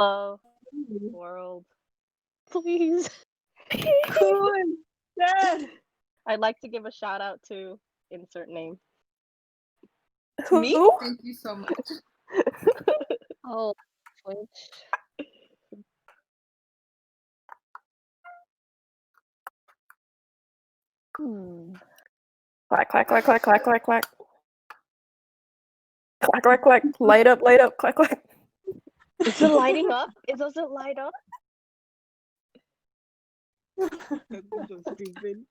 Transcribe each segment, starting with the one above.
world. Please. Cool. Dead. I'd like to give a shout out to insert name. Me? Thank you so much. Oh, Twitch. Quack, quack, quack, quack, quack, quack, quack. Quack, quack, quack. Light up, quack, quack. Is it lighting up? Does it light up? That's so stupid.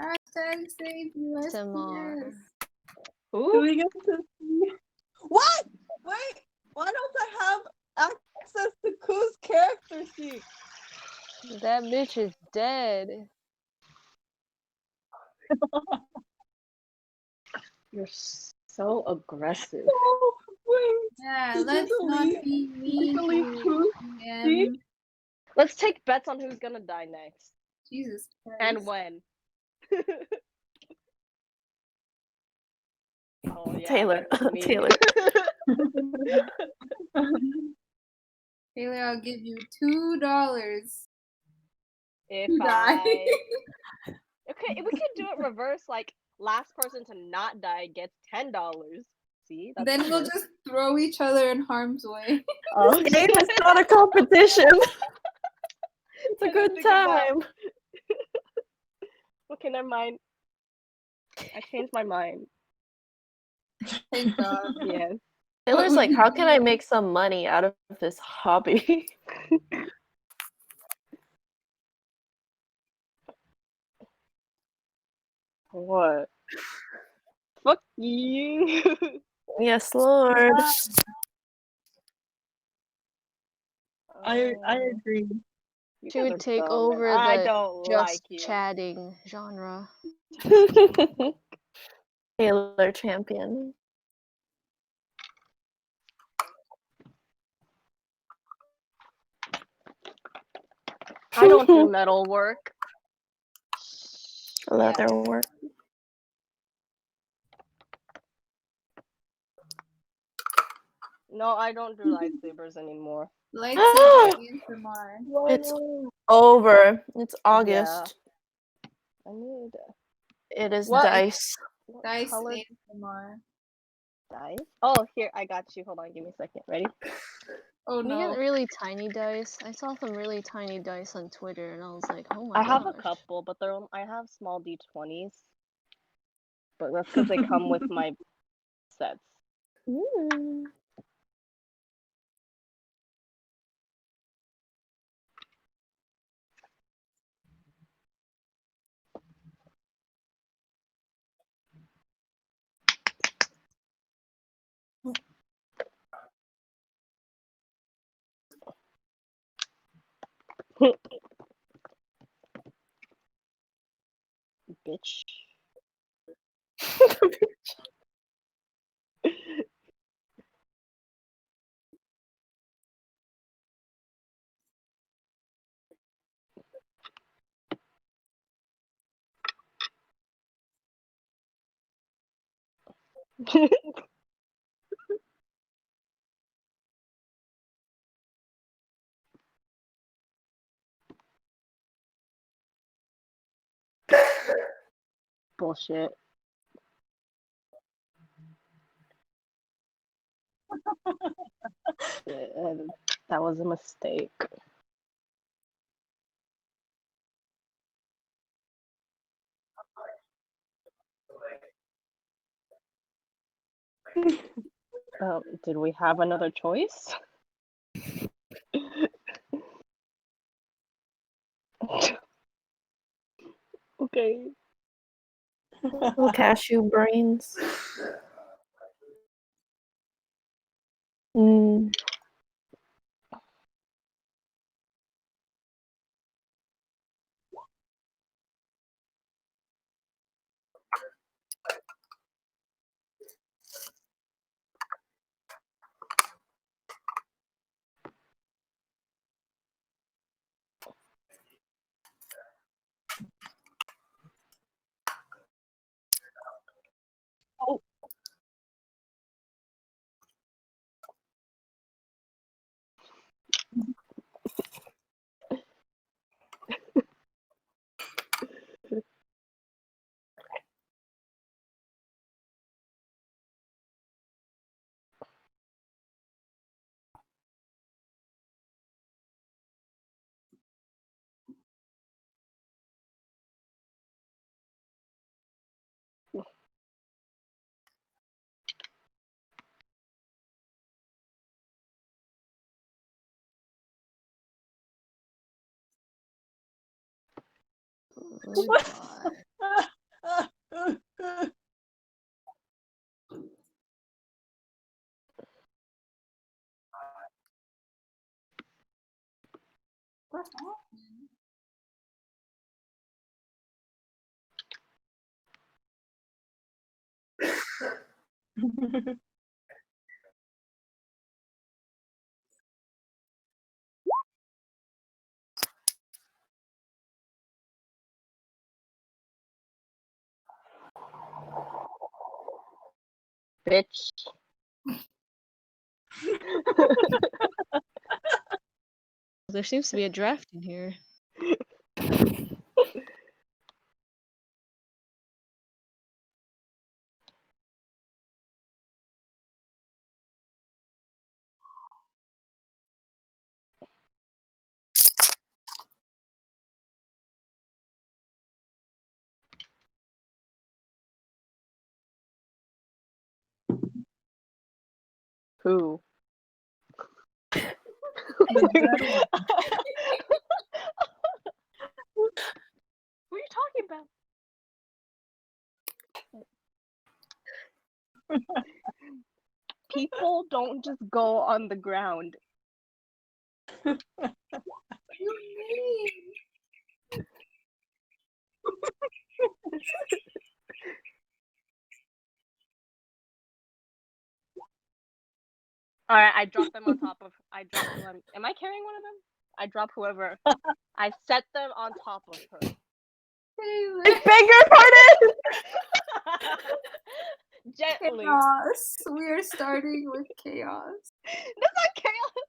Hashtag save Samar. Do Ooh, we get to see? What? Wait, why don't I have access to Koo's character sheet? That bitch is dead. you're so aggressive. Oh, wait. Yeah, Did you let's not delete- be mean delete to Koo's him. Let's take bets on who's gonna die next Jesus Christ. and when. Oh yeah, Taylor. that's me. Taylor. Taylor, I'll give you $2. If You die. Okay, we could do it reverse. Like last person to not die gets $10. See, that's Then we'll reverse. just throw each other in harm's way. Oh, This game is not a competition. It's a good Think of that. time. Okay, never mind. I changed my mind. Thank God. Yes. Taylor's like, how can I make some money out of this hobby? What? Fuck you. Yes, Lord. I agree. You She guys would are take dumb, over and I the don't just like you. chatting genre. Taylor champion. I don't do metal work. Leather work. No, I don't do lightsabers anymore. Lightsaber ASMR. It's over. It's August. I need It is What? dice. what Dice color ASMR. dice? Oh, here I got you. Hold on, give me a second. Ready? Oh We get no. really tiny dice. I saw some really tiny dice on Twitter, and I was like, "Oh my I have a gosh." couple, but I have small D20s. But that's because they come with my sets. Mm. Bitch. Bullshit. That was a mistake. Did we have another choice? Okay. Little cashew brains. Mm. Goodbye. What's happening? Bitch. There seems to be a draft in here. Who? The dead one. Who are you talking about? People don't just go on the ground. What do you mean? Alright, I dropped them on top of. I dropped one. Am I carrying one of them? I dropped whoever. I set them on top of her. Taylor. I beg your pardon! Gently. Chaos. We are starting with chaos. That's not chaos.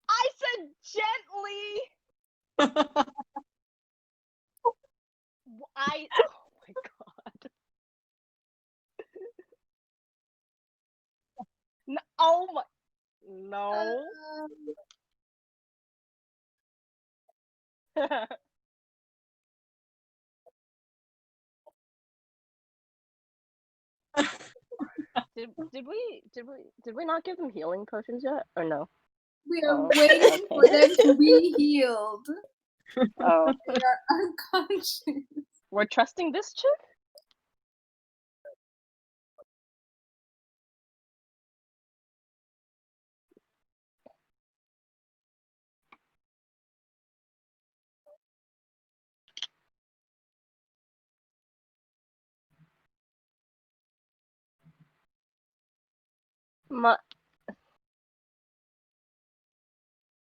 I said gently. I. Oh my god. No, oh my. No. did we not give them healing potions yet or no? We are Oh, waiting for okay. them to be healed. Oh, They are unconscious. we're trusting this chick?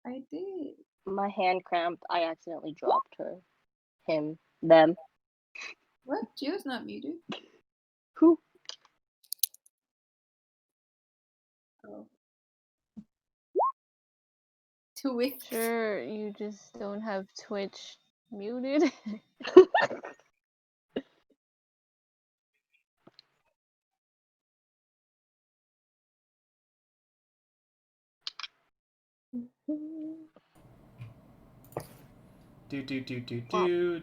I did. My hand cramped. I accidentally dropped her. Him. Them. What? Gio's not muted. Who? Oh. Twitch. Sure, you just don't have Twitch muted.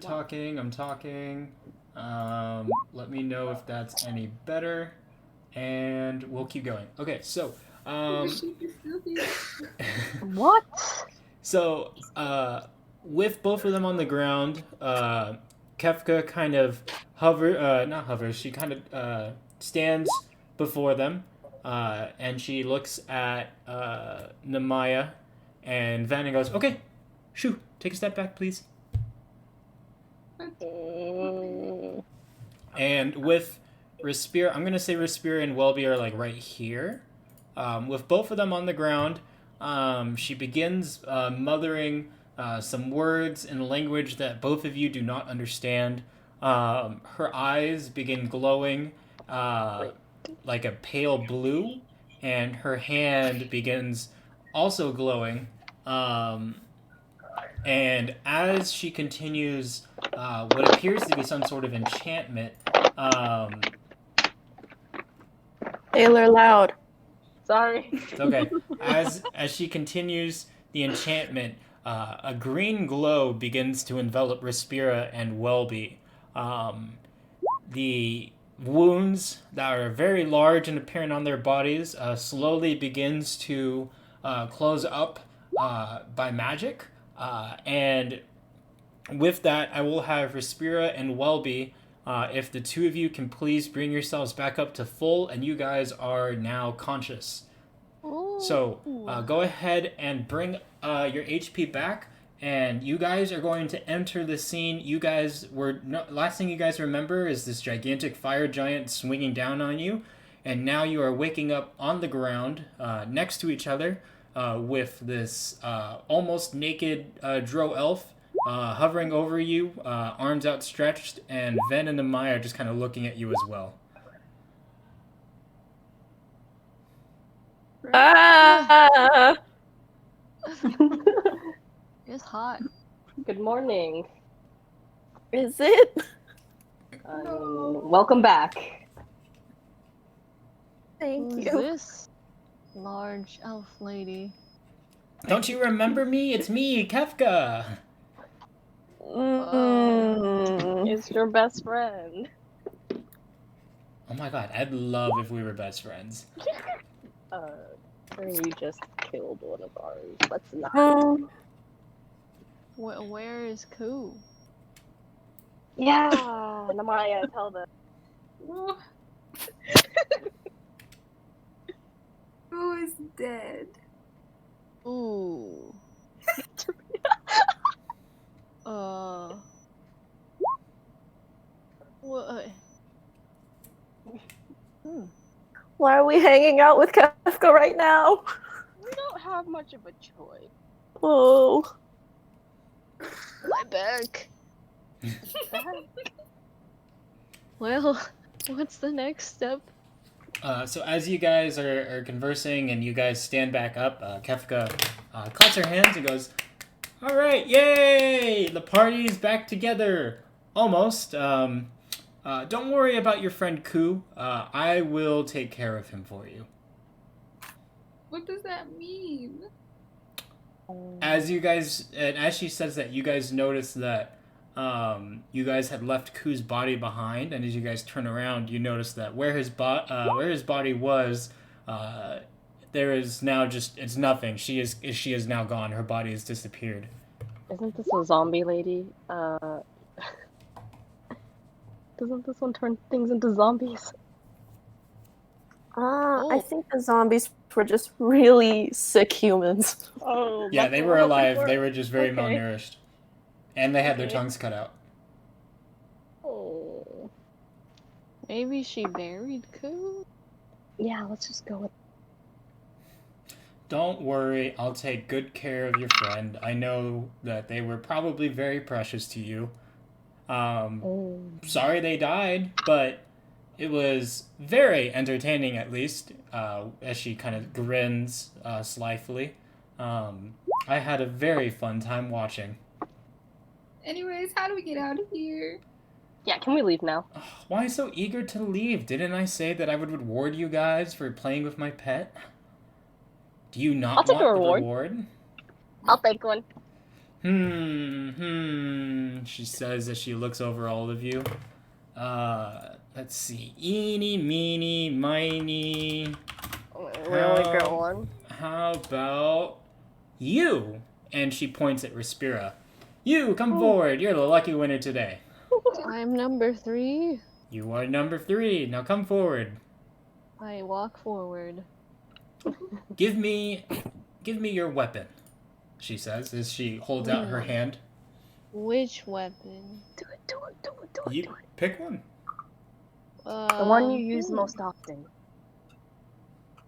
Talking, I'm talking. Let me know if that's any better. And we'll keep going. Okay, so What? So, with both of them on the ground, Kefka kind of not hovers, she kind of stands before them, and she looks at Namaya, and Vanna goes, "Okay, shoo, take a step back, please." And with Respira, I'm going to say Respira and Welby are like right here. With both of them on the ground, she begins mothering some words in a language that both of you do not understand. Her eyes begin glowing like a pale blue, and her hand begins also glowing. And as she continues what appears to be some sort of enchantment, Taylor loud. Sorry. it's okay. As she continues the enchantment, a green glow begins to envelop Respira and Welby. The wounds that are very large in appearance on their bodies slowly begins to close up by magic. And with that, I will have Respira and Welby. If the two of you can please bring yourselves back up to full, and you guys are now conscious. So go ahead and bring your HP back, and you guys are going to enter the scene. You guys were last thing you guys remember is this gigantic fire giant swinging down on you, and now you are waking up on the ground next to each other with this almost naked drow elf hovering over you, arms outstretched, and Ven and Amaya are just kind of looking at you as well. Ah! It's hot. Good morning. Is it? Welcome back. Thank Who's you. this large elf lady? Don't you remember me? It's me, Kefka. It's your best friend. Oh my god, I'd love if we were best friends. You just killed one of ours. Let's not. Where is Koo? Yeah, Namaya, tell them. Oh. Who is dead? Ooh. What? Why are we hanging out with Kefka right now? We don't have much of a choice. Oh. My back. Well, what's the next step? So as you guys are conversing and you guys stand back up, Kefka claps her hands and goes, "All right, yay! The party's back together, almost. Don't worry about your friend Ku. I will take care of him for you." What does that mean? As you guys, and as she says that, you guys notice that you guys had left Ku's body behind, and as you guys turn around, you notice that where his body was, there is now it's nothing. She is now gone. Her body has disappeared. Isn't this a zombie lady? Doesn't this one turn things into zombies? I think the zombies were just really sick humans. Oh, Yeah, that's they what were we're hoping alive. for? They were just very Okay. malnourished, and they had their Okay. tongues cut out. Oh. Maybe she buried Koo? Yeah, let's just go with. Don't worry, I'll take good care of your friend. I know that they were probably very precious to you. Sorry they died, but it was very entertaining, at least, as she kind of grins slyly. I had a very fun time watching. Anyways, how do we get out of here? Yeah, can we leave now? Why so eager to leave? Didn't I say that I would reward you guys for playing with my pet? Do you not I'll take want a the reward. reward? I'll take one. She says as she looks over all of you. Let's see. Eeny, meeny, miny. We only get one. How about you? And she points at Respira. You, come forward. You're the lucky winner today. I'm number 3. You are number 3. Now come forward. I walk forward. Give me your weapon, she says as she holds out her hand. Which weapon? Do it. You pick one. The one you use most often.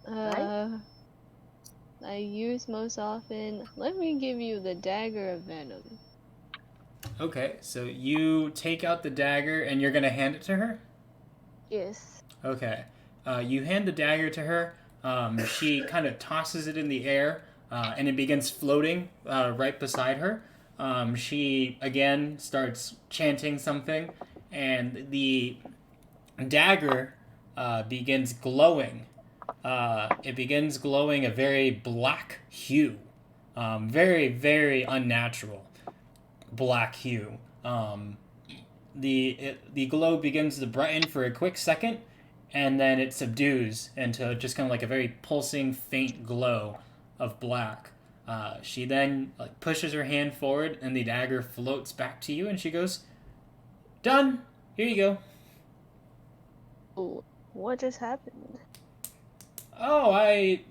I use most often. Let me give you the dagger of venom. Okay, so you take out the dagger and you're gonna hand it to her? Yes. Okay. You hand the dagger to her. She kind of tosses it in the air, and it begins floating right beside her. She, again, starts chanting something, and the dagger begins glowing. It begins glowing a very black hue. Very, very unnatural black hue. the glow begins to brighten for a quick second, and then it subdues into just kind of like a very pulsing, faint glow of black. She then like pushes her hand forward, and the dagger floats back to you, and she goes, "Done. Here you go." Ooh, what just happened? Oh, I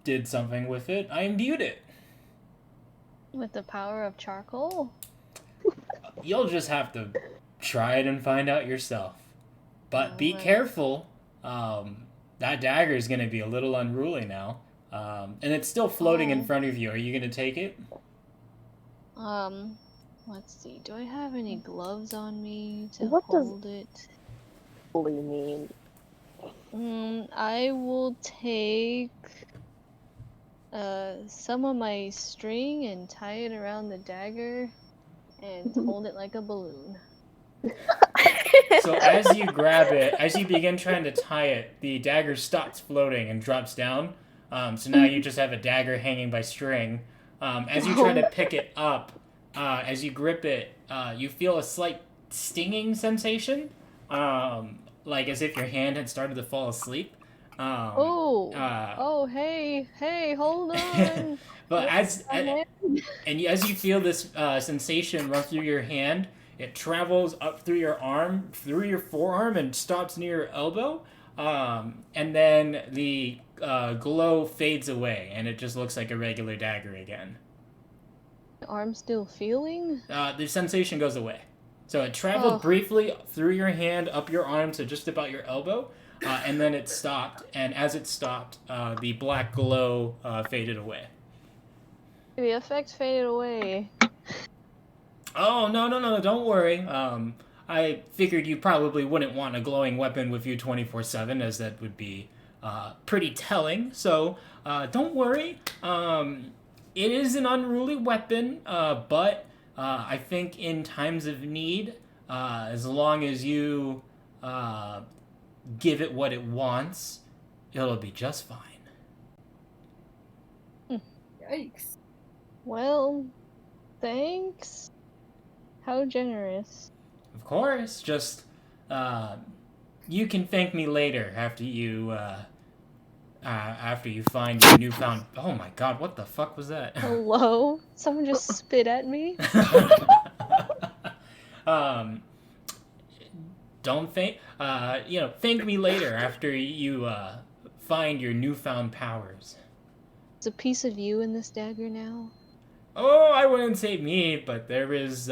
did something with it. I imbued it. With the power of charcoal? You'll just have to try it and find out yourself. But be Alright. careful. That dagger is going to be a little unruly now. And it's still floating in Oh. front of you. Are you going to take it? Let's see. Do I have any gloves on me to What does- hold it? What do you mean? I will take some of my string and tie it around the dagger and hold it like a balloon. So as you grab it, as you begin trying to tie it, the dagger stops floating and drops down. So now you just have a dagger hanging by string. As you try to pick it up, as you grip it, you feel a slight stinging sensation, like as if your hand had started to fall asleep. Oh, hey, hold on. But as My hand. you feel this sensation run through your hand, it travels up through your arm, through your forearm, and stops near your elbow. And then the glow fades away, and it just looks like a regular dagger again. Arm still feeling? The sensation goes away. So it traveled briefly through your hand, up your arm to just about your elbow, and then it stopped. And as it stopped, the black glow faded away. The effect faded away. Oh, no, don't worry. I figured you probably wouldn't want a glowing weapon with you 24/7, as that would be pretty telling. So don't worry. It is an unruly weapon, but I think in times of need, as long as you give it what it wants, it'll be just fine. Yikes. Well, thanks. How generous. Of course, just you can thank me later after you find your newfound. Oh my God, what the fuck was that? Hello? Someone just spit at me? Don't thank thank me later after you find your newfound powers. There's a piece of you in this dagger now? Oh, I wouldn't say me, but there is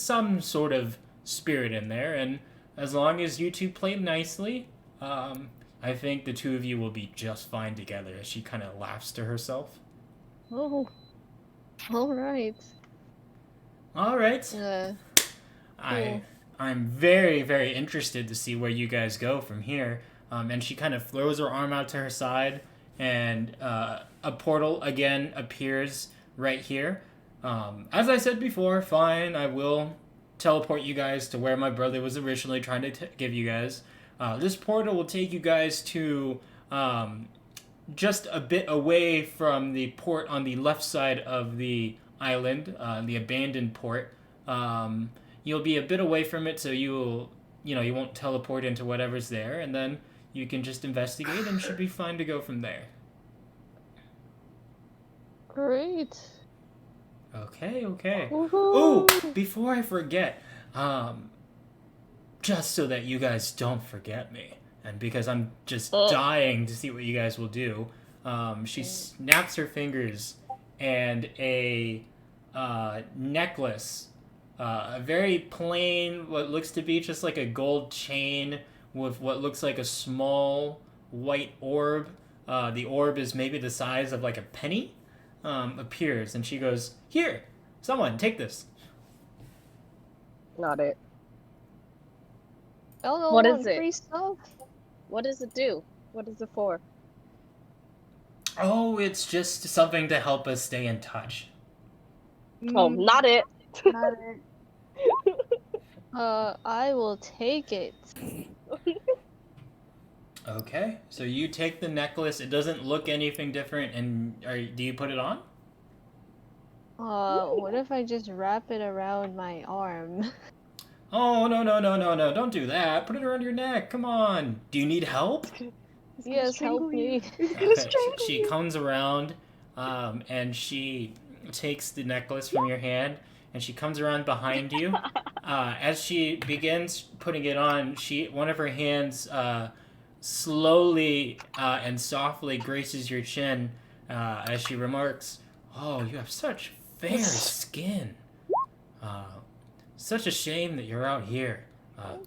some sort of spirit in there, and as long as you two play nicely, I think the two of you will be just fine together. As she kind of laughs to herself. Oh. Alright. All right. Cool. I'm very, very interested to see where you guys go from here. And she kind of throws her arm out to her side, and a portal again appears right here. As I said before, fine, I will teleport you guys to where my brother was originally trying to give you guys. This portal will take you guys to just a bit away from the port on the left side of the island, the abandoned port. You'll be a bit away from it, so you won't teleport into whatever's there, and then you can just investigate and should be fine to go from there. Great. Okay. Woohoo! Oh, before I forget, just so that you guys don't forget me, and because I'm just dying to see what you guys will do, she snaps her fingers, and a necklace, a very plain, what looks to be just like a gold chain with what looks like a small white orb. The orb is maybe the size of like a penny. Appears, and she goes, "Here, someone take this." Not it. Oh, What I want is it? free stuff. What does it do? What is it for? Oh, it's just something to help us stay in touch. Oh, not it. Got it. I will take it. Okay, so you take the necklace. It doesn't look anything different, and do you put it on? What if I just wrap it around my arm? Oh, no, don't do that. Put it around your neck, come on. Do you need help? He's gonna Yes, strangle help you. me. He's gonna Okay, strangle she you. comes around, and she takes the necklace from your hand, and she comes around behind you. As she begins putting it on, one of her hands slowly and softly graces your chin as she remarks, "Oh, you have such fair skin. Uh, Such a shame that you're out here.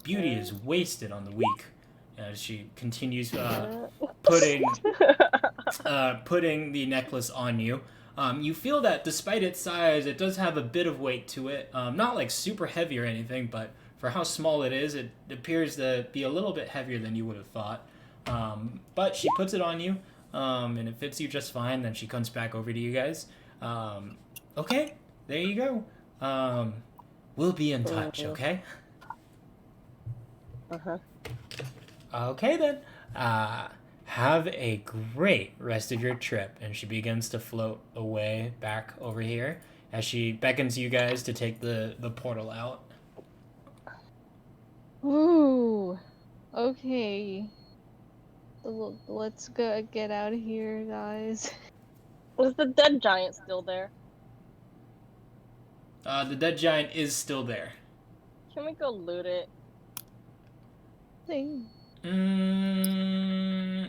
Beauty is wasted on the weak." As she continues putting putting the necklace on you. You feel that despite its size, it does have a bit of weight to it. Not like super heavy or anything, but for how small it is, it appears to be a little bit heavier than you would have thought. But she puts it on you, and it fits you just fine. Then she comes back over to you guys. Okay, there you go. We'll be in touch, okay? Uh-huh. Okay then. Have a great rest of your trip. And she begins to float away back over here as she beckons you guys to take the portal out. Ooh. Okay. Let's go get out of here, guys. Was the dead giant still there? The dead giant is still there. Can we go loot it? Thing.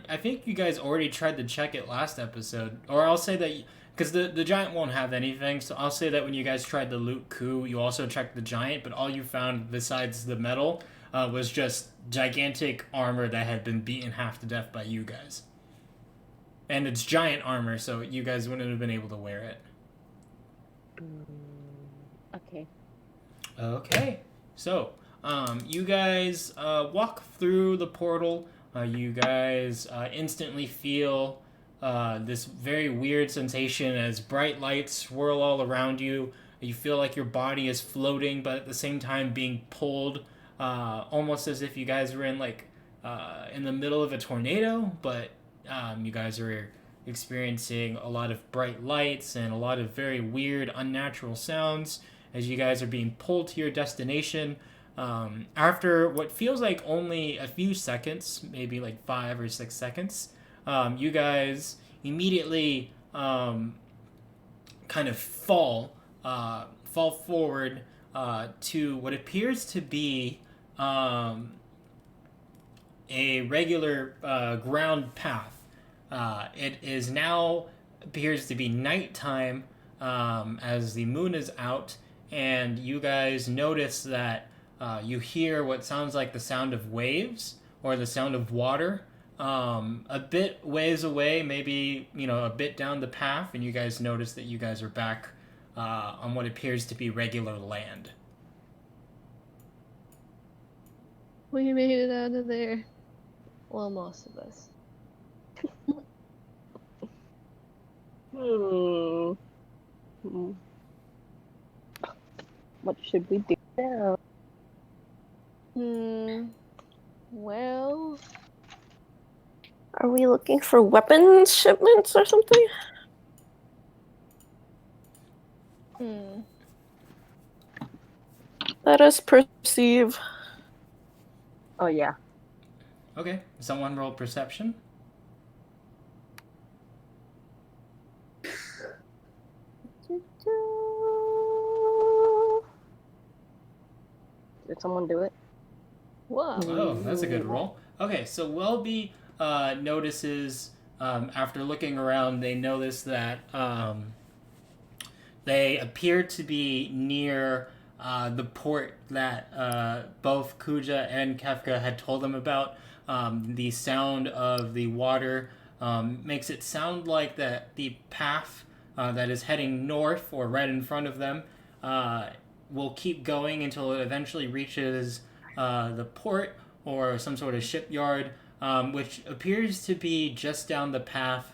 I think you guys already tried to check it last episode. Or I'll say that, because the giant won't have anything, so I'll say that when you guys tried to loot Ku, you also checked the giant, but all you found besides the metal was just gigantic armor that had been beaten half to death by you guys. And it's giant armor, so you guys wouldn't have been able to wear it. Okay. Okay, so you guys walk through the portal. You guys instantly feel this very weird sensation as bright lights swirl all around you. You feel like your body is floating, but at the same time being pulled, almost as if you guys were in the middle of a tornado. But you guys are experiencing a lot of bright lights and a lot of very weird, unnatural sounds as you guys are being pulled to your destination. After what feels like only a few seconds, maybe like 5 or 6 seconds, you guys immediately kind of fall forward to what appears to be a regular ground path. It is now appears to be nighttime as the moon is out, and you guys notice that you hear what sounds like the sound of waves or the sound of water a bit ways away, maybe a bit down the path, and you guys notice that you guys are back on what appears to be regular land. We made it out of there. Well, most of us. What should we do now? Well, Are we looking for weapons shipments or something? Let us perceive. Oh yeah. Okay, someone roll perception. Did someone do it? whoa. Oh, that's a good roll. Okay, so Welby notices, after looking around, they notice that they appear to be near the port that both Kuja and Kefka had told them about. The sound of the water makes it sound like that the path that is heading north or right in front of them will keep going until it eventually reaches the port or some sort of shipyard, which appears to be just down the path,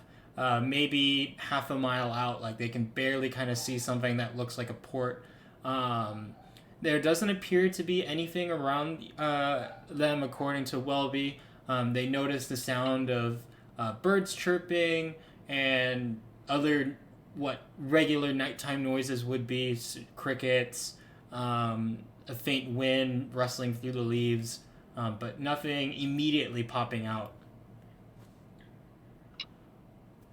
maybe half a mile out. Like they can barely kind of see something that looks like a port. There doesn't appear to be anything around them, according to Welby. They notice the sound of birds chirping and other what regular nighttime noises would be, crickets, a faint wind rustling through the leaves, but nothing immediately popping out.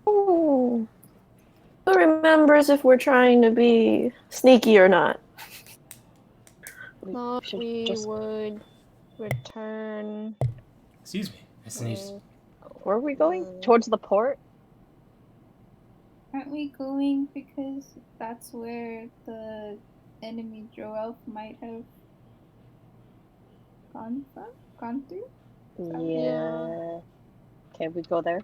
Ooh. Who remembers if we're trying to be sneaky or not? Thought should we just- would return. Excuse me, I sneezed. Where are we going? Towards the port? Aren't we going because that's where the enemy Drow elf might have gone through? Yeah. Okay, we go there.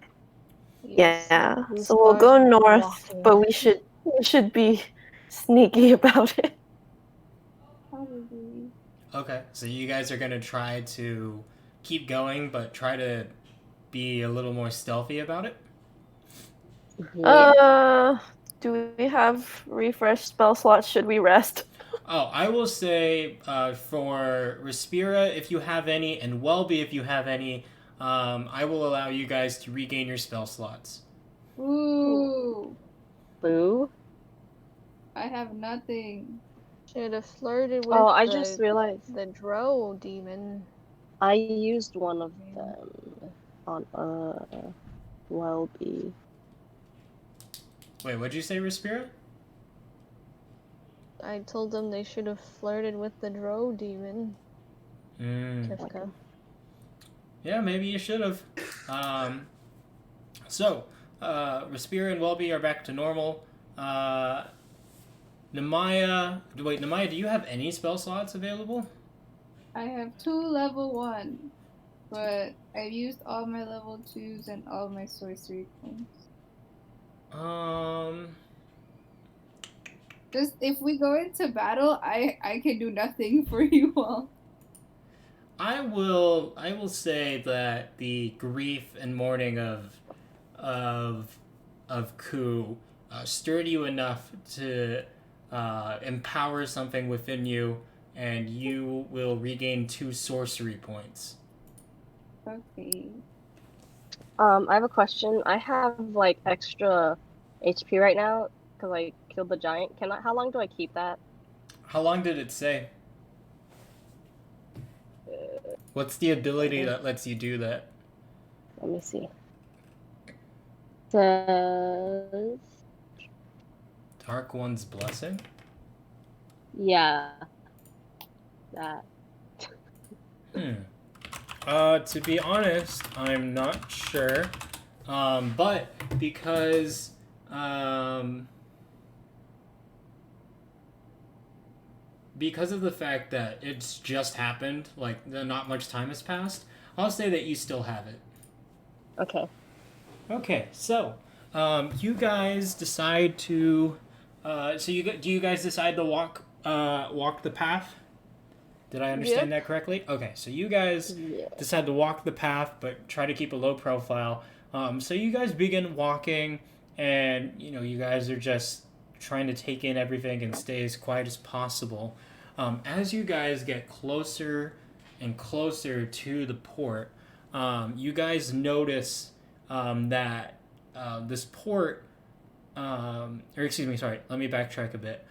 Yes, Yeah. we So we'll go start north, walking. but we should be sneaky about it. Probably. Okay, so you guys are gonna try to keep going, but try to be a little more stealthy about it? Do we have refresh spell slots? Should we rest? Oh, I will say for Respira, if you have any, and Welby, if you have any, I will allow you guys to regain your spell slots. Ooh. Boo. I have nothing. Should have flirted with Oh, I just realized the Drow demon. I used one of them on Welby. Wait, what'd you say, Respira? I told them they should have flirted with the Drow demon. Kefka. Yeah, maybe you should have. So, Respira and Welby are back to normal. Namaya, do you have any spell slots available? I have 2 level 1, but I've used all my level 2s and all my sorcery points. Just if we go into battle, I can do nothing for you all. I will say that the grief and mourning of Ku stirred you enough to empower something within you, and you will regain 2 sorcery points. Okay. I have a question. I have like extra HP right now because I killed the giant. How long do I keep that? How long did it say? What's the ability that lets you do that? Let me see. Says Dark One's Blessing? yeah. That. To be honest, I'm not sure. But because of the fact that it's just happened, like not much time has passed, I'll say that you still have it. Okay. Okay, so you guys decide to do you guys decide to walk the path? Did I understand that correctly? Okay, so you guys decide to walk the path, but try to keep a low profile. So you guys begin walking, and you guys are just trying to take in everything and stay as quiet as possible. As you guys get closer and closer to the port, you guys notice that this port, or excuse me, sorry, let me backtrack a bit.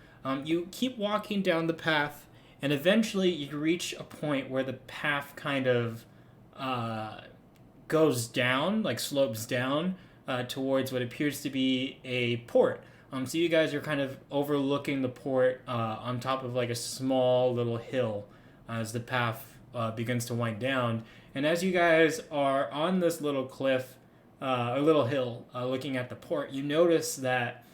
You keep walking down the path, and eventually you reach a point where the path kind of goes down, like slopes down towards what appears to be a port. So you guys are kind of overlooking the port on top of like a small little hill as the path begins to wind down. And as you guys are on this little cliff, a little hill, looking at the port, you notice that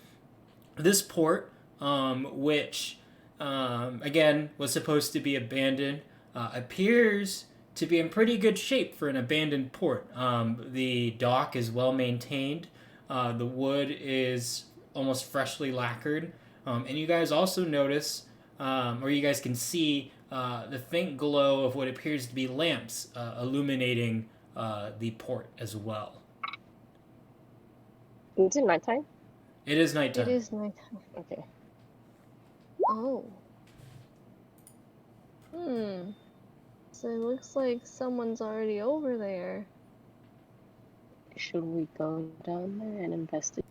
this port, which again was supposed to be abandoned, appears to be in pretty good shape for an abandoned port. The dock is well maintained. The wood is almost freshly lacquered. And you guys also notice, or you guys can see, the faint glow of what appears to be lamps illuminating the port as well. Is it nighttime? It is nighttime. It is nighttime. Okay. Oh. So it looks like someone's already over there. Should we go down there and investigate?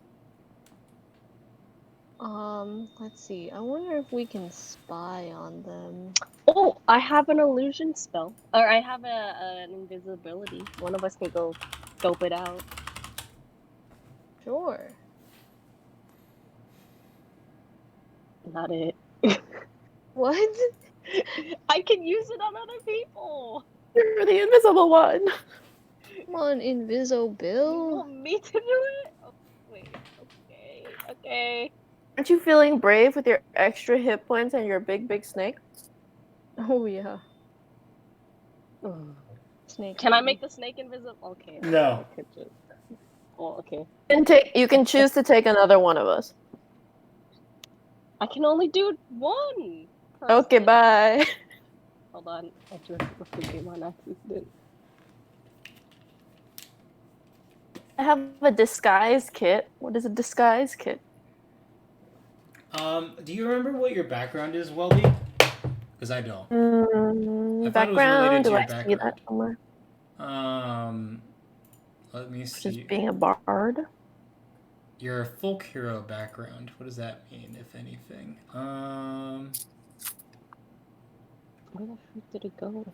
Let's see. I wonder if we can spy on them. Oh, I have an illusion spell, or I have an invisibility. One of us can go scope it out. Sure. Not it. What? I can use it on other people. You're the invisible one. Come on, Inviso You Bill. want me to do it? Oh, wait. Okay. Aren't you feeling brave with your extra hit points and your big snake? Oh yeah. Ugh. Snake. Can I lady. make the snake invisible? Okay. No. I could just... Oh, okay. You can choose to take another one of us. I can only do one. Okay, person. bye. Hold on. I just left the game on accident. I have a disguise kit. What is a disguise kit? Do you remember what your background is, Welby? Because I don't. I thought it was related Background? to Do your I see background. that somewhere? Let me Just see. being a bard. Your folk hero background. What does that mean, if anything? Where the freak did it go?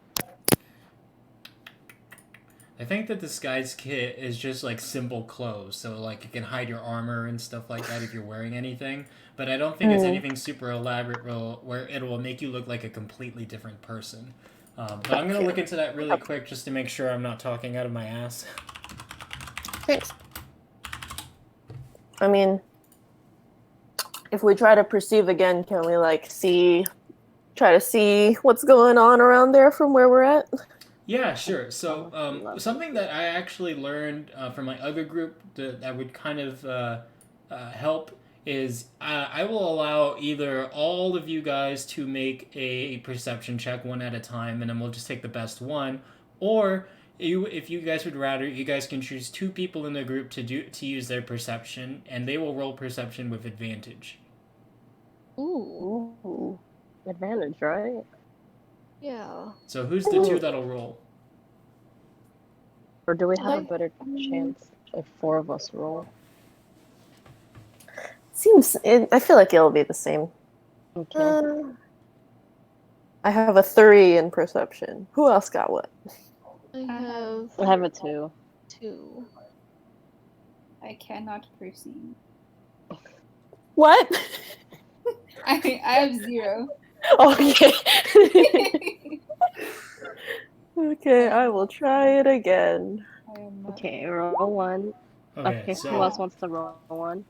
I think the disguise kit is just like simple clothes, so like you can hide your armor and stuff like that if you're wearing anything. But I don't think it's anything super elaborate where it will make you look like a completely different person. But I'm gonna look into that really quick just to make sure I'm not talking out of my ass. Thanks. I mean, if we try to perceive again, can we like try to see what's going on around there from where we're at? Yeah, sure. So something that I actually learned from my other group that would kind of help is I will allow either all of you guys to make a perception check one at a time, and then we'll just take the best one. Or if you guys would rather, you guys can choose two people in the group to use their perception, and they will roll perception with advantage. Ooh. Advantage, right? Yeah. So who's the two that'll roll? Or do we have a Like- better chance if four of us roll? I feel like it'll be the same. Okay. I have a 3 in perception. Who else got what? I have I have a 2. 2. I cannot perceive. What? I have 0. Okay. Okay, I will try it again. I am not. Okay, roll 1. Okay, who So else wants to roll 1?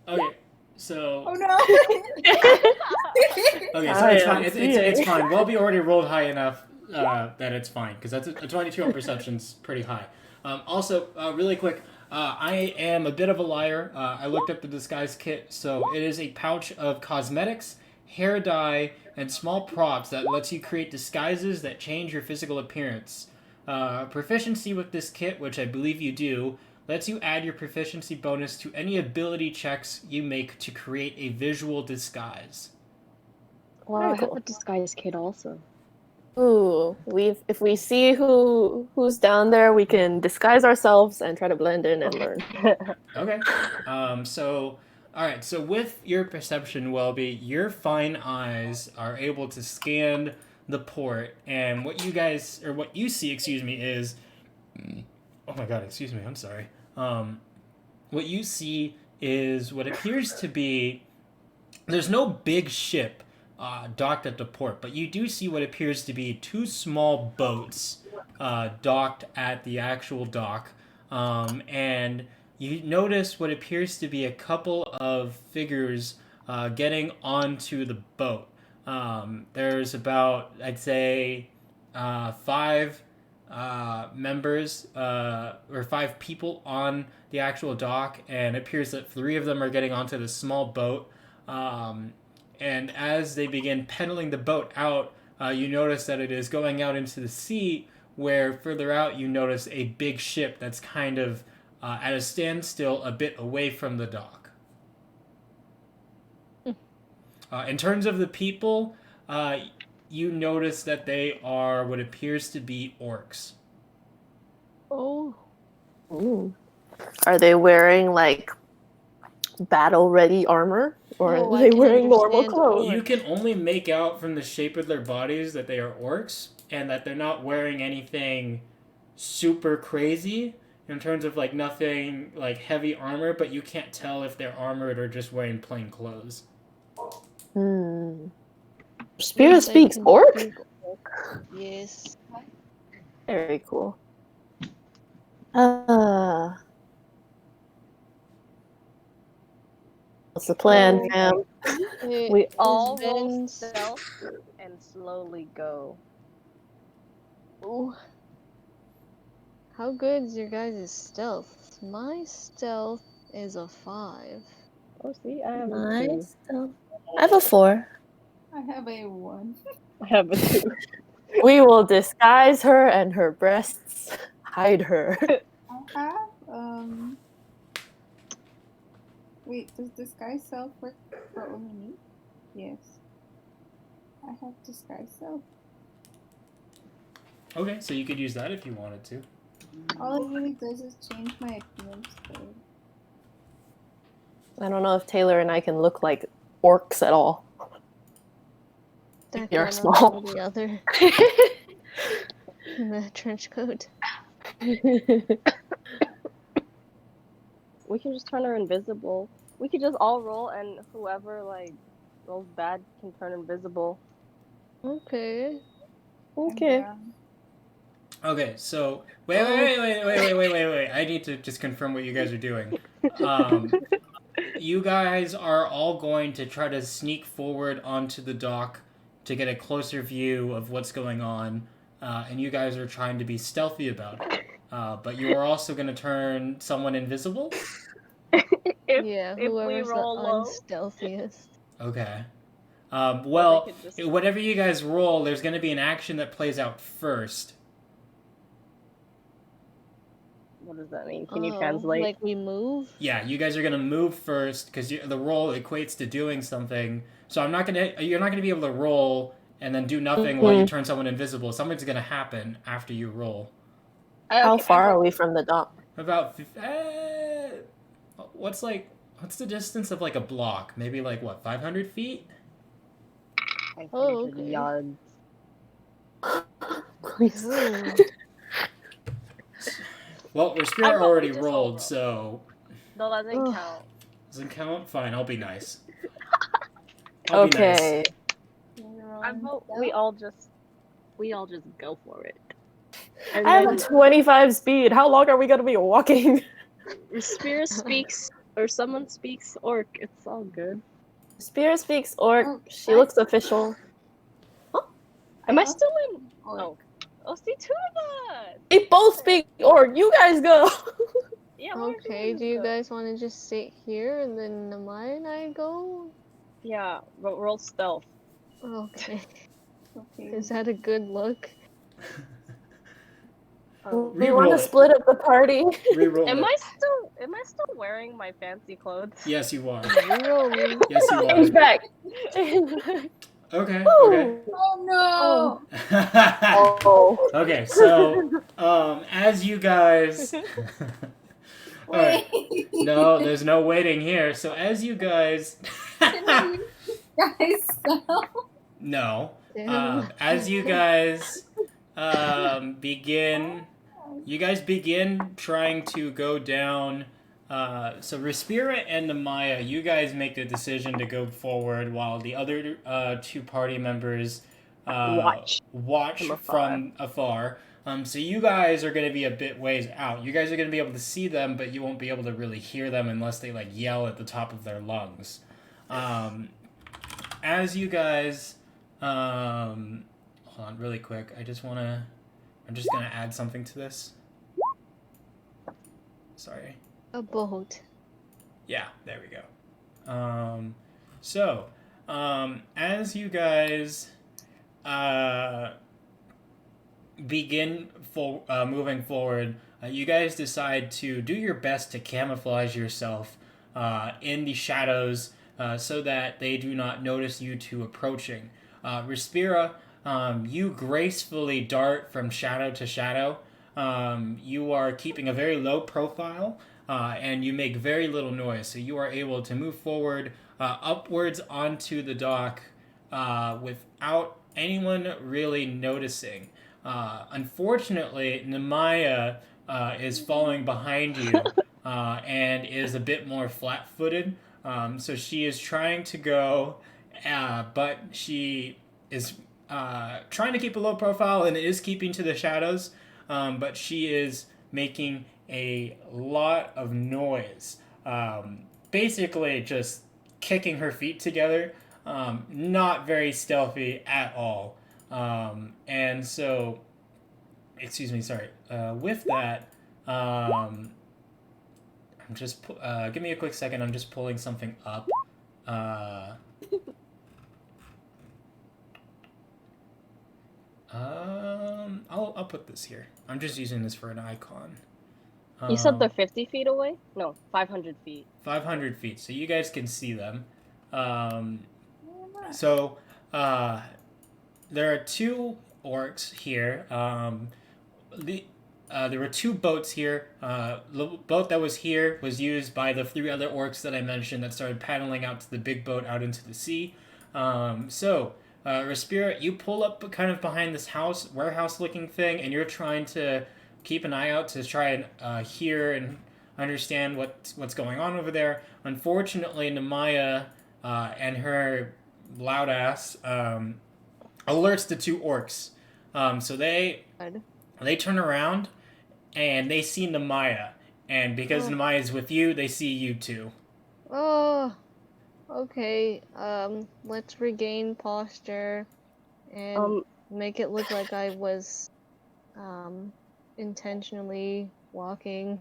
okay, so Oh no! okay, so it's fine. It's fine. Welby already rolled high enough that it's fine because that's a 22 on perception's pretty high. Also, really quick, I am a bit of a liar. I looked up the disguise kit, so it is a pouch of cosmetics, hair dye, and small props that lets you create disguises that change your physical appearance. Proficiency with this kit, which I believe you do, lets you add your proficiency bonus to any ability checks you make to create a visual disguise. Well, Very I have cool. a disguise kit also. Ooh, if we see who's down there, we can disguise ourselves and try to blend in and learn. Okay. All right. So with your perception, Welby, your fine eyes are able to scan the port, and what you see, excuse me, is, oh my God, excuse me, I'm sorry. What you see is what appears to be. There's no big ship docked at the port, but you do see what appears to be 2 small boats docked at the actual dock, and you notice what appears to be a couple of figures getting onto the boat. There's about, I'd say, 5 members or 5 people on the actual dock, and it appears that 3 of them are getting onto the small boat. And as they begin pedaling the boat out, you notice that it is going out into the sea, where further out you notice a big ship that's kind of at a standstill a bit away from the dock. In terms of the people, you notice that they are what appears to be orcs. Oh. Ooh. Are they wearing like battle-ready armor, or Oh, are I they can wearing normal understand clothes? You can only make out from the shape of their bodies that they are orcs and that they're not wearing anything super crazy in terms of like nothing like heavy armor, but you can't tell if they're armored or just wearing plain clothes. Spirit Yes, I speaks can orc? speak orc. Yes. Very cool. What's the plan, fam? We all Has roll been stealth and slowly go. Ooh. How good is your guys' stealth? My stealth is a 5. Oh, see, I have a 2. Nice. I have a 4. I have a 1. I have a 2. We will disguise her and her breasts hide her. I have wait, does disguise self work for only me? Yes. I have disguise self. Okay, so you could use that if you wanted to. All it really does is change my appearance code. I don't know if Taylor and I can look like orcs at all. That You're one small. or the other. In the trench coat. We can just turn her invisible. We could just all roll, and whoever like rolls bad can turn invisible. Okay. Okay. Okay, so wait. I need to just confirm what you guys are doing. You guys are all going to try to sneak forward onto the dock to get a closer view of what's going on, and you guys are trying to be stealthy about it. But you are also going to turn someone invisible? Yeah, if we whoever's the roll low. unstealthiest. Okay. Or Well, they could just- whatever you guys roll, there's going to be an action that plays out first. What does that mean? Can you translate? Like we move? Yeah, you guys are gonna move first because the roll equates to doing something. So you're not gonna be able to roll and then do nothing while you turn someone invisible. Something's gonna happen after you roll. How far are we from the dock? About what's the distance of like a block? Maybe like what, 500 feet? 500 okay. yards. Please. Well, Respira already rolled, so No, that doesn't count. doesn't count. Fine, I'll be nice. Okay. I vote we all just go for it. And I have 25 speed. How long are we gonna be walking? Spirit speaks or someone speaks orc. It's all good. Spirit speaks orc. Oh, She looks official. Am I still in? Orc. Oh, see, 2 of us. They both speak orc. You guys go. Yeah. why don't Okay, do you go? guys want to just sit here and then Namai and I go? Yeah, roll stealth. Okay. Okay. Is that a good look? Oh. We Reroll want to it. split up the party. Reroll Am it. I still wearing my fancy clothes? Yes, you are. Rerolling. Yes, you Change are. back. Change back. Okay. Ooh. Oh no! Oh. Okay, so as you guys Alright. Wait! No, there's no waiting here. So as you guys Guys, so No. Damn. As you guys begin trying to go down so Respira and Namaya, you guys make the decision to go forward while the other 2 party members watch from afar. So you guys are going to be a bit ways out. You guys are going to be able to see them, but you won't be able to really hear them unless they like yell at the top of their lungs. As you guys, hold on, really quick. I'm just gonna add something to this. Sorry. A boat. Yeah, there we go. As you guys begin moving forward, you guys decide to do your best to camouflage yourself in the shadows so that they do not notice you two approaching. Respira, you gracefully dart from shadow to shadow. You are keeping a very low profile, and you make very little noise. So you are able to move forward upwards onto the dock without anyone really noticing. Unfortunately, Nemaya is falling behind you and is a bit more flat-footed. So she is trying to go, but she is trying to keep a low profile and is keeping to the shadows. But she is making a lot of noise. Basically, just kicking her feet together. Not very stealthy at all. And so, excuse me, sorry. With that, I'm just give me a quick second. I'm just pulling something up. I'll put this here. I'm just using this for an icon. You said they're 50 feet away? No, 500 feet. 500 feet, so you guys can see them. So there are two orcs here. There were two boats here. The boat that was here was used by the 3 other orcs that I mentioned that started paddling out to the big boat out into the sea. Respira, you pull up kind of behind this warehouse-looking thing, and you're trying to keep an eye out to try and hear and understand what's going on over there. Unfortunately, Nemaya and her loud ass alerts the 2 orcs. So they turn around and they see Nemaya, and because Nemaya is with you, they see you too. Oh, okay. Let's regain posture and make it look like I was intentionally walking.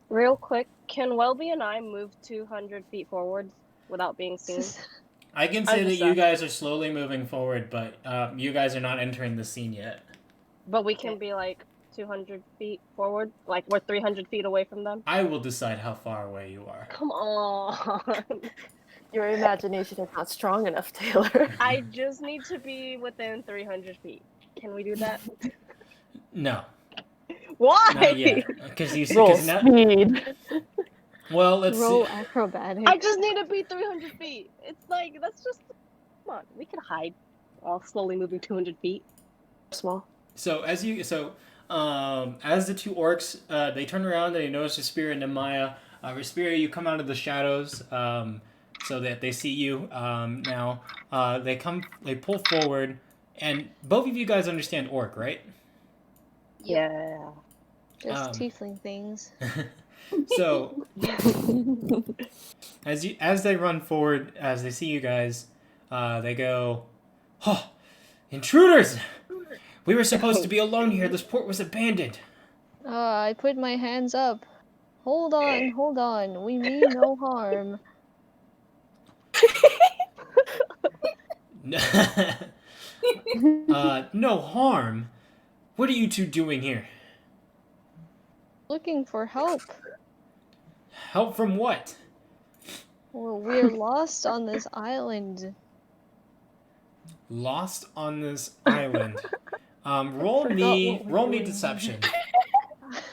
Real quick, can Welby and I move 200 feet forward without being seen? I can say that you guys are slowly moving forward, but you guys are not entering the scene yet. But we can be like 200 feet forward? Like we're 300 feet away from them? I will decide how far away you are. Come on. Your imagination is not strong enough, Taylor. I just need to be within 300 feet. Can we do that? No. Why? Not yet. Because you Roll now, speed. well, let's Roll see. acrobatics. I just need to be 300 feet. It's like, that's just... Come on, we can hide while slowly moving 200 feet. Small. So as the 2 orcs they turn around and they notice Respira and Nemaya. Respira, you come out of the shadows so that they see you now. They pull forward, and both of you guys understand orc, right? Yeah. Just tiefling things. So as they run forward, as they see you guys, they go, "Oh, intruders! We were supposed to be alone here. This port was abandoned." I put my hands up. Hold on. We mean no harm. No harm. What are you 2 doing here? Looking for help. Help from what? Well, we're lost on this island. Lost on this island. Roll me deception.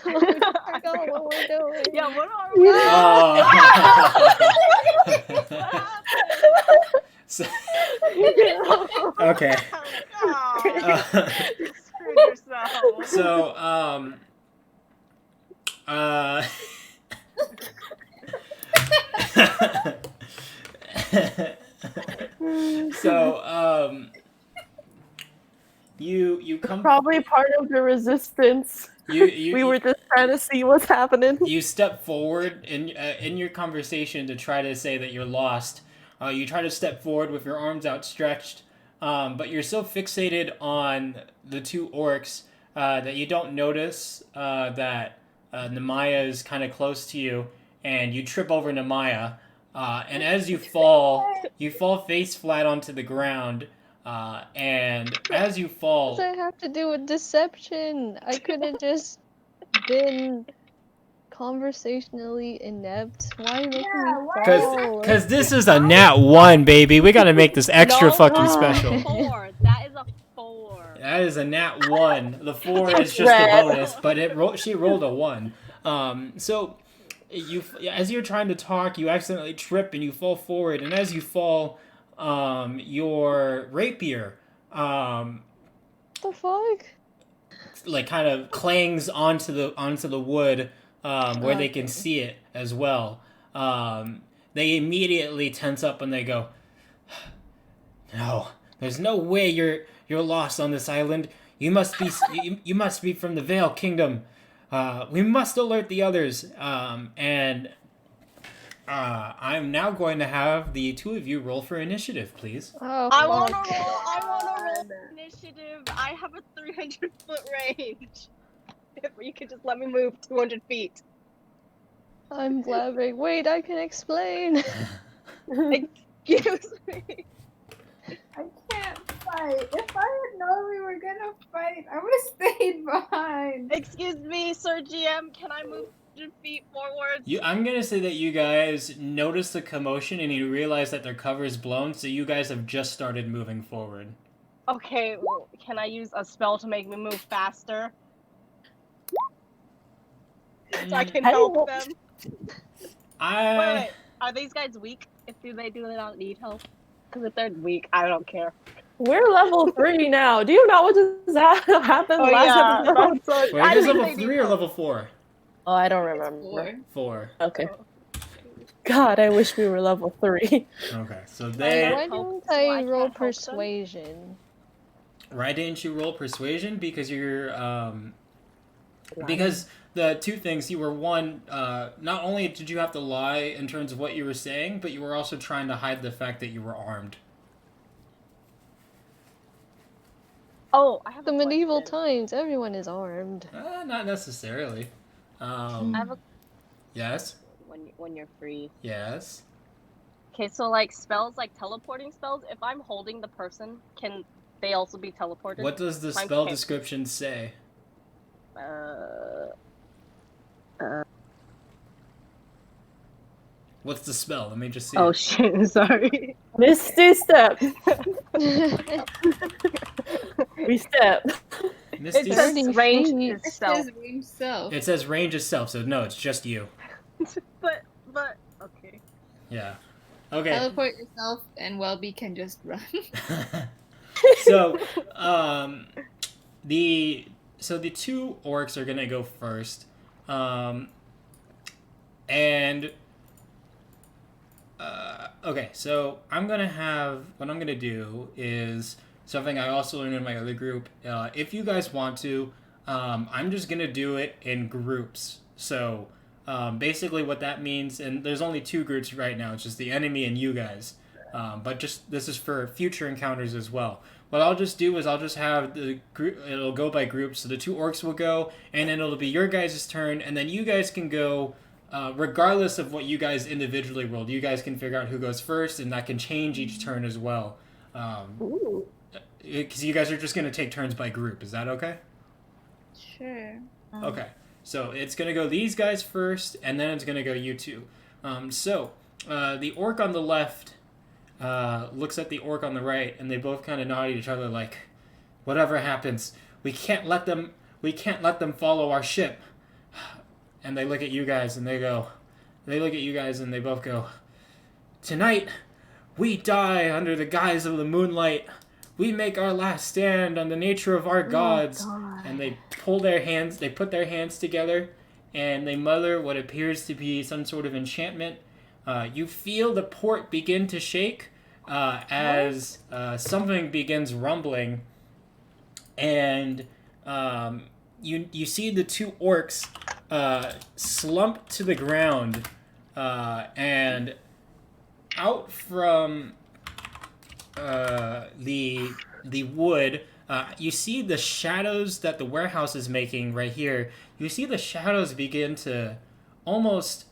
I forgot what we're doing. Yeah, what are we Okay. You screwed yourself. You come Probably part of the resistance. We were just trying to see what's happening. You step forward in your conversation to try to say that you're lost. You try to step forward with your arms outstretched, but you're so fixated on the 2 orcs that you don't notice that Nemaya is kind of close to you, and you trip over Nemaya. And as you fall face flat onto the ground. And as you fall... What does that have to do with deception? I could have just been conversationally inept. Why are you making me fall? Because this is a nat 1, baby. We gotta make this extra fucking special. 4. That is a 4. That is a nat 1. The 4 is just a bonus, but she rolled a 1. So as you're trying to talk, you accidentally trip and you fall forward, and as you fall, your rapier, The fuck? like kind of clangs onto the wood, where they can Okay. see it as well. They immediately tense up and they go, "No, there's no way you're lost on this island. You must be from the Vale Kingdom. We must alert the others." And I'm now going to have the two of you roll for initiative, please. Oh, I want fuck. to roll. I want to roll initiative. I have a 300-foot range. If you could just let me move 200 feet. I'm blabbering. Wait, I can explain. Excuse me. I can't fight. If I had known we were gonna fight, I would have stayed behind. Excuse me, Sir GM. Can I move 100 feet forward? I'm gonna say that you guys notice the commotion and you realize that their cover is blown, so you guys have just started moving forward. Okay, well, can I use a spell to make me move faster? So I can help them? Wait, are these guys weak? Do they not need help? Because if they're weak, I don't care. We're level 3 now. Do you know what just happened Oh last yeah, episode? that's Wait, I is this think level they need 3 or help. level 4? Oh, I don't remember. 4. Okay. God, I wish we were level 3. Okay, so Why they... didn't So I I can't roll help them? persuasion? Why didn't you roll persuasion? Because you're, because the two things, you were one, not only did you have to lie in terms of what you were saying, but you were also trying to hide the fact that you were armed. Oh, I have The a medieval question. times, everyone is armed. Not necessarily. I have a Yes? when you're free. Yes? Okay, so like spells, like teleporting spells. If I'm holding the person, can they also be teleported? What does the Mine spell can't. description say? What's the spell? Let me just see Oh it. shit! Sorry. Misty step. We step. Misty It says 30 range feet. is It self. says range self. It says range itself, so no, it's just you. But okay. Yeah. Okay. Teleport yourself, and Welby can just run. So, the two orcs are gonna go first, and okay. So I'm gonna have what I'm gonna do is something I also learned in my other group. If you guys want to, I'm just gonna do it in groups. So. Basically what that means, and there's only 2 groups right now, it's just the enemy and you guys. But just this is for future encounters as well. What I'll just do is I'll just have the group, it'll go by groups, so the 2 orcs will go, and then it'll be your guys' turn, and then you guys can go, regardless of what you guys individually rolled. You guys can figure out who goes first, and that can change each turn as well. Because you guys are just going to take turns by group. Is that okay? Sure. Okay. So it's going to go these guys first, and then it's going to go you two. The orc on the left looks at the orc on the right, and they both kind of nod at each other like, whatever happens, we can't let them follow our ship. And they look at you guys, and they both go, tonight, we die under the guise of the moonlight. We make our last stand on the nature of our gods. And they put their hands together, and they mutter what appears to be some sort of enchantment. You feel the port begin to shake as something begins rumbling, and you see the 2 orcs slump to the ground, and out from the wood, you see the shadows that the warehouse is making right here. You see the shadows begin to almost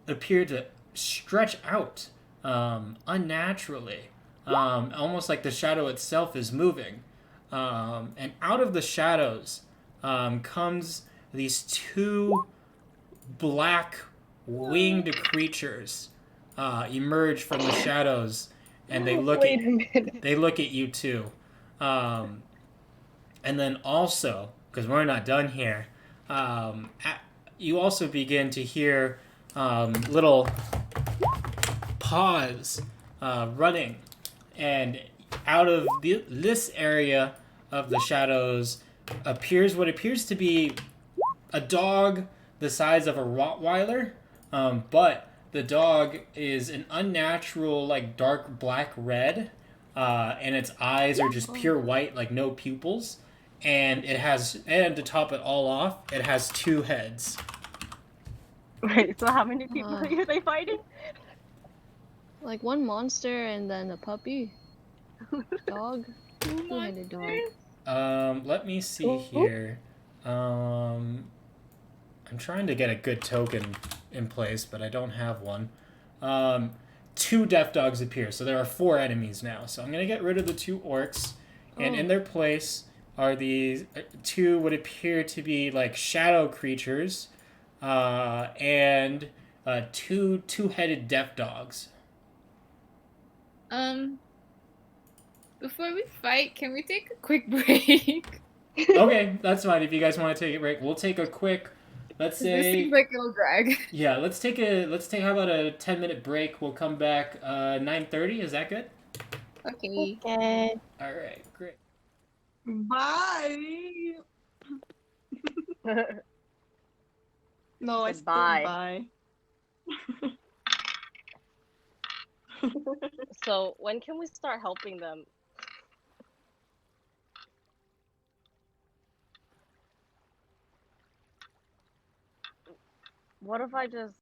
appear to stretch out unnaturally, almost like the shadow itself is moving. And out of the shadows comes these 2 black winged creatures emerge from the shadows, and they look at you too. And then also, because we're not done here, you also begin to hear little paws running, and out of this area of the shadows appears what appears to be a dog the size of a Rottweiler, but the dog is an unnatural, like dark black red, and its eyes are just pure white, like no pupils, and and to top it all off, it has 2 heads. Wait, so how many people Uh. are they fighting? Like one monster and then a puppy. Dog. Two-headed dog. Let me see here. I'm trying to get a good token in place, but I don't have one. 2 death dogs appear, so there are 4 enemies now. So I'm gonna get rid of the 2 orcs, and in their place are these 2 what appear to be like shadow creatures, and 2 two-headed death dogs. Before we fight, can we take a quick break? Okay, that's fine. If you guys want to take a break, we'll take a quick. Let's This say. seems like it'll drag. Yeah, let's take how about a 10-minute break? We'll come back 9:30. Is that good? Okay. Okay. All right, great. Bye. No, I said Bye. bye. So when can we start helping them? What if I just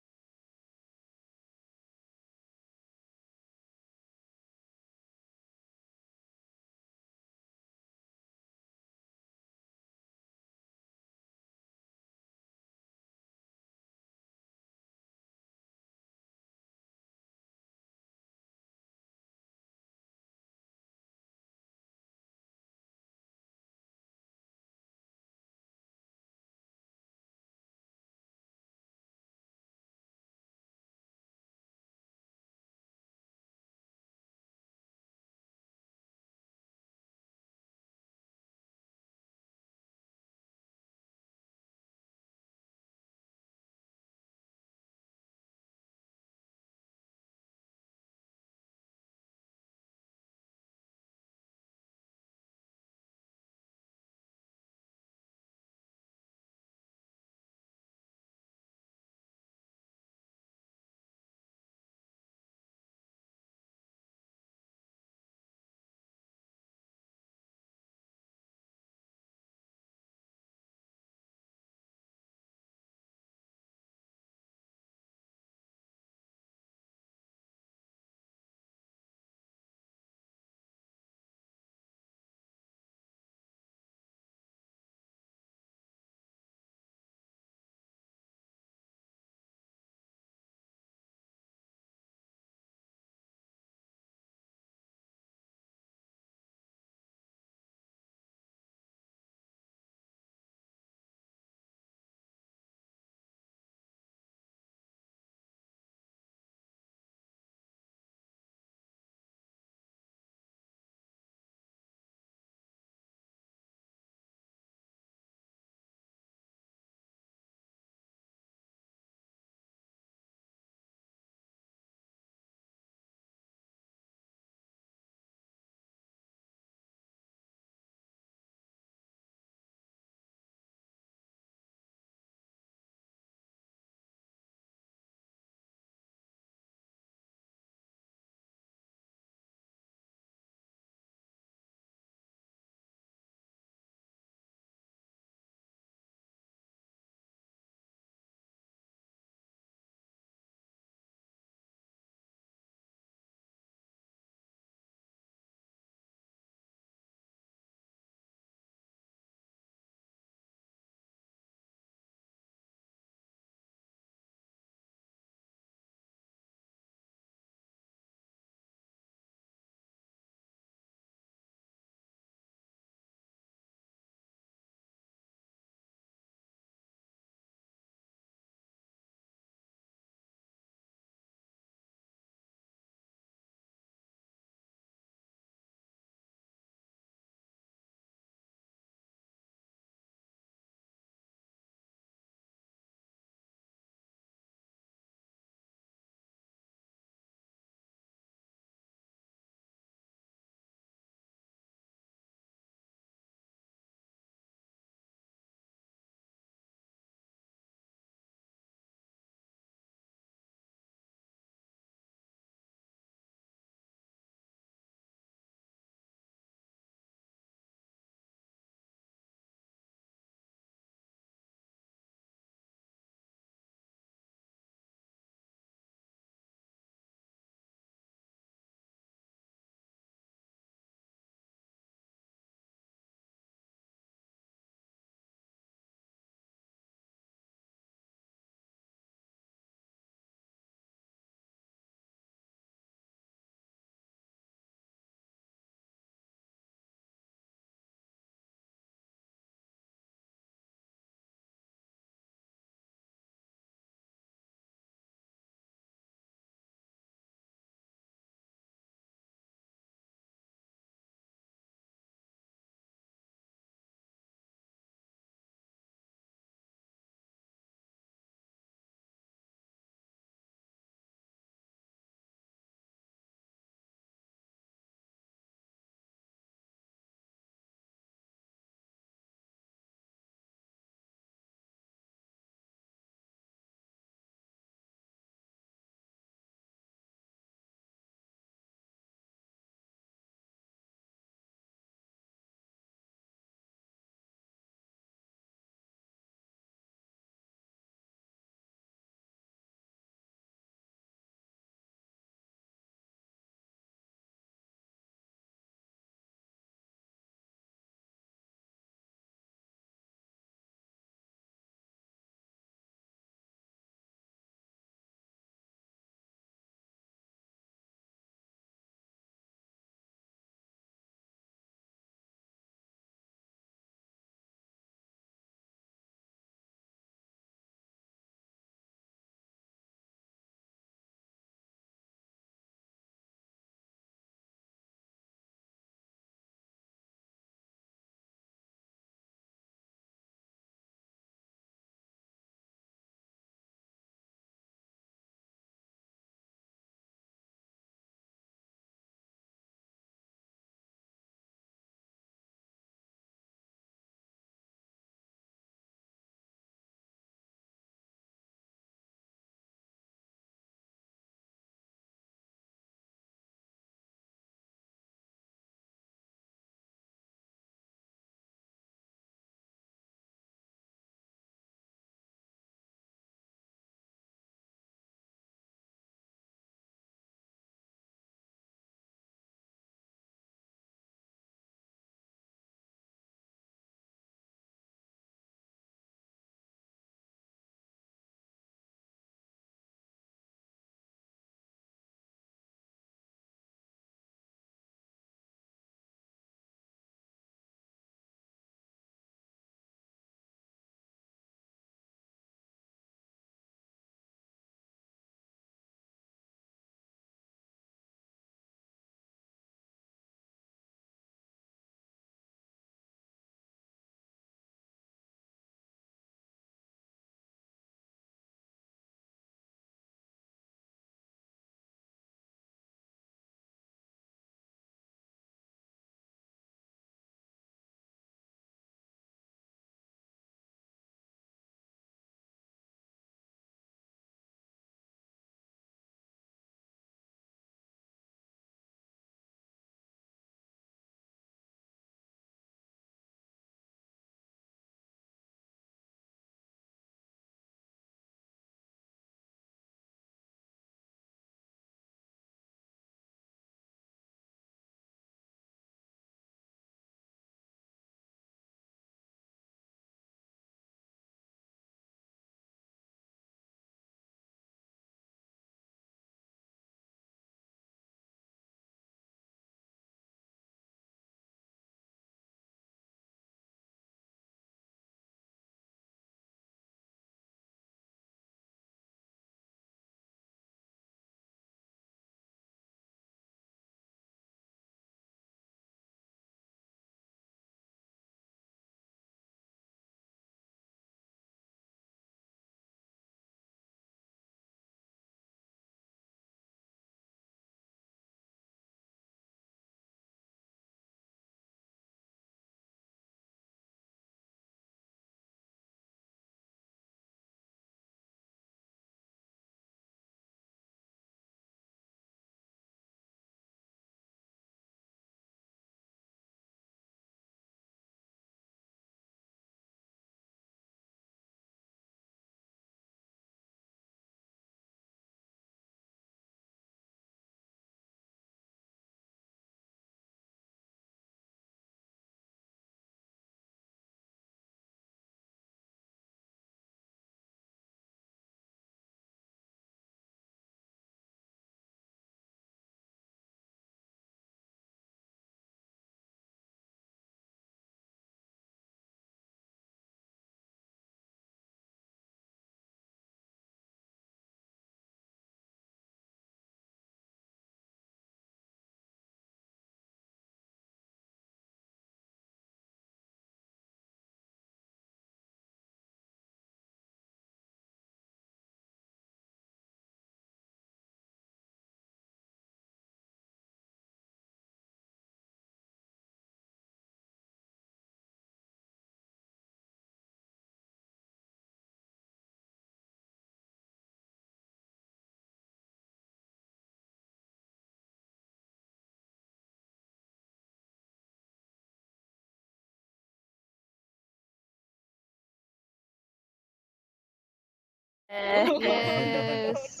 Yes.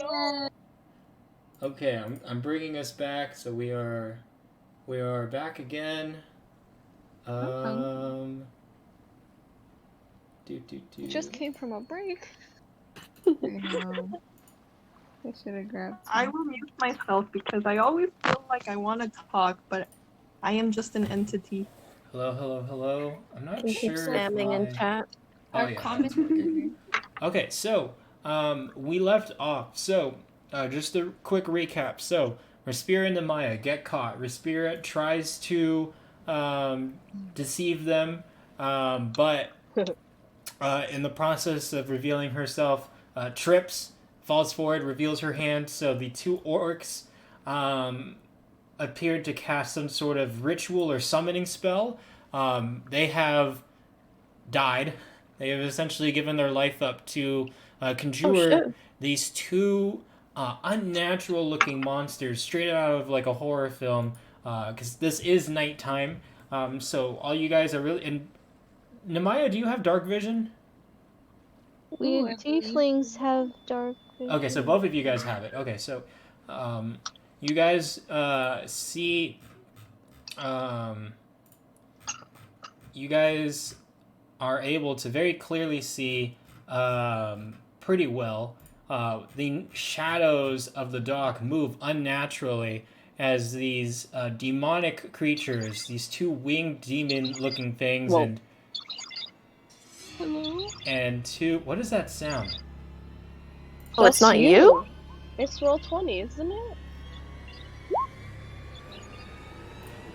Okay, I'm bringing us back, so we are back again. We just came from a break. I know. I should have grabbed I some. will mute myself because I always feel like I want to talk, but I am just an entity. Hello. I'm not Can keep sure if spamming in my... chat. Oh Our yeah, it's comments. working. Okay, so we left off. So just a quick recap. So Respira and Maya get caught. Respira tries to deceive them, but in the process of revealing herself, trips, falls forward, reveals her hand. So the two orcs appeared to cast some sort of ritual or summoning spell. They have died. They have essentially given their life up to conjure these two unnatural-looking monsters straight out of like a horror film. Because this is nighttime, so all you guys are really. And Namaya, do you have dark vision? We Ooh, I believe tieflings have dark vision. Okay, so both of you guys have it. Okay, so you guys see. You guys are able to very clearly see pretty well. The shadows of the dock move unnaturally as these demonic creatures, these two winged demon-looking things, Whoa. and two. What is that sound? Oh, it's That's not you? It's Roll20, isn't it?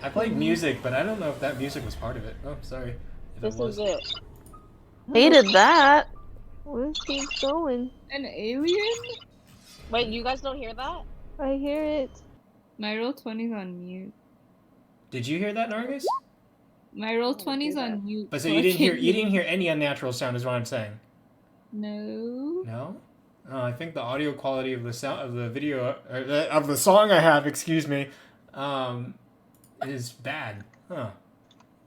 I played music, but I don't know if that music was part of it. Oh, sorry. If This it was. is it. Hated that. Let's keep going. An alien? Wait, you guys don't hear that? I hear it. My Roll20's on mute. Did you hear that, Nargis? My Roll20's on mute. But so I you didn't can't hear any unnatural sound, is what I'm saying. No. No. I think the audio quality of the sound of the video of the song I have, excuse me, is bad. Huh.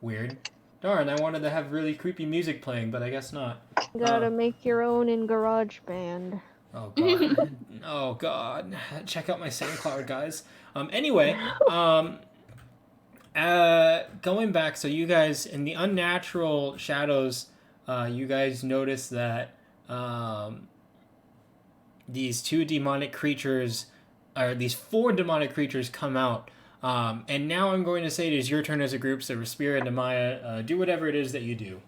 Weird. Darn, I wanted to have really creepy music playing, but I guess not. Gotta make your own in GarageBand. Oh god. Oh god. Check out my SoundCloud, guys. Anyway, going back, so you guys in the unnatural shadows, you guys notice that these two demonic creatures, or these four demonic creatures, come out. And now I'm going to say it is your turn as a group, so Respira and Amaya, do whatever it is that you do.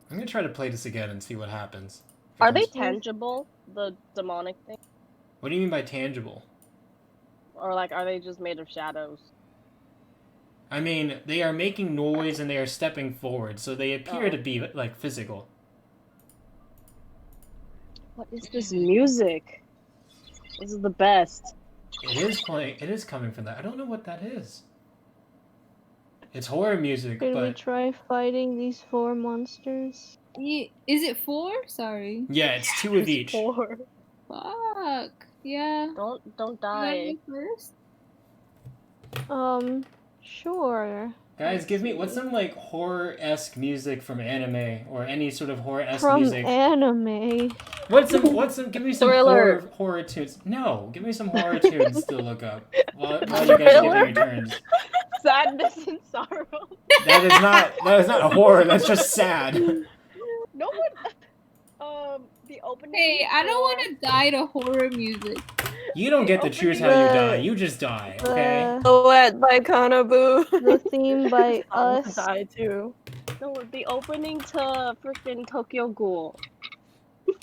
I'm going to try to play this again and see what happens. Are they tangible, the demonic thing? What do you mean by tangible? Or like, are they just made of shadows? I mean, they are making noise and they are stepping forward, so they appear Oh. to be, like, physical. What is this music? This is the best. It is playing, it is coming from that. I don't know what that is. It's horror music, Should we but... try fighting these four monsters? Is it 4? Sorry. Yeah, it's 2 of each. Poor. Fuck. Yeah. Don't You wanna die. go first? Sure. Guys, give me, what's some, like, horror-esque music from anime, or any sort of horror-esque From music? anime. What's some, give me some Thriller. horror tunes. No, give me some horror tunes to look up while you guys are giving your turns. Sadness and sorrow. That is not a horror, that's just sad. No one. The opening. Hey, I don't for- want to die to horror music. You don't get to choose how you die, you just die, okay? Silhouette by Kanabu. The theme by I want to us. die too. No, the opening to freaking Tokyo Ghoul.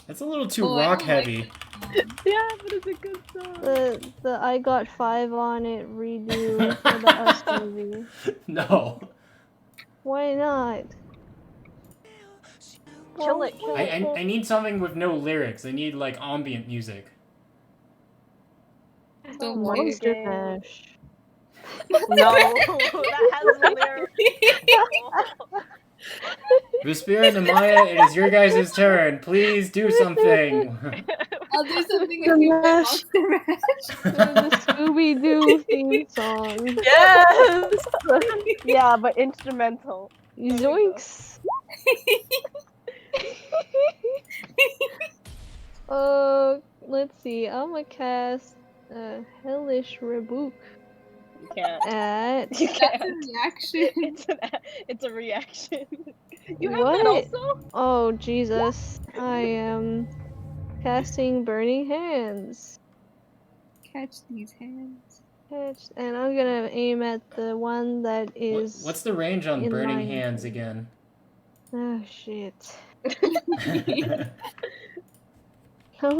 It's a little too Oh, I rock don't like heavy. Yeah, but it's a good song. The I Got 5 on it redo for the Us movie. No. Why not? Kill it. I need something with no lyrics. I need, like, ambient music. Don't Monster game. Mash. No, that has lyrics. Respira and Amaya, it is your guys' turn. Please do something. I'll do something The if you Mash. Monster Mash. The Scooby-Doo theme song. Yes! Yeah, but instrumental. Zoinks! Let's see. I'm gonna cast Hellish Rebuke You can't. at. You That's can't. a reaction. It's a reaction. You have that What? also? Oh, Jesus. I am casting Burning Hands. Catch these hands. And I'm gonna aim at the one that is. What's the range on in Burning line Hands with me. again? Oh, shit. How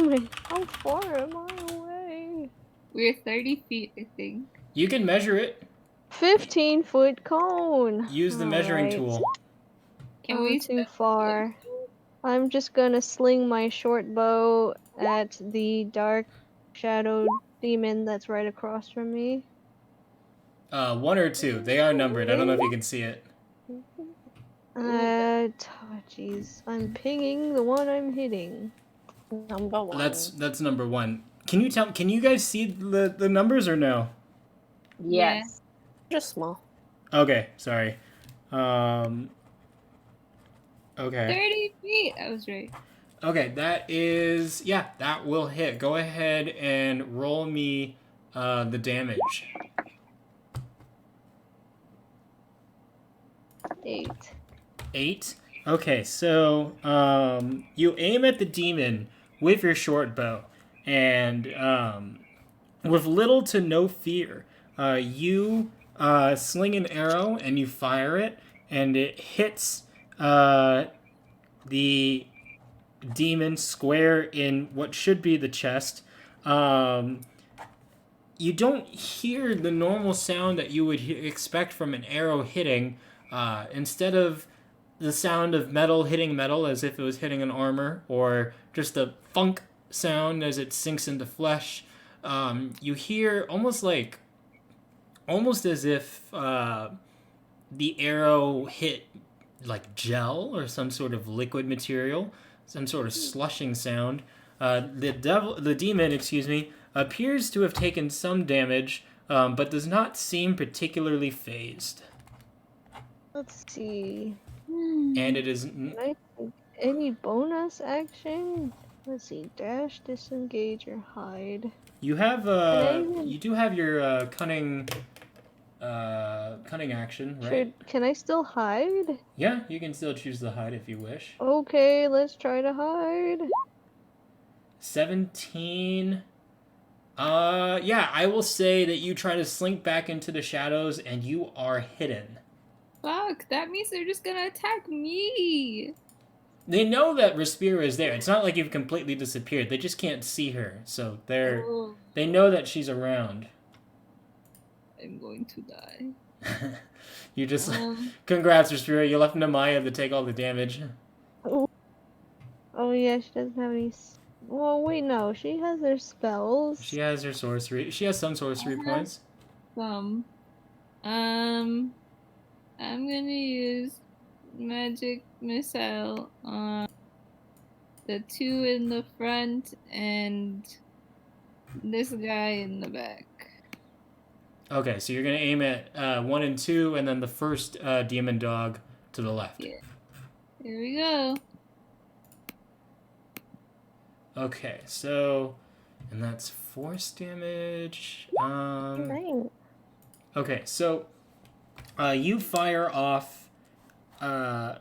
far am I away? We're 30 feet, I think. You can measure it. 15-foot cone. Use the measuring Alright. tool. Can Oh, we too step far. I'm just gonna sling my short bow at the dark shadow demon that's right across from me. 1 or 2. They are numbered. I don't know if you can see it. Jeez. I'm pinging the one I'm hitting. Number 1. That's number 1. Can you guys see the numbers or no? Yes. Just small. Okay, sorry. Okay. 30 feet! I was right. Okay, that will hit. Go ahead and roll me the damage. 8. 8. Okay, so you aim at the demon with your short bow, and with little to no fear, you sling an arrow and you fire it, and it hits the demon square in what should be the chest. You don't hear the normal sound that you would expect from an arrow hitting. Instead of the sound of metal hitting metal as if it was hitting an armor, or just a funk sound as it sinks into flesh, you hear almost as if the arrow hit like gel or some sort of liquid material, some sort of slushing sound. The demon, appears to have taken some damage, but does not seem particularly phased. Let's see. And it is. Can I take any bonus action? Let's see. Dash, disengage, or hide. You have even- you do have your cunning action, right? Can I still hide? Yeah, you can still choose the hide if you wish. Okay, let's try to hide. 17. Yeah, I will say that you try to slink back into the shadows and you are hidden. Fuck, that means they're just gonna attack me! They know that Respira is there. It's not like you've completely disappeared. They just can't see her, so Oh, they know that she's around. I'm going to die. You just congrats, Respira. You left Namaya to take all the damage. Oh yeah, she doesn't have any. Well, wait, no, she has her spells. She has her sorcery. She has some sorcery points. I'm gonna use magic missile on the 2 in the front and this guy in the back. Okay, so you're gonna aim at 1 and 2, and then the first demon dog to the left. Yeah. Here we go. Okay, so, and that's force damage. Right. Okay, so you fire off. You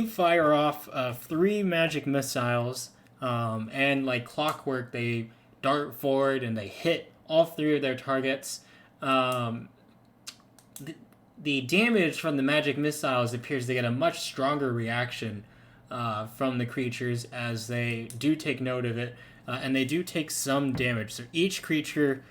fire off 3 magic missiles, and like clockwork, they dart forward and they hit all 3 of their targets. The damage from the magic missiles appears to get a much stronger reaction from the creatures as they do take note of it, and they do take some damage. So each creature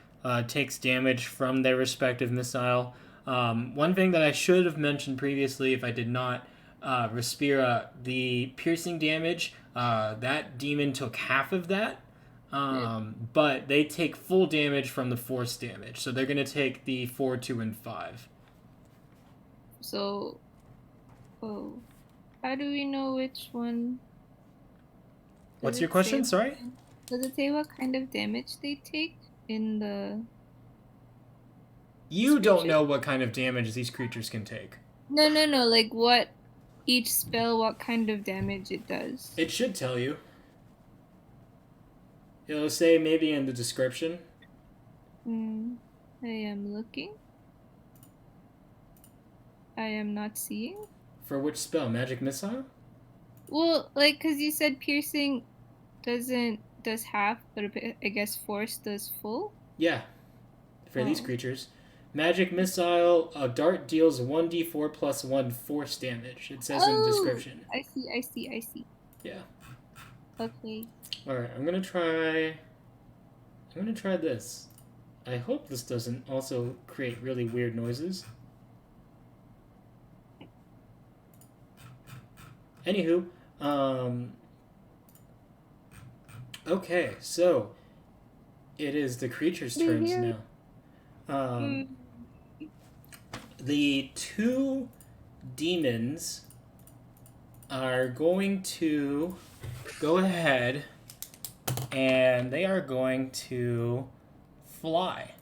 takes damage from their respective missile. One thing that I should have mentioned previously, if I did not, Respira, the piercing damage, that demon took half of that, but they take full damage from the force damage. So they're going to take the 4, 2, and 5. So, how do we know which one? What's Does your it question? say- Sorry? Does it say what kind of damage they take in the... You don't creature? know what kind of damage these creatures can take. No, like what each spell what kind of damage it does? It should tell you. It'll say maybe in the description. I am looking. I am not seeing. For which spell? Magic Missile? Well, like, cause you said piercing does half, but I guess force does full. Yeah. For these Oh. creatures. Magic Missile, a dart deals 1d4 plus 1 force damage. It says in the description. I see. Yeah. Okay. Alright, I'm gonna try this. I hope this doesn't also create really weird noises. Anywho, okay, so it is the creature's turns now. The two demons are going to go ahead and they are going to fly.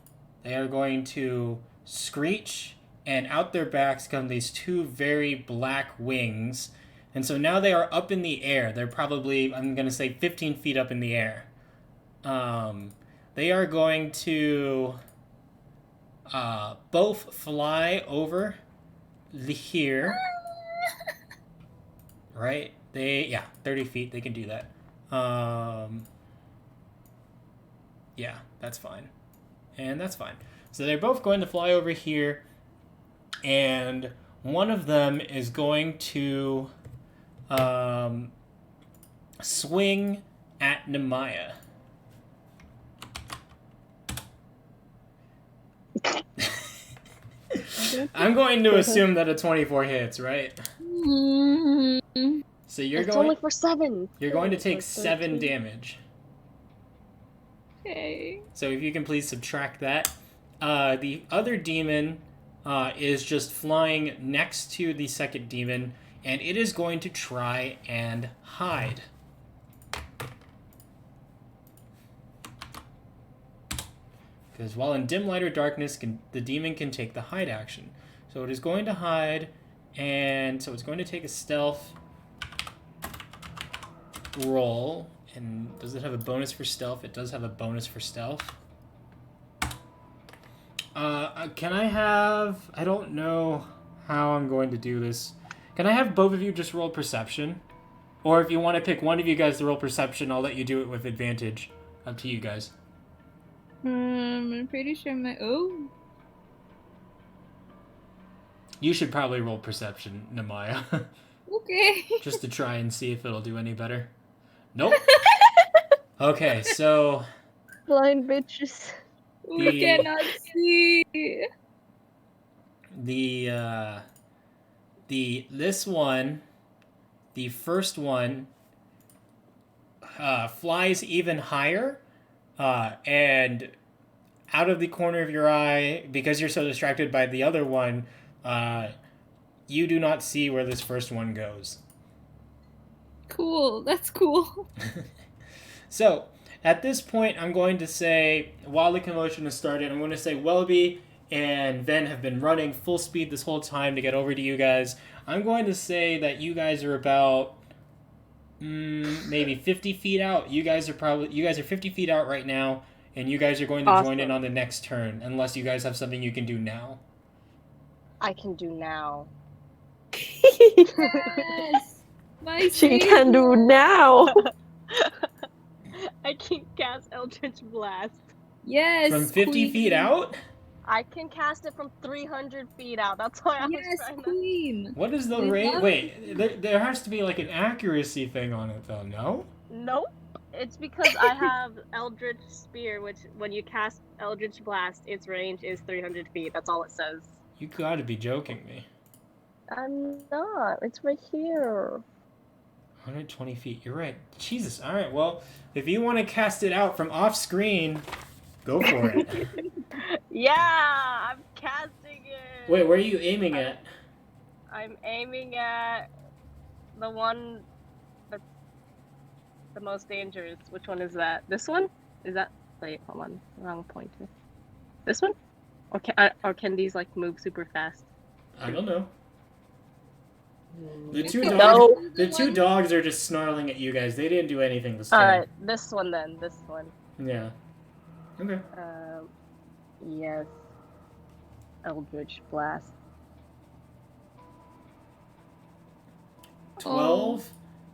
They are going to screech, and out their backs come these two very black wings. And so now they are up in the air. They're probably, I'm going to say, 15 feet up in the air. They are going to both fly over here. Right? 30 feet. They can do that. Yeah, that's fine. And that's fine. So they're both going to fly over here. And one of them is going to swing at Nemaya. I'm going to assume that a 24 hits, right? So It's only for 7. You're going to take 7 damage. Okay. So if you can please subtract that. The other demon is just flying next to the second demon, and it is going to try and hide. Because while in dim light or darkness, the demon can take the hide action. So it is going to hide, and so it's going to take a stealth roll. And does it have a bonus for stealth? It does have a bonus for stealth. Can I have... I don't know how I'm going to do this. Can I have both of you just roll perception? Or if you want to pick one of you guys to roll perception, I'll let you do it with advantage. Up to you guys. I'm pretty sure You should probably roll perception, Nemaya. Okay. Just to try and see if it'll do any better. Nope. Okay, so... Blind bitches. We cannot see. This one, the first one, flies even higher, and out of the corner of your eye, because you're so distracted by the other one, you do not see where this first one goes. Cool. That's cool. So, at this point, I'm going to say, while the commotion has started, I'm going to say Welby and Ven have been running full speed this whole time to get over to you guys. I'm going to say that you guys are about maybe 50 feet out. You guys are 50 feet out right now, and you guys are going to join in on the next turn, unless you guys have something you can do now. I can do now. Yes. My She can do now. I can cast Eldritch Blast. Yes. From 50 queen. feet out? I can cast it from 300 feet out. That's why I was Yes, trying to... queen. What is the We rate? love Wait, there has to be like an accuracy thing on it, though, no? Nope. It's because I have Eldritch Spear, which when you cast Eldritch Blast, its range is 300 feet. That's all it says. You gotta be joking me. I'm not. It's right here. 120 feet, you're right. Jesus, alright, well, if you want to cast it out from off screen, go for it. Yeah, I'm casting it. Wait, where are you aiming at? I'm aiming at the one that's the most dangerous. Which one is that? This one? Is that? Wait, hold on. Wrong pointer. This one? Or can these like move super fast? I don't know. The two Okay, dogs. No. The two dogs are just snarling at you guys. They didn't do anything this All turn. right, this one then. This one. Yeah. Okay. Yes. Eldritch Blast. 12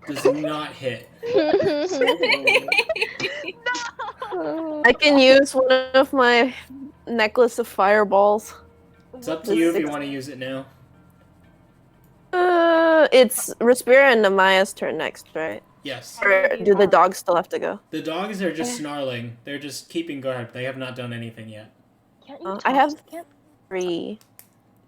does not hit. I can use one of my necklace of fireballs. It's up to The you if you six- want to use it now. It's Respira and Namaya's turn next, right? Yes. Or do the dogs still have to go? The dogs are just snarling. They're just keeping guard. They have not done anything yet. Can't you I have Can't... 3.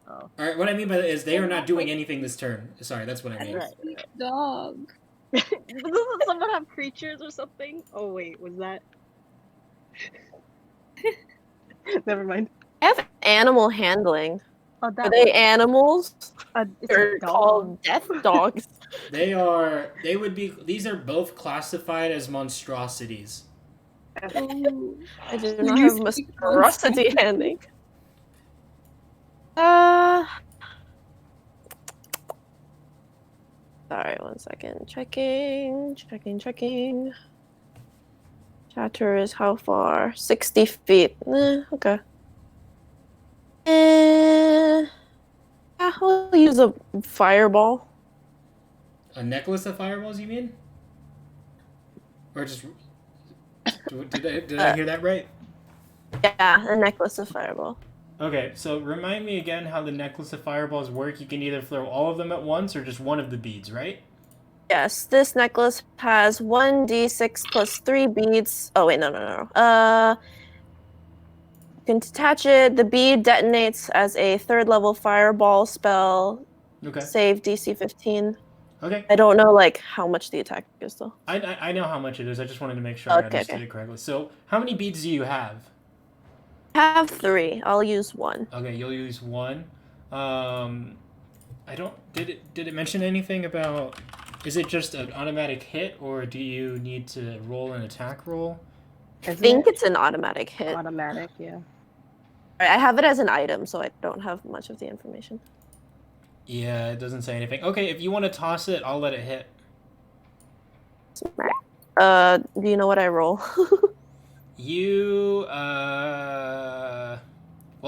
Oh. All right. What I mean by that is they are not doing anything this turn. Sorry, that's what I mean. Right. Dog. Doesn't someone have creatures or something? Oh wait, was that? Never mind. I have animal handling. Oh, that Are they one. animals? It's They're a dog. called death dogs. They are. They would be. These are both classified as monstrosities. I do not have monstrosity handling. Sorry, 1 second. Checking. Chatter is how far? 60 feet. Okay. I'll use a fireball. A necklace of fireballs, you mean? Or just? Did I hear that right? Yeah, a necklace of fireball. Okay, so remind me again how the necklace of fireballs work. You can either throw all of them at once or just one of the beads, right? Yes, this necklace has 1d6 plus 3 beads. Oh, wait, no. You can detach it. The bead detonates as a 3rd level fireball spell. Okay. Save DC 15. Okay. I don't know, how much the attack is, though. I know how much it is. I just wanted to make sure I Okay, understood it correctly. So, how many beads do you have? I have 3. I'll use 1. Okay, you'll use 1. I don't. Did it mention anything about? Is it just an automatic hit, or do you need to roll an attack roll? I think it's an automatic hit. Automatic, yeah. I have it as an item, so I don't have much of the information. Yeah, it doesn't say anything. Okay, if you want to toss it, I'll let it hit. Do you know what I roll? You well,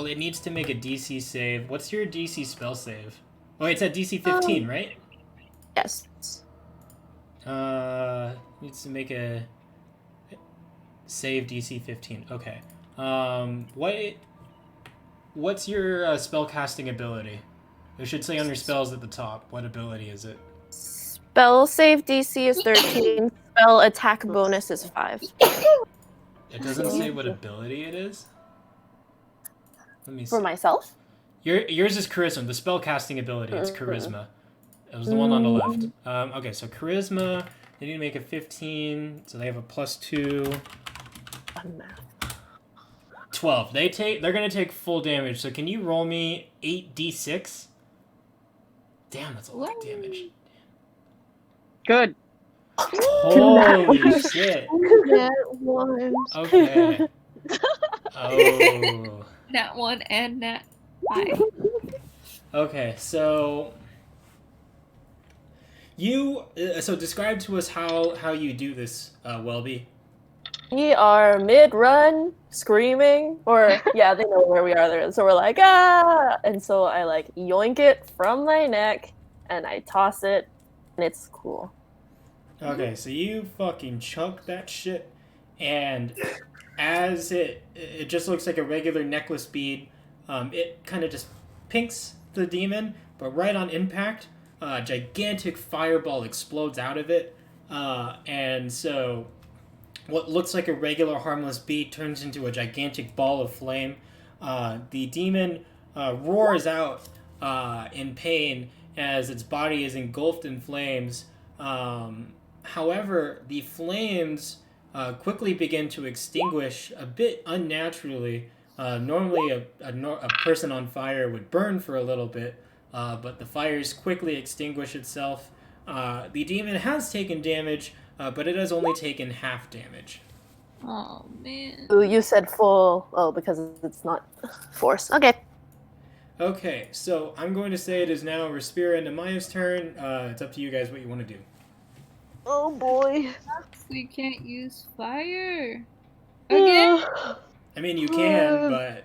it needs to make a DC save. What's your DC spell save? Oh, it's at DC 15, right? Yes. Needs to make a save DC 15. Okay. What's your spell casting ability? It should say on your spells at the top. What ability is it? Spell save DC is 13. Spell attack bonus is 5. It doesn't say what ability it is. Let me see. For myself? Yours is charisma. The spell casting ability is charisma. It was the one on the left. Okay, so charisma. They need to make a 15, so they have a +2. 12. They're gonna take full damage. So can you roll me 8d6? Damn, that's a lot of damage. Good. Holy shit. That one. Okay. Oh. Nat 1 and Nat 5. Okay, so so describe to us how you do this, Welby. We are mid-run, screaming, or yeah, they know where we are there. So we're like, ah! And so I yoink it from my neck, and I toss it, and it's cool. Okay, so you fucking chunk that shit, and as it just looks like a regular necklace bead, it kind of just pinks the demon, but right on impact, a gigantic fireball explodes out of it, and so what looks like a regular harmless bead turns into a gigantic ball of flame. The demon roars out in pain as its body is engulfed in flames. However, the flames quickly begin to extinguish a bit unnaturally. Normally, a person on fire would burn for a little bit, but the fires quickly extinguish itself. The demon has taken damage, but it has only taken half damage. Oh man. Ooh, you said full. Oh, because it's not force. Okay. Okay, so I'm going to say it is now Respira and Amaya's turn. It's up to you guys what you want to do. Oh boy. So you can't use fire again. I mean, you can, but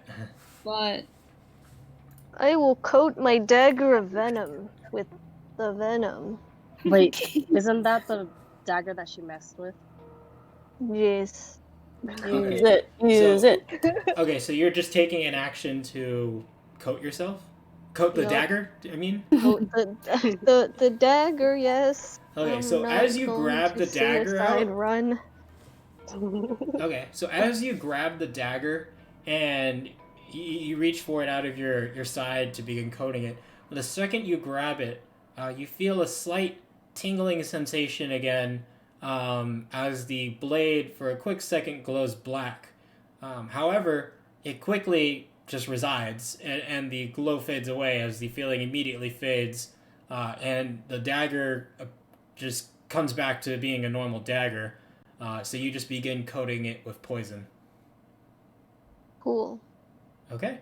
But I will coat my dagger of venom with the venom. Wait, isn't that the dagger that she messed with? Yes. Use Okay. it. Use So- it. okay, so you're just taking an action to coat yourself? Coat the Yup. dagger, I mean? Coat the dagger, yes. Okay, I'm so not as you going grab to the dagger suicide out, run. okay, so as you grab the dagger and you reach for it out of your side to begin coating it, the second you grab it, you feel a slight tingling sensation again as the blade for a quick second glows black. However, it quickly just resides and the glow fades away as the feeling immediately fades and the dagger just comes back to being a normal dagger. So you just begin coating it with poison. Cool. Okay.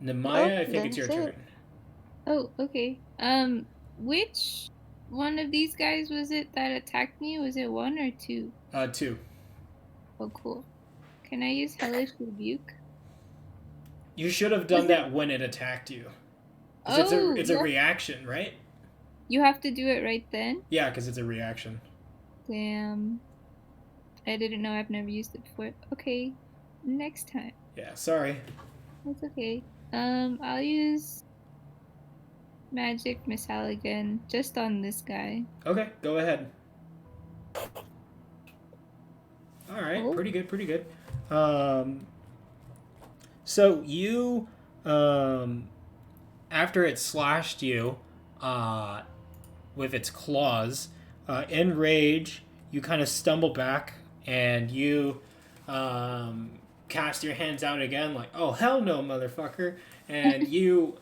Nemaya, I think it's your that's it. turn. oh, okay. Which one of these guys was it that attacked me? Was it 1 or 2? 2. Oh, cool. Can I use Hellish Rebuke? You should have done Was it- that when it attacked you. 'Cause Oh, it's a reaction, right? you have to do it right then? Yeah, because it's a reaction. Damn. I didn't know. I've never used it before. Okay, next time. Yeah, sorry. That's okay. I'll use Magic Missile again, just on this guy. Okay, go ahead. All right, Oh. pretty good, pretty good. So you, after it slashed you, with its claws, in rage, you kind of stumble back and you, cast your hands out again, like, oh hell no, motherfucker! And you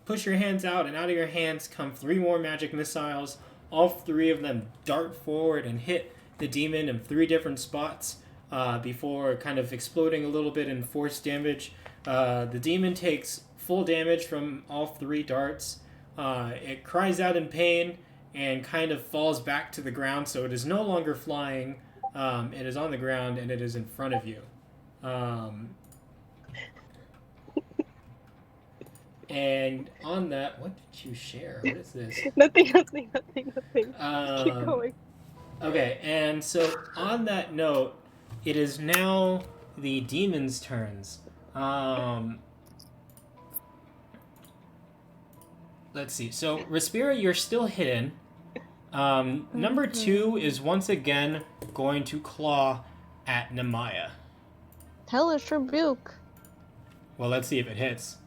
push your hands out, and out of your hands come 3 more magic missiles. All 3 of them dart forward and hit the demon in 3 different spots before kind of exploding a little bit in force damage. The demon takes full damage from all 3 darts. It cries out in pain and kind of falls back to the ground, so it is no longer flying. It is on the ground, and it is in front of you. And on that, what did you share? What is this? Nothing. Keep Um, going. Okay, and so on that note, it is now the demons' turns. Let's see. So, Respira, you're still hidden. Number 2 is once again going to claw at Nemaya. Hellish rebuke. Well, let's see if it hits.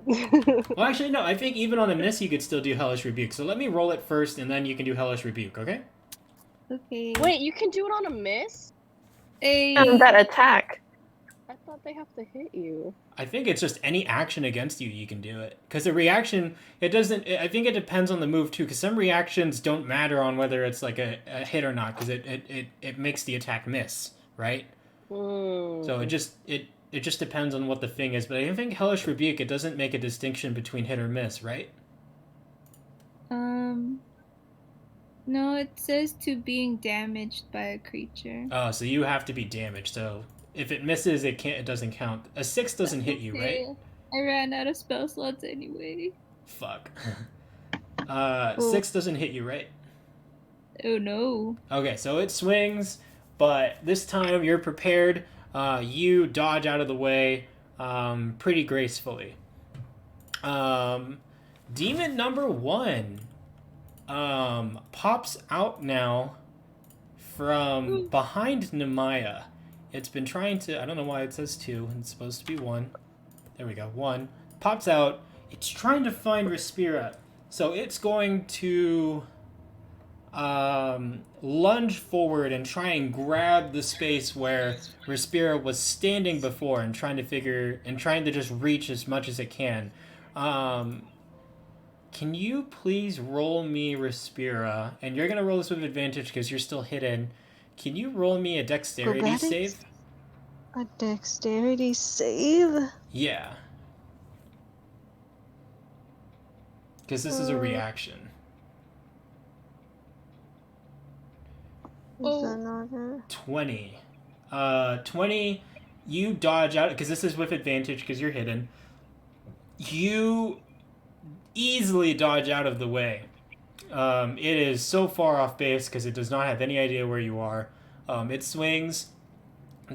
Well, actually, no. I think even on a miss, you could still do Hellish Rebuke. So let me roll it first, and then you can do Hellish Rebuke, okay? Okay. Wait, you can do it on a miss? Hey. And that attack. I thought they have to hit you. I think it's just any action against you, you can do it. Because the reaction, it doesn't... I think it depends on the move, too. Because some reactions don't matter on whether it's like a hit or not. Because it makes the attack miss, right? So it just depends on what the thing is. But I think Hellish Rebuke, it doesn't make a distinction between hit or miss, right? No, it says to being damaged by a creature. Oh, so you have to be damaged. So if it misses, it doesn't count. A 6 doesn't hit you, right? I ran out of spell slots anyway. Fuck. 6 doesn't hit you, right? Oh no. Okay, so it swings, but this time you're prepared. You dodge out of the way pretty gracefully. Demon number 1 pops out now from behind Nemaya. It's been trying to... I don't know why it says 2. It's supposed to be 1. There we go. 1. Pops out. It's trying to find Respira. So it's going to lunge forward and try and grab the space where Respira was standing before and trying to just reach as much as it can. Can you please roll me Respira? And you're going to roll this with advantage because you're still hidden. Can you roll me a dexterity Acrobatics? save? A dexterity save? Yeah. Because this is a Uh, reaction. Is Oh. that not it? 20. 20, you dodge out, because this is with advantage because you're hidden. You easily dodge out of the way. It is so far off base because it does not have any idea where you are. It swings,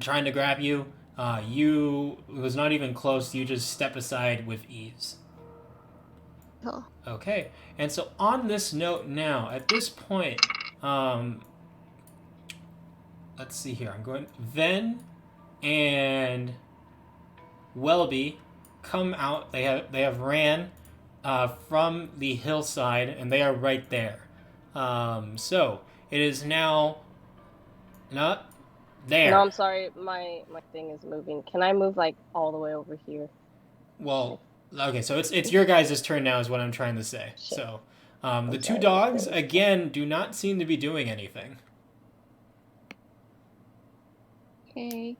trying to grab you. It was not even close. You just step aside with ease. Oh. Okay, and so on this note now, at this point, let's see here. I'm going Ven and Welby come out. They have ran from the hillside, and they are right there. So it is now not there. No, I'm sorry. My thing is moving. Can I move like all the way over here? Well, okay. So it's your guys' turn now, is what I'm trying to say. Shit. So the two sorry, dogs okay. again do not seem to be doing anything. Okay.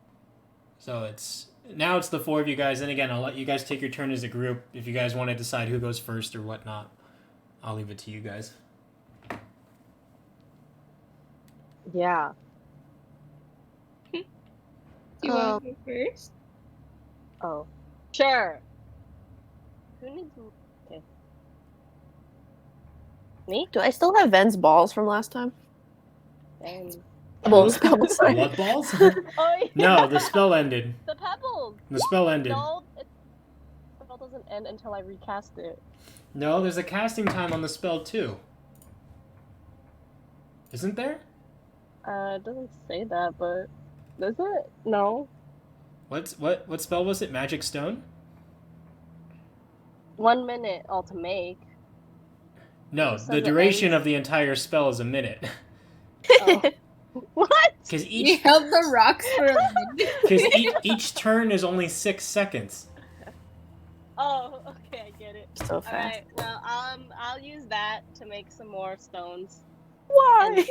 So it's the four of you guys, and again, I'll let you guys take your turn as a group. If you guys want to decide who goes first or whatnot, I'll leave it to you guys. Yeah. Do you want to go first? Oh. Sure. Who needs? Okay. Me? Do I still have Ven's balls from last time? And Pebbles, pebbles, sorry. Blood balls? oh yeah. No, the spell ended. The pebbles. The spell ended. No, the spell doesn't end until I recast it. No, there's a casting time on the spell too. Isn't there? It doesn't say that, but does it? No. What spell was it? Magic Stone? 1 minute all to make. No, It says the it duration ends. of the entire spell is a minute. Oh. What? Because You each held the rocks for a minute. each turn is only 6 seconds. Oh, okay, I get it. So fast. Alright, well, I'll use that to make some more stones. Why?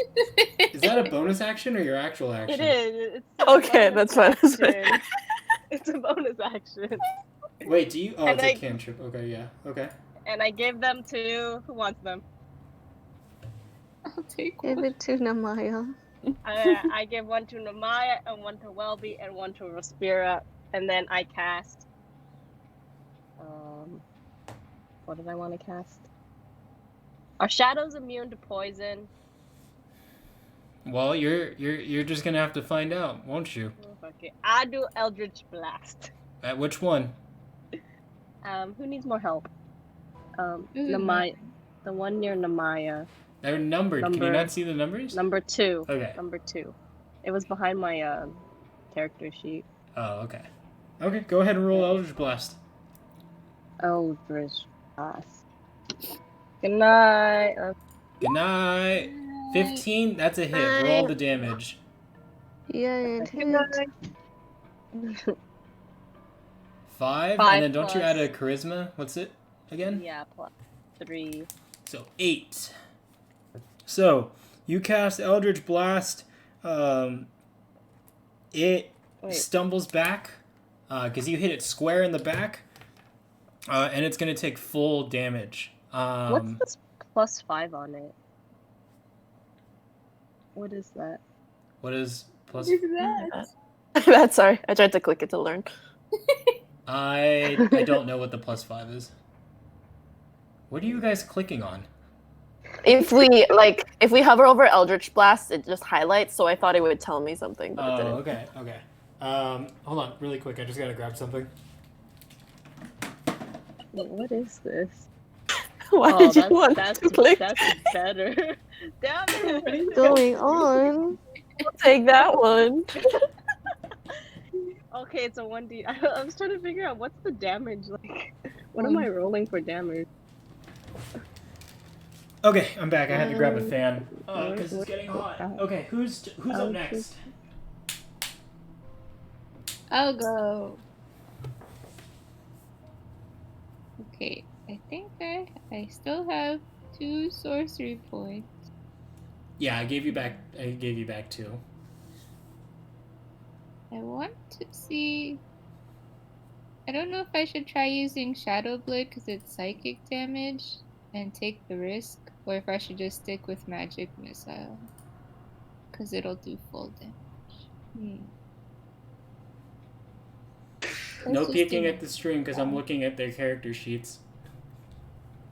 Is that a bonus action or your actual action? It is. It's a Okay, bonus that's fine, that's fine. action. It's a bonus action. Wait, do you? Oh, And it's a I- cantrip. Okay, yeah. Okay. And I give them to who wants them. I'll take Give one. it to Namaya. I give one to Namaya and one to Welby and one to Respira, and then I cast. What did I want to cast? Are shadows immune to poison? Well, you're just gonna have to find out, won't you? Okay, I do Eldritch Blast. At which one? Who needs more help? Doesn't Namaya, the one near Namaya. They're numbered. Can you Number- not see the numbers? Number 2. Okay. Number 2. It was behind my character sheet. Oh, okay. Okay, go ahead and roll Eldritch Blast. Eldritch Blast. Good night. Good night. 15. That's a hit. Roll the damage. Yeah, it Good hit. night. 5, 5 and then don't you plus- add a charisma? What's it again? Yeah, plus 3. So 8. So you cast Eldritch Blast. It Wait. stumbles back because you hit it square in the back, and it's gonna take full damage. What's this plus 5 on it? What is that? What is plus? What is that? That's sorry. I tried to click it to learn. I don't know what the plus 5 is. What are you guys clicking on? If we hover over Eldritch Blast, it just highlights. So I thought it would tell me something, but it Oh, didn't. okay, okay. Hold on, really quick. I just gotta grab something. What is this? Why Oh, did you want to click? That's better. Damn it. Going on? I'll take that one. Okay, it's a 1D. I was trying to figure out what's the damage like. What am I rolling for damage? Okay, I'm back. I had to grab a fan because it's getting hot. Okay, who's up next? I'll go. Okay, I think I still have 2 sorcery points. Yeah, I gave you back 2. I want to see. I don't know if I should try using Shadow Blade because it's psychic damage and take the risk, or if I should just stick with Magic Missile because it'll do full damage. No Let's just peeking do at the stream because I'm Missile. looking at their character sheets.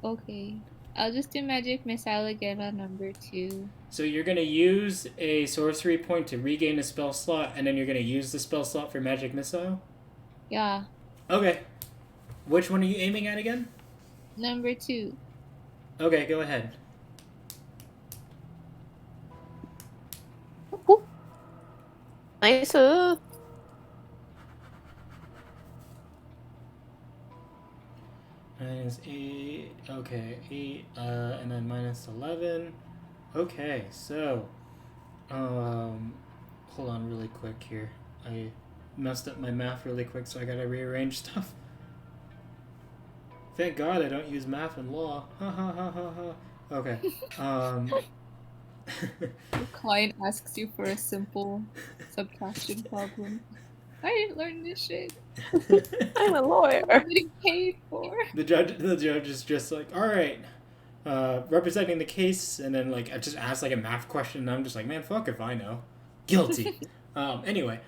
Okay. I'll just do Magic Missile again on number 2. So you're going to use a sorcery point to regain a spell slot, and then you're going to use the spell slot for Magic Missile? Yeah. Okay. Which one are you aiming at again? Number 2. Okay, go ahead. Nice. Minus 8. Okay, 8. And then minus 11. Okay, so. Hold on really quick here. I messed up my math really quick, so I gotta rearrange stuff. Thank God I don't use math and law. Ha ha ha ha ha. Okay. The client asks you for a simple subtraction problem. I didn't learn this shit. I'm a lawyer. I'm getting paid for. The judge is just like, all right, representing the case, and then like I just asked like a math question, and I'm just like, man, fuck if I know. Guilty. Anyway,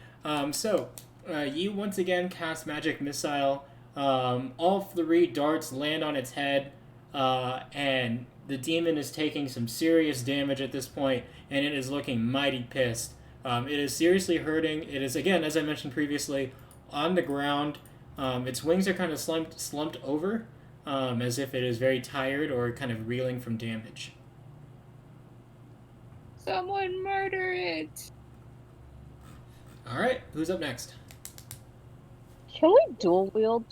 so you once again cast Magic Missile. All 3 darts land on its head, and the demon is taking some serious damage at this point, and it is looking mighty pissed. It is seriously hurting. It is, again, as I mentioned previously, on the ground. Its wings are kind of slumped over, as if it is very tired or kind of reeling from damage. Someone murder it. All right, who's up next? Can we dual wield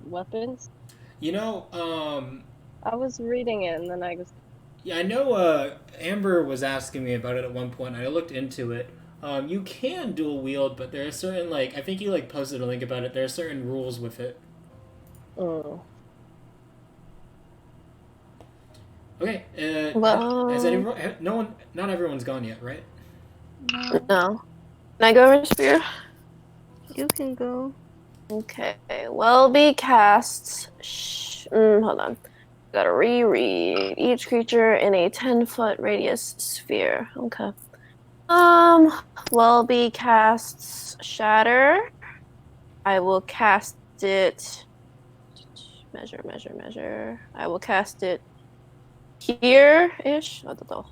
weapons? You know, I was reading it and then I just. yeah, I know Amber was asking me about it at one point. I looked into it. You can dual wield, but there are certain, like, I think you, like, posted a link about it. There are certain rules with it. Oh. Okay, Well- has anyone, not everyone's gone yet, right? No. No. Can I go, Spear? You can go. Okay. Welby casts. Hold on. Gotta reread. Each creature in a 10-foot radius sphere. Okay. Welby casts Shatter. I will cast it. Measure. I will cast it here-ish. I don't know.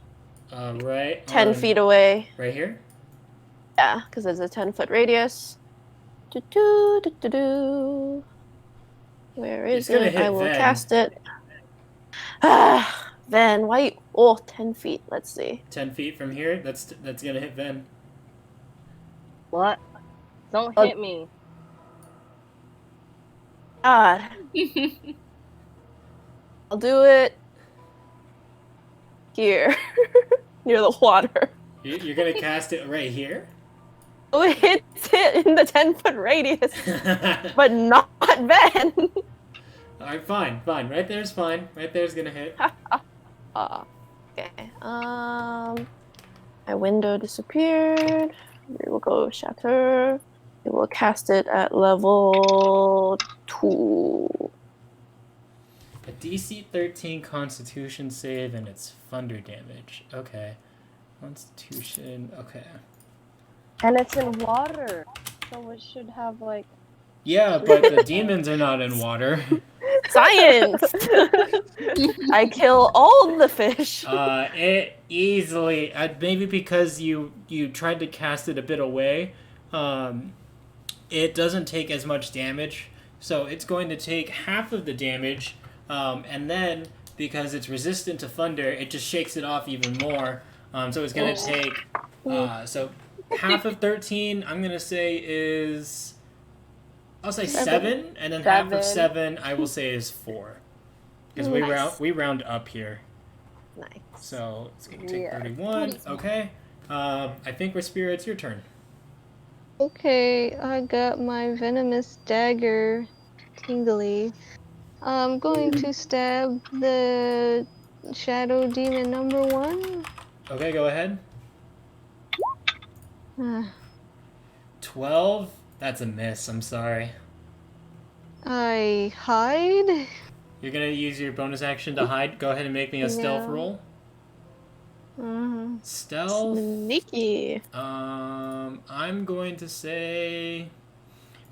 Right. 10 feet away. Right here? Yeah, because there's a 10-foot radius. Do-do. Where is It's gonna it? hit I will Ven. cast it. Then why? 10 feet. Let's see. 10 feet from here? That's gonna hit Ven. What? Don't Oh. hit me. God. I'll do it here, near the water. You're gonna cast it right here? Oh, it hits it in the 10-foot radius, but not Ben. Alright, fine. Right there's fine. Right there's gonna hit. Okay. My window disappeared. We will go Shatter. We will cast it at level 2. A DC 13 Constitution save and it's thunder damage. Okay. Constitution. Okay. And it's in water. So it should have like. Yeah, but the demons are not in water. Science! I kill all the fish. It easily. Maybe because you tried to cast it a bit away. It doesn't take as much damage, so it's going to take half of the damage, and then because it's resistant to thunder, it just shakes it off even more. So it's going to take. So half of 13, I'm going to say is. I'll say 7, and then half of 7, I will say is 4. Because Nice. we round up here. Nice. So it's going to take Yeah. 31. Okay. I think Respira, it's your turn. Okay, I got my venomous dagger tingly. I'm going to stab the shadow demon number 1. Okay, go ahead. 12? That's a miss. I'm sorry. I hide. You're gonna use your bonus action to hide. Go ahead and make me a stealth Yeah. roll. Mm-hmm. Stealth. Sneaky. I'm going to say,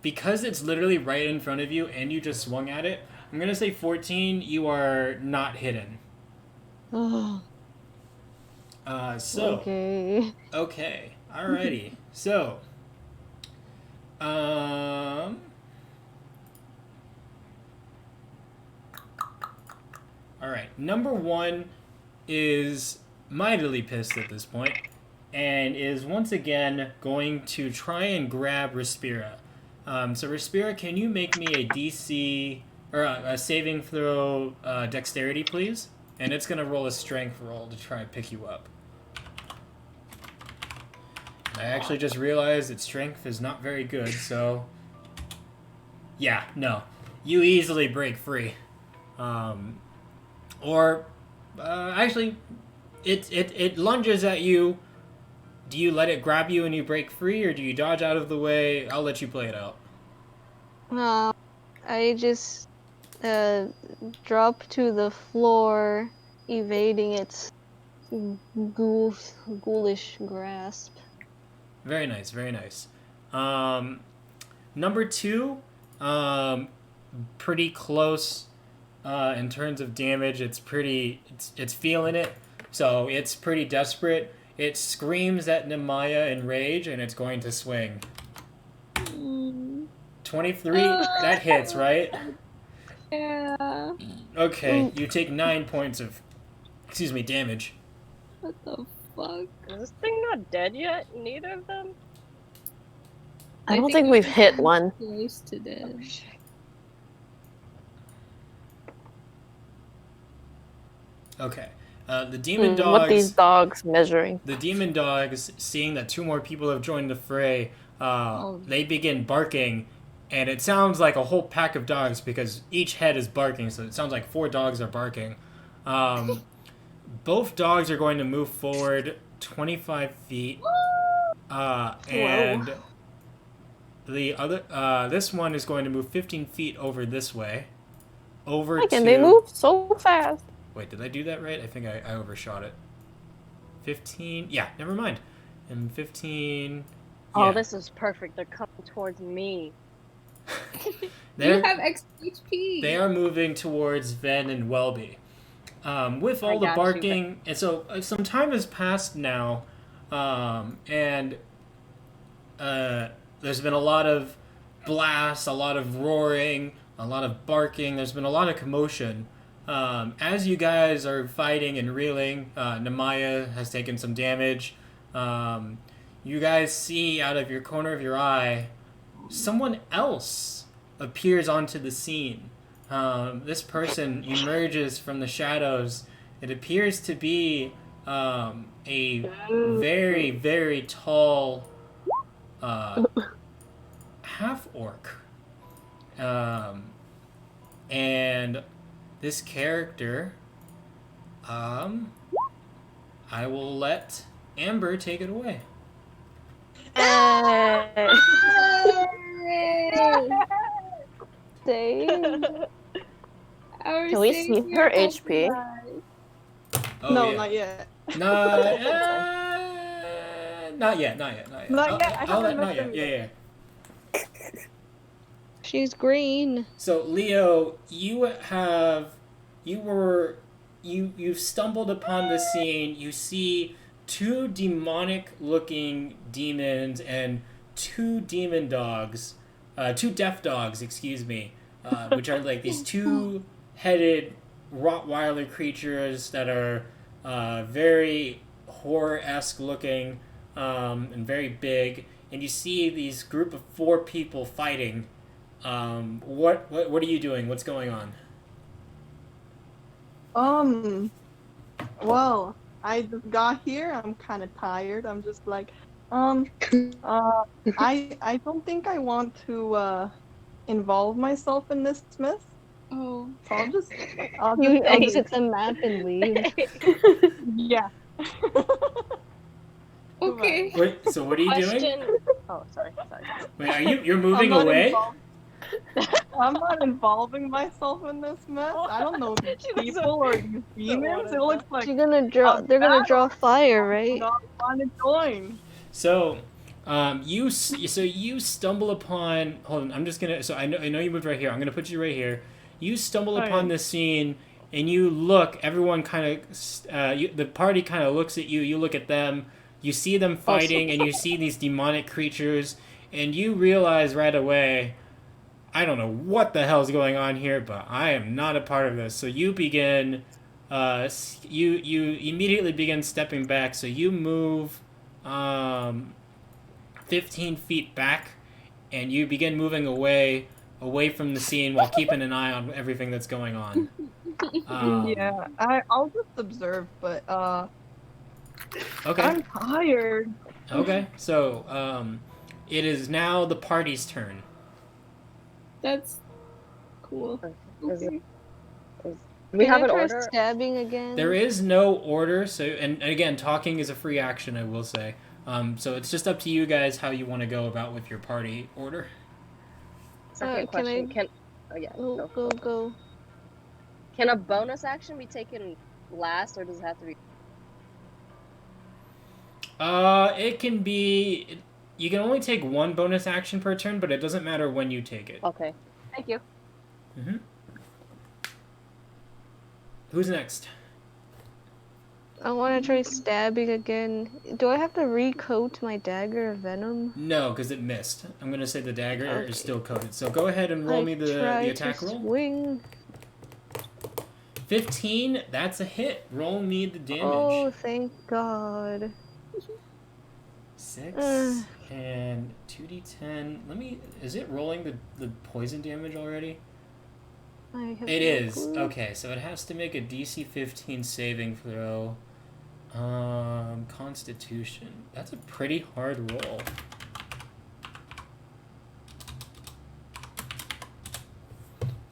because it's literally right in front of you and you just swung at it, I'm gonna say 14. You are not hidden. Oh, So okay. okay, alrighty. So, all right. Number one is mightily pissed at this point, and is once again going to try and grab Respira. So Respira, can you make me a DC or a saving throw dexterity, please? And it's gonna roll a strength roll to try and pick you up. I actually just realized that strength is not very good, so yeah, no, you easily break free. Actually, it lunges at you. Do you let it grab you and you break free, or do you dodge out of the way? I'll let you play it out. I just drop to the floor, evading its ghoulish grasp. Very nice, very nice. Number two, pretty close in terms of damage. It's feeling it, so it's pretty desperate. It screams at Nemaya in rage, and it's going to swing. 23, that hits, right? Yeah. Okay, you take 9 points of, damage. What the fuck? Is this thing not dead yet? Neither of them? I don't think we've hit one. Close to dead. Okay. The demon dogs. What these dogs measuring? The demon dogs, seeing that 2 more people have joined the fray, they begin barking, and it sounds like a whole pack of dogs because each head is barking, so it sounds like 4 dogs are barking. Both dogs are going to move forward 25 feet, and the other, this one is going to move 15 feet over this way. Why can they move so fast? Wait, did I do that right? I think I overshot it. 15? Yeah, never mind. And 15... Oh, yeah. this is perfect. They're coming towards me. You have extra HP. They are moving towards Ven and Welby. With all the barking... And so some time has passed now, and there's been a lot of blasts, a lot of roaring, a lot of barking. There's been a lot of commotion. As you guys are fighting and reeling, Nemaya has taken some damage. You guys see out of your corner of your eye, someone else appears onto the scene. This person emerges from the shadows. It appears to be a very, very tall half-orc. And this character, I will let Amber take it away. Can we see her HP? Oh, No, yeah. not yet. Not yet. Not yet. Not yet. Yeah. She's green. So Leo, you've stumbled upon the scene. You see 2 demonic-looking demons and 2 demon dogs, 2 deaf dogs, excuse me, which are like these 2-headed Rottweiler creatures that are very horror-esque looking and very big. And you see these group of 4 people fighting. What are you doing? What's going on? Well, I just got here. I'm kind of tired. I'm just like, I don't think I want to involve myself in this mess. Oh. So I'll You just exit the map and leave. yeah. Okay. Wait, so what are you doing? Question. Oh, sorry. Wait, you're I'm moving not away? involved. I'm not involving myself in this mess. I don't know these She doesn't- people or these demons. It looks like She's gonna draw. a They're gonna draw battle. fire, I'm right? not want to join. So, you stumble upon. Hold on, I'm just gonna. So I know you moved right here. I'm gonna put you right here. You stumble Okay. upon this scene, and you look. Everyone kind of. The party kind of looks at you. You look at them. You see them fighting, and you see these demonic creatures, and you realize right away. I don't know what the hell's going on here, but I am not a part of this. So you begin. You immediately begin stepping back. So you move. 15 feet back, and you begin moving away from the scene while keeping an eye on everything that's going on. Yeah, I'll just observe, but Okay. I'm tired. Okay. So it is now the party's turn. That's cool. Is Okay. we Can have I an try order. stabbing again? There is no order, so and again, talking is a free action, I will say. So it's just up to you guys how you want to go about with your party order. Second can I- question. Oh yeah. Go. Can a bonus action be taken last, or does it have to be? It can be. You can only take one bonus action per turn, but it doesn't matter when you take it. Okay. Thank you. Mm-hmm. Who's next? I want to try stabbing again. Do I have to recoat my dagger of venom? No, because it missed. I'm gonna say the dagger Okay. is still coated. So go ahead and roll me the attack to roll. swing. 15. That's a hit. Roll me the damage. Oh, thank God. 6 Ugh. and 2d10. Is it rolling the poison damage already? I have It no is. clue. Okay, so it has to make a DC 15 saving throw. Constitution. That's a pretty hard roll.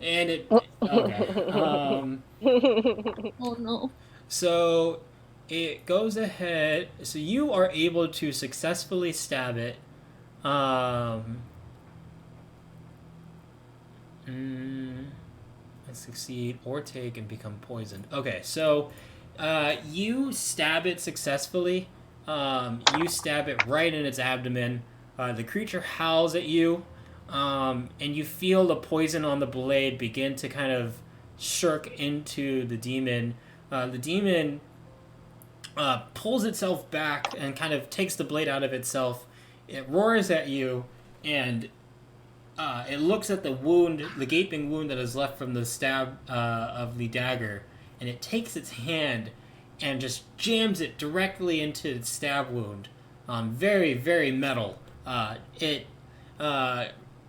And it. Okay. Oh no. So it goes ahead. So you are able to successfully stab it. Succeed or take and become poisoned. Okay, so you stab it successfully. You stab it right in its abdomen. The creature howls at you, and you feel the poison on the blade begin to kind of shirk into the demon. The demon pulls itself back and kind of takes the blade out of itself. It roars at you, and it looks at the wound, the gaping wound that is left from the stab of the dagger, and it takes its hand and just jams it directly into its stab wound. Very, very metal. It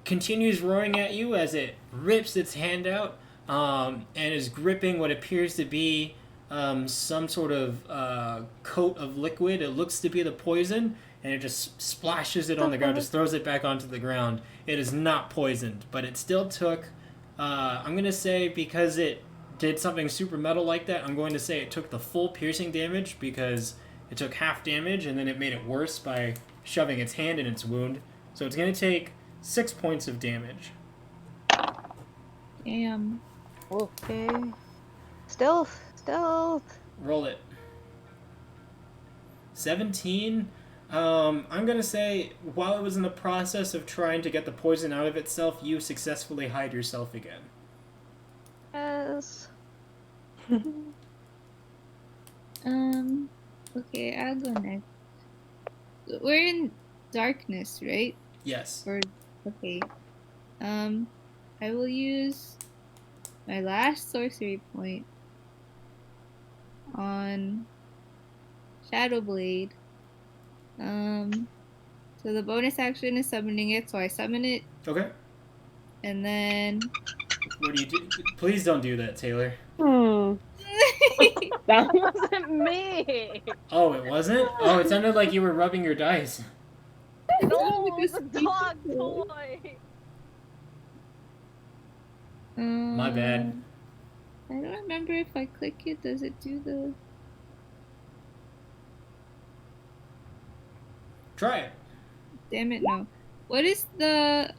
continues roaring at you as it rips its hand out and is gripping what appears to be some sort of coat of liquid. It looks to be the poison, and it just splashes it on the ground, just throws it back onto the ground. It is not poisoned, but it still took, I'm going to say, because it did something super metal like that, I'm going to say it took the full piercing damage, because it took half damage, and then it made it worse by shoving its hand in its wound. So it's going to take 6 points of damage. Damn. Okay. Stealth. Roll it. 17. I'm going to say, while it was in the process of trying to get the poison out of itself, you successfully hide yourself again. Yes. Okay, I'll go next. We're in darkness, right? Yes. Or okay. I will use my last sorcery point on Shadow Blade. So the bonus action is summoning it, so I summon it, Okay. and then What do you do? Please don't do that, Taylor. That wasn't me. Oh, it wasn't? Oh, it sounded like you were rubbing your dice. No, Because the dog toy. My bad. I don't remember if I click it, does it do the... Try it. Damn it, no. What is the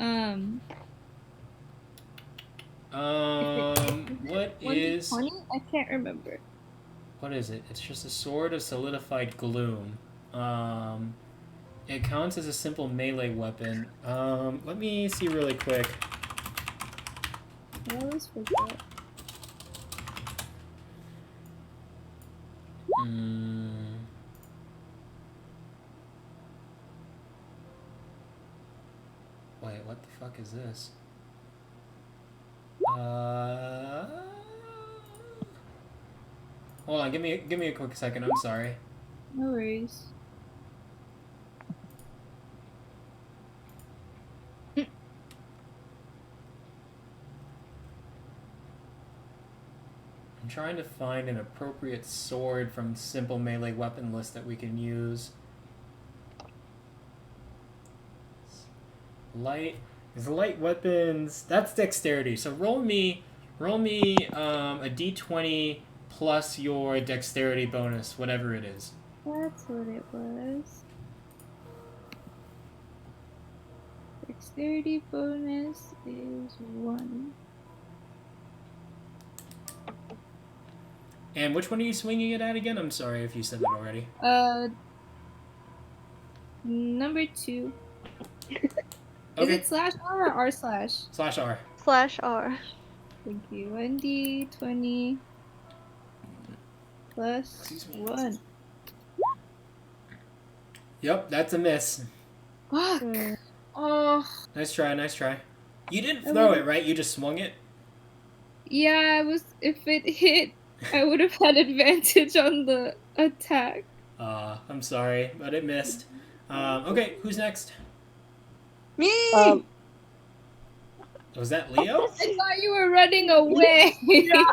What 1d20? is I can't remember. what is it? It's just a sword of solidified gloom. It counts as a simple melee weapon. Let me see really quick. I always forget. Wait, what the fuck is this? Hold on, give me a quick second. I'm sorry. No worries. I'm trying to find an appropriate sword from simple melee weapon list that we can use. Light is light weapons. That's dexterity. So roll me a d20 plus your dexterity bonus, whatever it is. That's what it was. Dexterity bonus is 1. And which one are you swinging it at again? I'm sorry if you said that already. Number 2. Okay. Is it /R or R/? /R. /R. Thank you. 1d20 plus Excuse me. 1. Yep, that's a miss. Fuck. Hmm. Oh. Nice try, nice try. You didn't throw it, right? You just swung it? Yeah, if it hit, I would have had advantage on the attack. I'm sorry, but it missed. Okay, who's next? Me! Was that Leo? I thought you were running away. Yeah.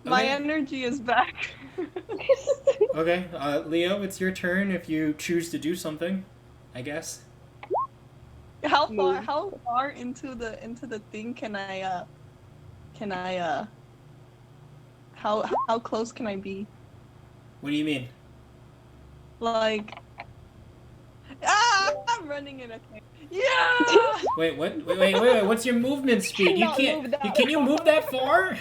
My Okay. energy is back. Okay, Leo, it's your turn if you choose to do something, I guess. How far into the thing can I how close can I be? What do you mean? Like I'm running in a thing. Yeah! Wait, what? Wait, what's your movement speed? You Cannot can't. move that Can you move that far?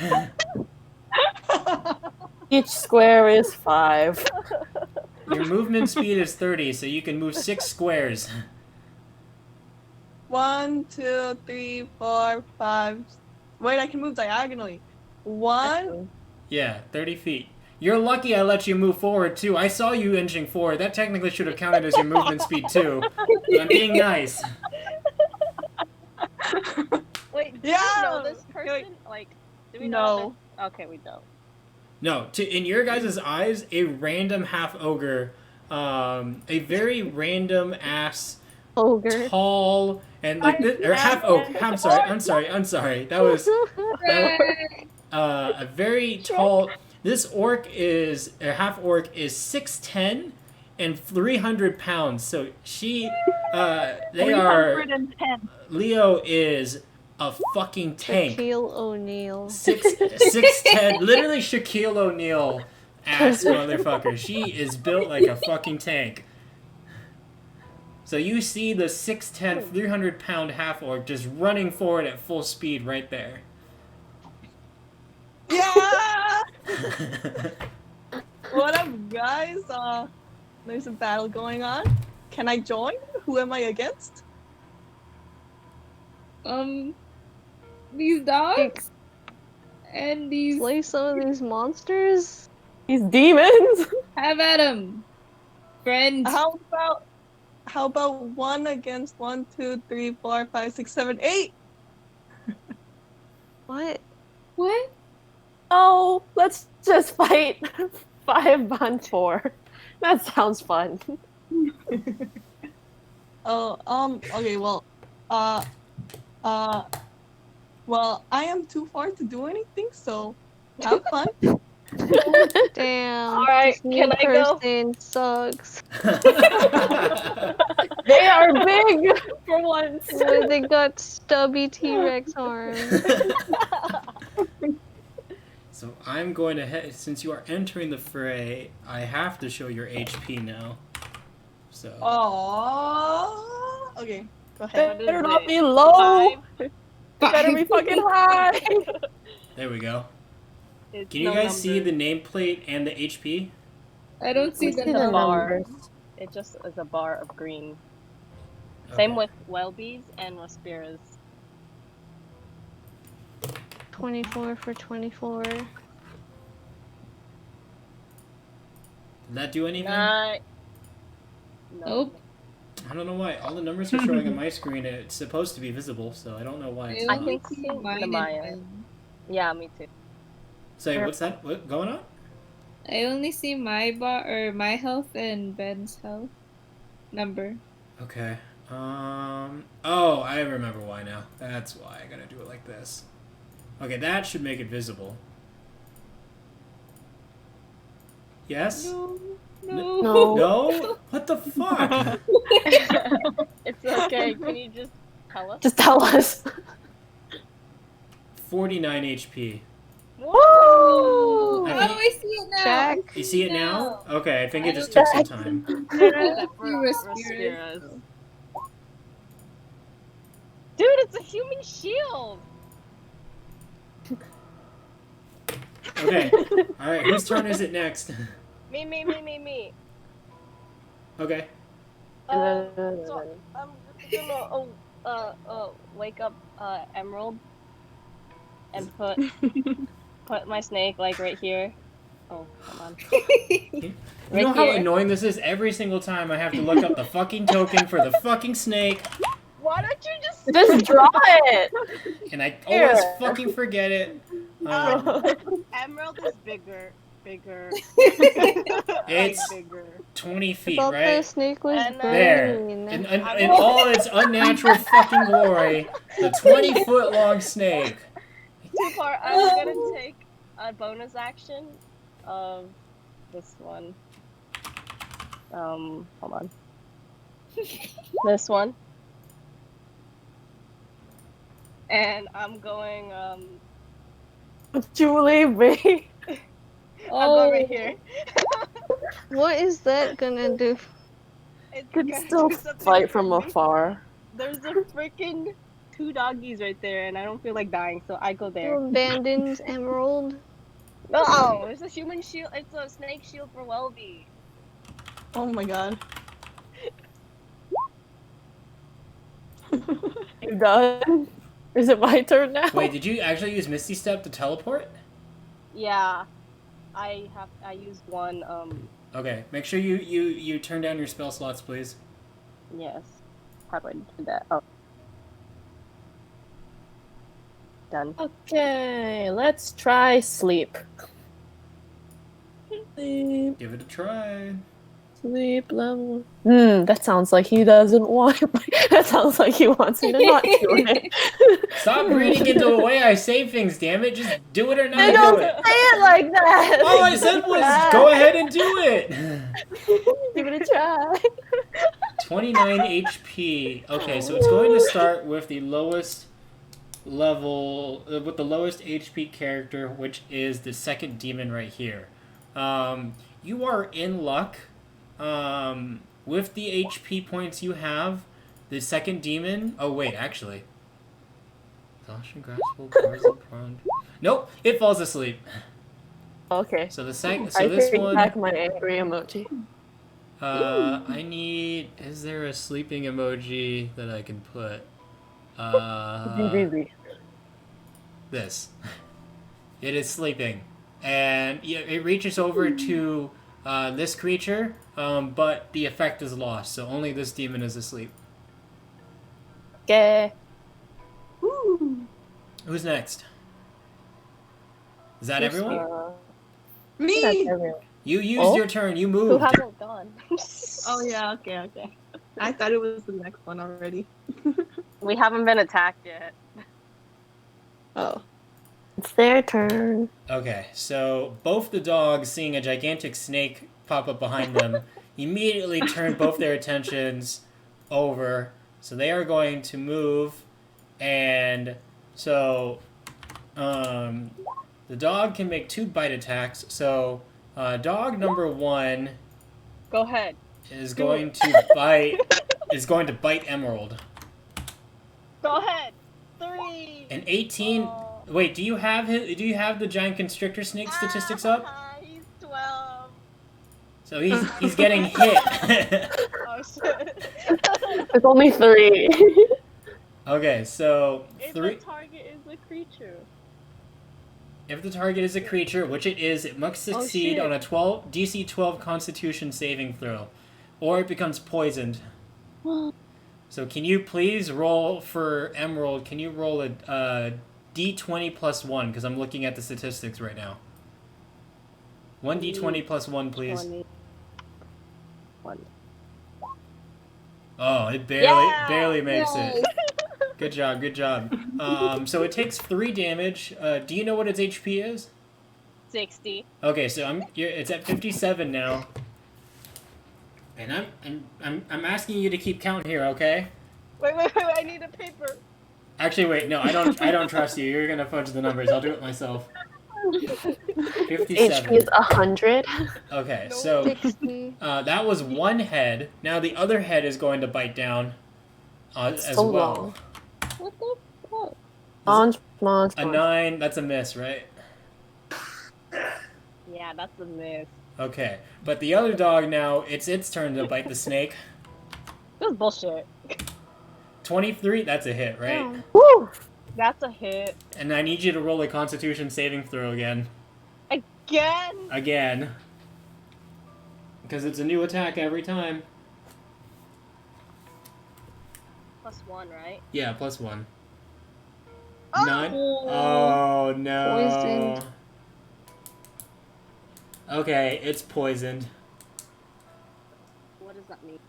Each square is 5. Your movement speed is 30, so you can move 6 squares. 1, 2, 3, 4, 5. Wait, I can move diagonally. 1. Yeah, 30 feet. You're lucky I let you move forward, too. I saw you inching forward. That technically should have counted as your movement speed, too. But I'm being nice. Wait, do Yeah! you know this person? Wait. Like, do we know? No. Okay, we don't. No, in your guys' eyes, a random half ogre, a very random ass, Ogre. tall, and like this, or half oak. I'm sorry. That was a very tall. This orc is a half orc is 6'10" and 300 pounds. So they are. 310. Leo is a fucking tank. Shaquille O'Neal. 6'10", literally Shaquille O'Neal ass motherfucker. She is built like a fucking tank. So you see the 6'10", 300-pound half orc just running forward at full speed right there. Yeah! What up, guys? There's a battle going on. Can I join? Who am I against? These dogs and these. Slay some of these monsters? These demons? Have at 'em, friend. How about 1 against 1, 2, 3, 4, 5, 6, 7, 8? What? What? Oh, let's just fight 5 on 4. That sounds fun. Okay, well, well, I am too far to do anything, so have fun. Damn. Alright, this new can I go? person sucks. They are big for once. They got stubby T-Rex arms. So I'm going to since you are entering the fray, I have to show your HP now. So Oh. Okay. Go ahead. What is Better not it? be low. 5? It better be fucking high. there we go. It's Can you no guys see the numbers. nameplate and the HP? I don't see We the see the bar. number. numbers. It just is a bar of green. Same Okay. with Welby's and Respira's. 24 for 24. Did that do anything? No. Nope. I don't know why. All the numbers are showing on my screen. It's supposed to be visible, so I don't know why it's I I not. can only see see mine the and Maya. Ben. Yeah, me too. Say, what's that? What going on? I only see my bar or my health and Ben's health number. Okay. Oh, I remember why now. That's why I gotta do it like this. Okay, that should make it visible. Yes? No. No. No? What the fuck? It's okay. Can you just tell us? Just tell us. 49 HP. Woo! I How do think- I see it now? Check. You see it now? Okay, I think it I just don't- took some time. Except for see Respira's. Respira's. Dude, it's a human shield! Okay. Alright, whose turn is it next? Me. Okay. So I'm just gonna wake up Emerald and put my snake like right here. Oh, come on. You Right know how here. annoying this is? Every single time I have to look up the fucking token for the fucking snake, Why don't you just Just draw it. and I always Here. fucking forget it. Emerald is bigger. It's bigger. 20 I feet, thought the right? snake was And, There. green. In all its unnatural fucking glory, the 20-foot long snake. Too far. I'm gonna take a bonus action of this one. Hold on. This one. And I'm going, Julie, me. I'll go right here. What is that gonna do? It's Could gonna still do something fight for from me. afar. There's a freaking 2 doggies right there, and I don't feel like dying, so I go there. You abandoned Emerald? No, it's a human shield. It's a snake shield for Welby. Oh my god. You done? Is it my turn now? Wait, did you actually use Misty Step to teleport? Yeah, I used one. Okay, make sure you turn down your spell slots, please. Yes. How do I do that? Oh. Done. Okay, let's try sleep. Sleep, Give it a try. sleep level. That sounds like he doesn't want. That sounds like he wants me to not do it. Stop reading into the way I say things, damn it. Just do it or not I do don't it. say it like that. All I said was go ahead and do it. Give it a try. 29 HP. Okay, so it's going to start with the lowest level, with the lowest HP character, which is the second demon right here. You are in luck. With the HP points you have, the second demon. Oh wait, actually. Exhaustion, grasp, bars, and prone. Nope, it falls asleep. Okay. So the second, I so this take one. back my angry emoji. I need. Is there a sleeping emoji that I can put? This. It is sleeping, and it reaches over to this creature, but the effect is lost. So only this demon is asleep. Okay. Woo. Who's next? Is that everyone? That's Me! everyone. You used Oh? your turn. You Who moved. hasn't gone? Oh yeah, okay. I thought it was the next one already. We haven't been attacked yet. Oh. It's their turn. Okay, so both the dogs, seeing a gigantic snake pop up behind them, immediately turn both their attentions over. So they are going to move, and so the dog can make 2 bite attacks. So dog number 1, Go ahead. is going to bite Emerald. Go ahead. 3. An 18. Oh. Wait, do you have the giant constrictor snake statistics up? He's 12. So he's getting hit. Oh shit. It's only 3. Okay, so If 3. the target is a creature. If the target is a creature, which it is, it must succeed shit. on a DC 12 Constitution saving throw, or it becomes poisoned. So can you please roll for Emerald? Can you roll a D20 plus 1? Because I'm looking at the statistics right now. 1d20 plus 1, please. 21. Oh, it barely makes it. Good job, good job. So it takes 3 damage. Do you know what its HP is? 60. Okay, so it's at 57 now. And I'm asking you to keep count here, okay? Wait, I need a paper. Actually, wait, no, I don't trust you. You're gonna fudge the numbers. I'll do it myself. 57. HP is 100. Okay, No. so 60. that was one head. Now the other head is going to bite down as So well. long. What the fuck? A 9, that's a miss, right? Yeah, that's a miss. Okay, but the other dog now, it's its turn to bite the snake. This is bullshit. 23, that's a hit, right? Oh. Woo! That's a hit. And I need you to roll a Constitution saving throw again. Again? Because it's a new attack every time. +1, right? Yeah, plus 1. Oh! 9? Oh, no. Poisoned. Okay, it's poisoned. What does that mean?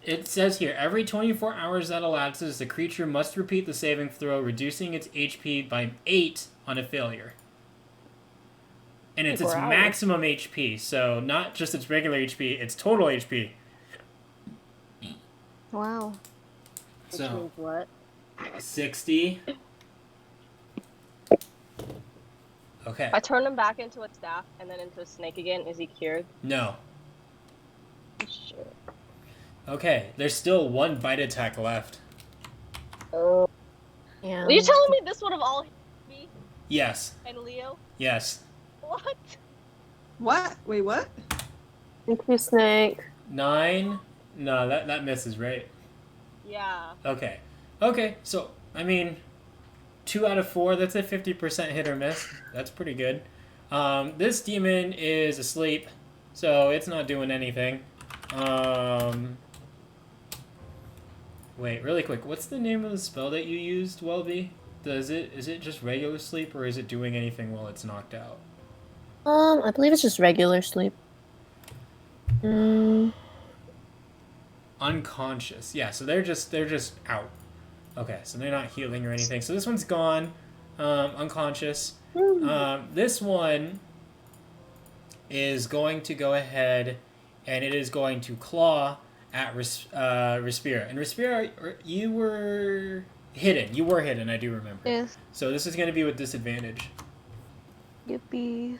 It says here, every 24 hours that elapses, the creature must repeat the saving throw, reducing its HP by 8 on a failure. And it's its 24 hours. maximum HP, so not just its regular HP, it's total HP. Wow. Which So, means what? 60. Okay. If I turn him back into a staff and then into a snake again, is he cured? No. Shit. Okay, there's still 1 bite attack left. Oh. Yeah. Are you telling me this would have all hit me Yes. and Leo? Yes. What? What? Wait, what? Thank you, Snake. 9. No, that misses, right? Yeah. Okay. Okay, so, I mean, 2 out of 4, that's a 50% hit or miss. That's pretty good. This demon is asleep, so it's not doing anything. Wait, really quick, what's the name of the spell that you used, Welby? Is it just regular sleep, or is it doing anything while it's knocked out? I believe it's just regular sleep. Unconscious. Yeah, so they're just out. Okay, so they're not healing or anything. So this one's gone, unconscious. This one is going to go ahead, and it is going to claw at Respira. And Respira, you were hidden. You were hidden, I do remember. Yes. So this is going to be with disadvantage. Yippee.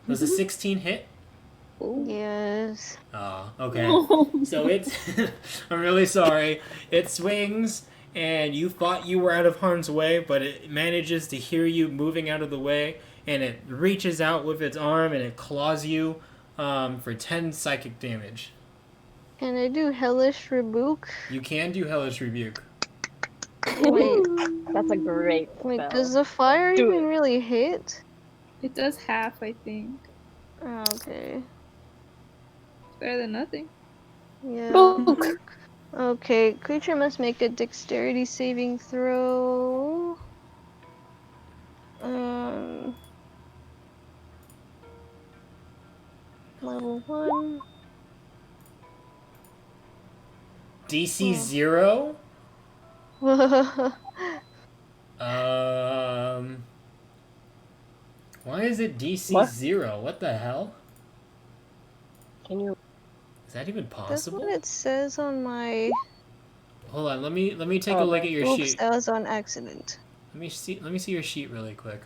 Does a 16 hit? Yes. Oh, okay. So it's... I'm really sorry. It swings, and you thought you were out of harm's way, but it manages to hear you moving out of the way, and it reaches out with its arm, and it claws you for 10 psychic damage. Can I do Hellish Rebuke? You can do Hellish Rebuke. Wait, That's a great wait, spell. does the fire Do even it. really hit? It does half, I think. Oh, okay. It's better than nothing. Yeah. Book. Okay, creature must make a dexterity saving throw. Level 1. DC 0? Why is it DC What? 0? What the hell? Can you? Is that even That's possible? what it says on my... Hold on, let me take a look at your Oops, sheet. that was on accident. Let me see your sheet really quick.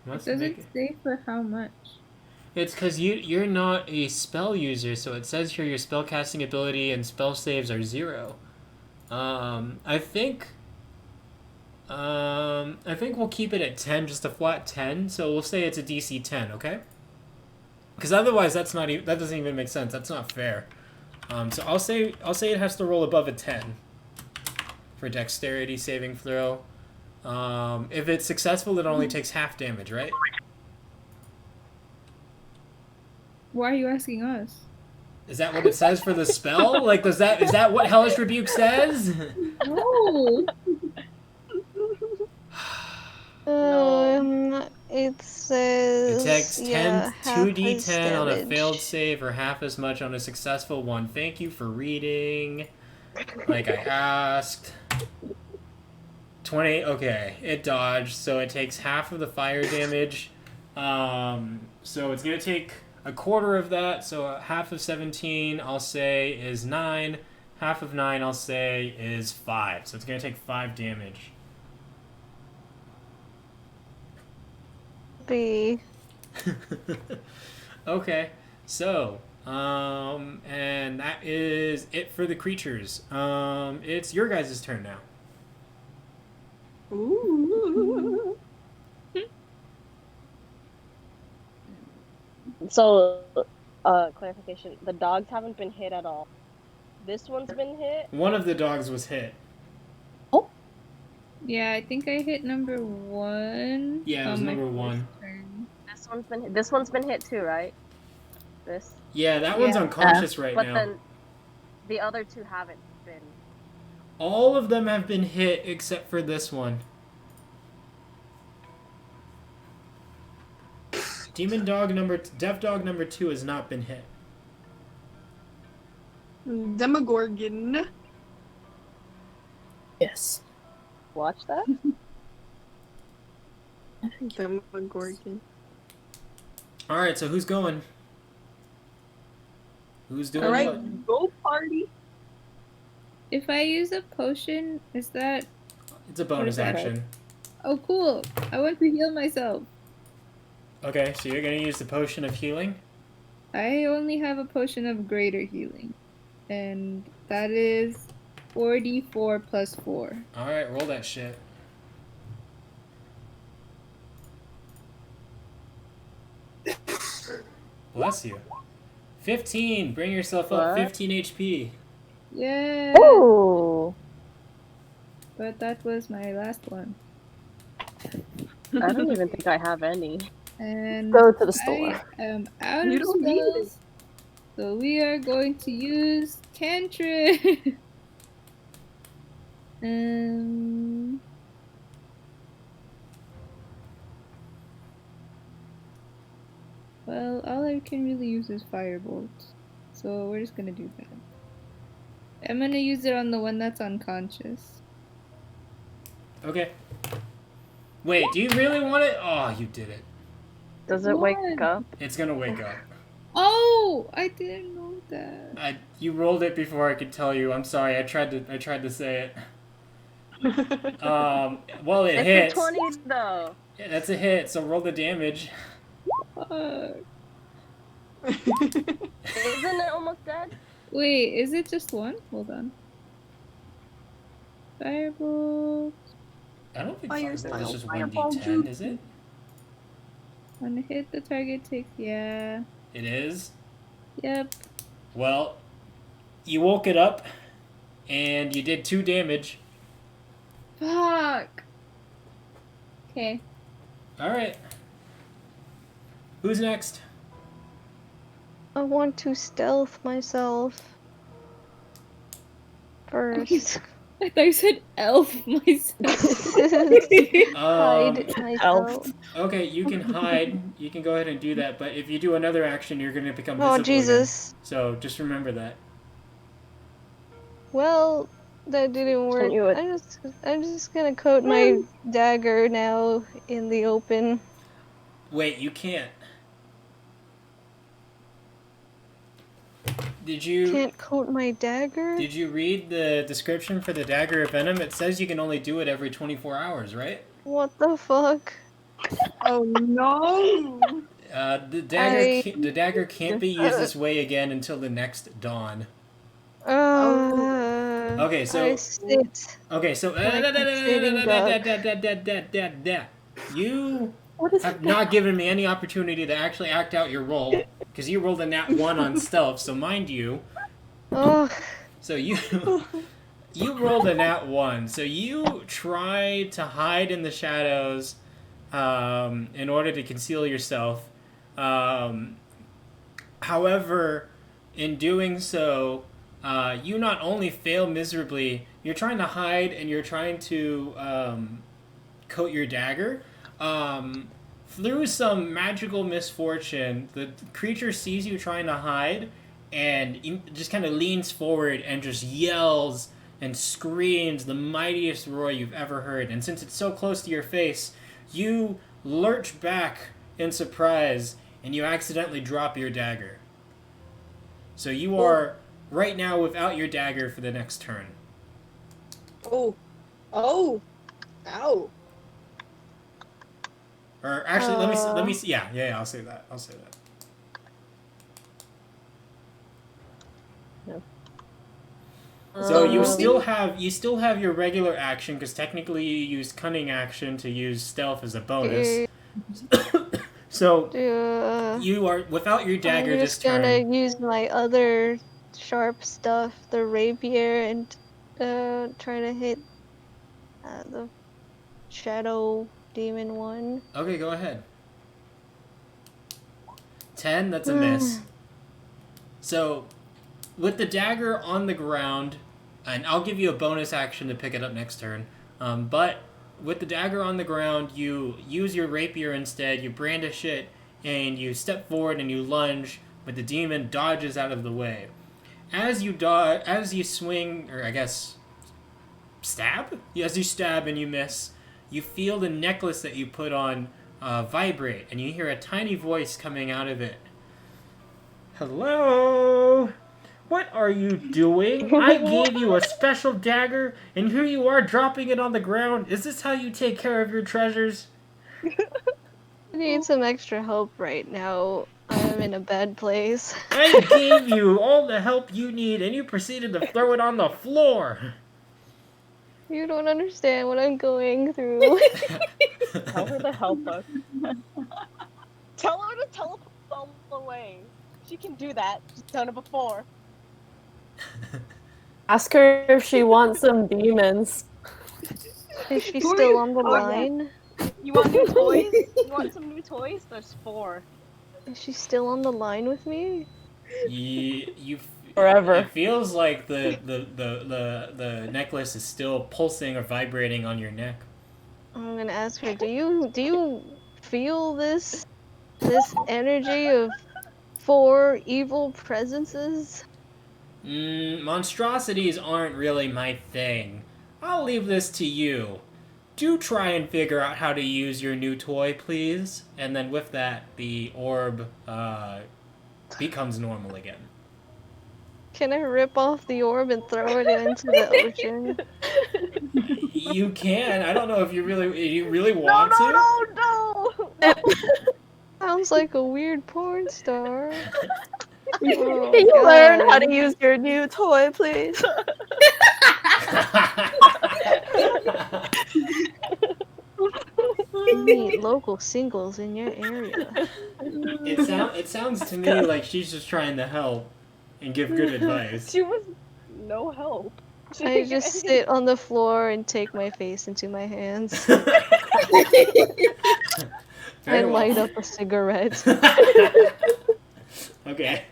It doesn't say for how much. It's because you're not a spell user, so it says here your spell casting ability and spell saves are 0. I think we'll keep it at 10, just a flat 10. So we'll say it's a DC 10, okay? Because otherwise, that doesn't even make sense. That's not fair. So I'll say it has to roll above a 10 for dexterity saving throw. If it's successful, it only takes half damage, right? Why are you asking us? Is that what it says for the spell? Like, is that what Hellish Rebuke says? No. It says It takes 10, yeah, half his 2d10 on a damage. failed save or half as much on a successful one. Thank you for reading. Like I asked. 20, okay. It dodged, so it takes half of the fire damage. So it's going to take a quarter of that, so half of 17, I'll say, is 9. Half of 9, I'll say, is 5. So it's going to take 5 damage. B. Okay, so, and that is it for the creatures. It's your guys' turn now. Ooh. So, clarification: the dogs haven't been hit at all. This one's been hit. One of the dogs was hit. Yeah, I think I hit number 1. Yeah, it was on my number first 1. turn. This one's been hit too, right? This. Yeah, that one's Yeah. unconscious right But now. then, the other two haven't been. All of them have been hit except for this one. Deaf dog number 2 has not been hit. Demogorgon. Yes. Watch that. Demogorgon. All right, so who's going? Who's doing All right, what? go party. If I use a potion, is that... It's a bonus What is that? action. Oh, cool. I want to heal myself. Okay, so you're gonna use the potion of healing. I only have a potion of greater healing. And that is 4d4 plus 4. All right, roll that shit. Bless you. 15. Bring yourself up. What? 15 HP. Yeah. Ooh. But that was my last one. I don't even think I have any. And Go to the store. I am out You of don't need it. spells. So we are going to use cantrip. Well, all I can really use is firebolt. So we're just gonna do that. I'm gonna use it on the one that's unconscious. Okay. Wait, do you really want it? Oh, you did it. Does it wake What? up? It's gonna wake up. Oh, I didn't know that. You rolled it before I could tell you. I'm sorry. I tried to say it. Well, it It's hits. a 20 though. Yeah, that's a hit. So roll the damage. Fuck. Isn't it almost dead? Wait, is it just one? Hold on. Firebolt. I don't think Fire Firebolt is style just fireball 1d10, juke. is it? When I hit the target takes, yeah. It is. Yep. Well, you woke it up, and you did 2 damage. Fuck. Okay. All right. Who's next? I want to stealth myself first. I thought you said elf myself. Hide myself. Okay, you can hide. You can go ahead and do that. But if you do another action, you're going to become visible Oh again. Jesus. So just remember that. Well, that didn't work. you would- I'm just gonna coat my dagger now in the open. Wait, you can't. Did you Can't coat my dagger? did you read the description for the dagger of venom? It says you can only do it every 24 hours, right? What the fuck? Oh no! The dagger can't be used this way again until the next dawn. Okay, so I sit. okay, so Like a sitting duck. you What is have that? not given me any opportunity to actually act out your role because you rolled a nat 1 on stealth. So mind you, Oh, so you rolled a nat 1. So you try to hide in the shadows in order to conceal yourself. However, in doing so, you not only fail miserably, you're trying to hide and you're trying to coat your dagger. Through some magical misfortune, the creature sees you trying to hide and just kind of leans forward and just yells and screams the mightiest roar you've ever heard. And since it's so close to your face, you lurch back in surprise and you accidentally drop your dagger. So you are right now without your dagger for the next turn. Oh. Oh. Ow. Or actually, let me see. Yeah, I'll say that. So you still have your regular action because technically you used cunning action to use stealth as a bonus. So you are without your dagger I'm this just gonna turn. use my other sharp stuff, the rapier, and try to hit the shadow demon one. Okay, go ahead. 10. That's a miss. So with the dagger on the ground, and I'll give you a bonus action to pick it up next turn. But with the dagger on the ground, you use your rapier instead. You brandish it, and you step forward and you lunge, but the demon dodges out of the way. As you swing, or I guess stab. As you stab and you miss, you feel the necklace that you put on vibrate, and you hear a tiny voice coming out of it. Hello. What are you doing? I gave you a special dagger, and here you are dropping it on the ground. Is this how you take care of your treasures? I need some extra help right now. I'm in a bad place. I gave you all the help you need, and you proceeded to throw it on the floor. You don't understand what I'm going through. Tell her to help us. Tell her to teleport all the way. She can do that. She's done it before. Ask her if she wants some demons. Is she still on the line? You want new toys? You want some new toys? There's 4. Is she still on the line with me? Forever. It feels like the necklace is still pulsing or vibrating on your neck. I'm gonna ask her, do you feel this energy of 4 evil presences? Monstrosities aren't really my thing. I'll leave this to you. Do try and figure out how to use your new toy, please. And then with that, the orb becomes normal again. Can I rip off the orb and throw it into the ocean? You can. I don't know if you really want to. No! Sounds like a weird porn star. Oh, Can you learn how God. to use your new toy, please? Meet local singles in your area. It sounds to me like she's just trying to help and give good advice. She was no help. She I didn't get just any- sit on the floor and take my face into my hands. Very I well. light up a cigarette. Okay.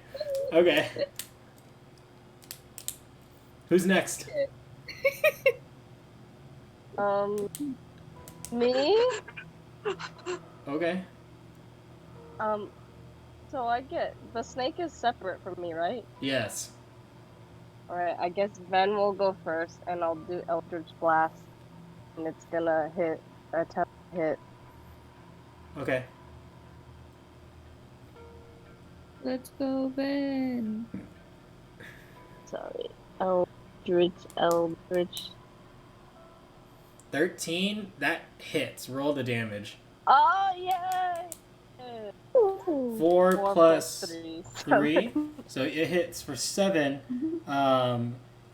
Who's next? Me? Okay. So I get the snake is separate from me, right? Yes. Alright, I guess Ven will go first, and I'll do Eldritch Blast, and it's gonna attempt to hit. Okay. Let's go, Ben. Sorry. Eldritch. 13. That hits. Roll the damage. Oh, yay! 4 4 plus plus 3, so it hits for 7.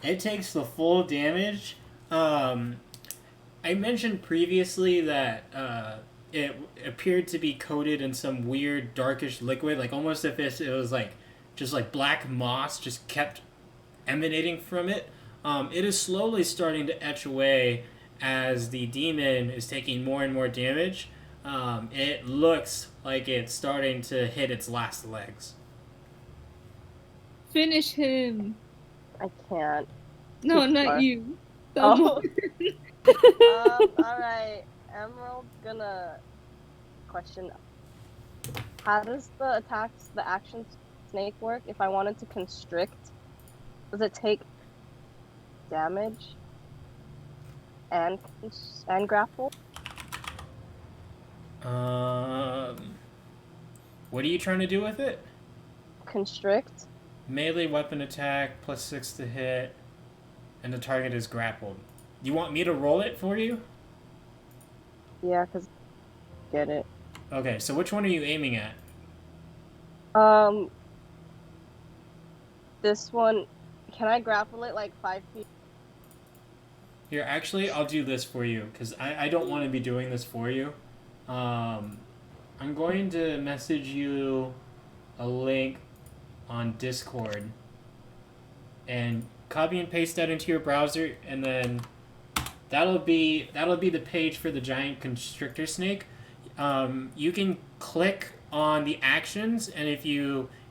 It takes the full damage. I mentioned previously that it appeared to be coated in some weird darkish liquid, like almost if it was like just like black moss just kept emanating from it. It is slowly starting to etch away as the demon is taking more and more damage. It looks like it's starting to hit its last legs. Finish him. I can't. No, Too not far. you. Oh. Someone. Alright. Emerald's gonna question, how does the attacks, the action snake work? If I wanted to constrict, does it take damage and grapple? What are you trying to do with it? Constrict? Melee weapon attack, plus 6 to hit, and the target is grappled. You want me to roll it for you? Yeah, because get it. Okay, so which one are you aiming at? This one, can I grapple it like 5 feet? Here, actually, I'll do this for you, because I don't want to be doing this for you. I'm going to message you a link on Discord, and copy and paste that into your browser, and then that'll be the page for the giant constrictor snake. You can click on the actions, and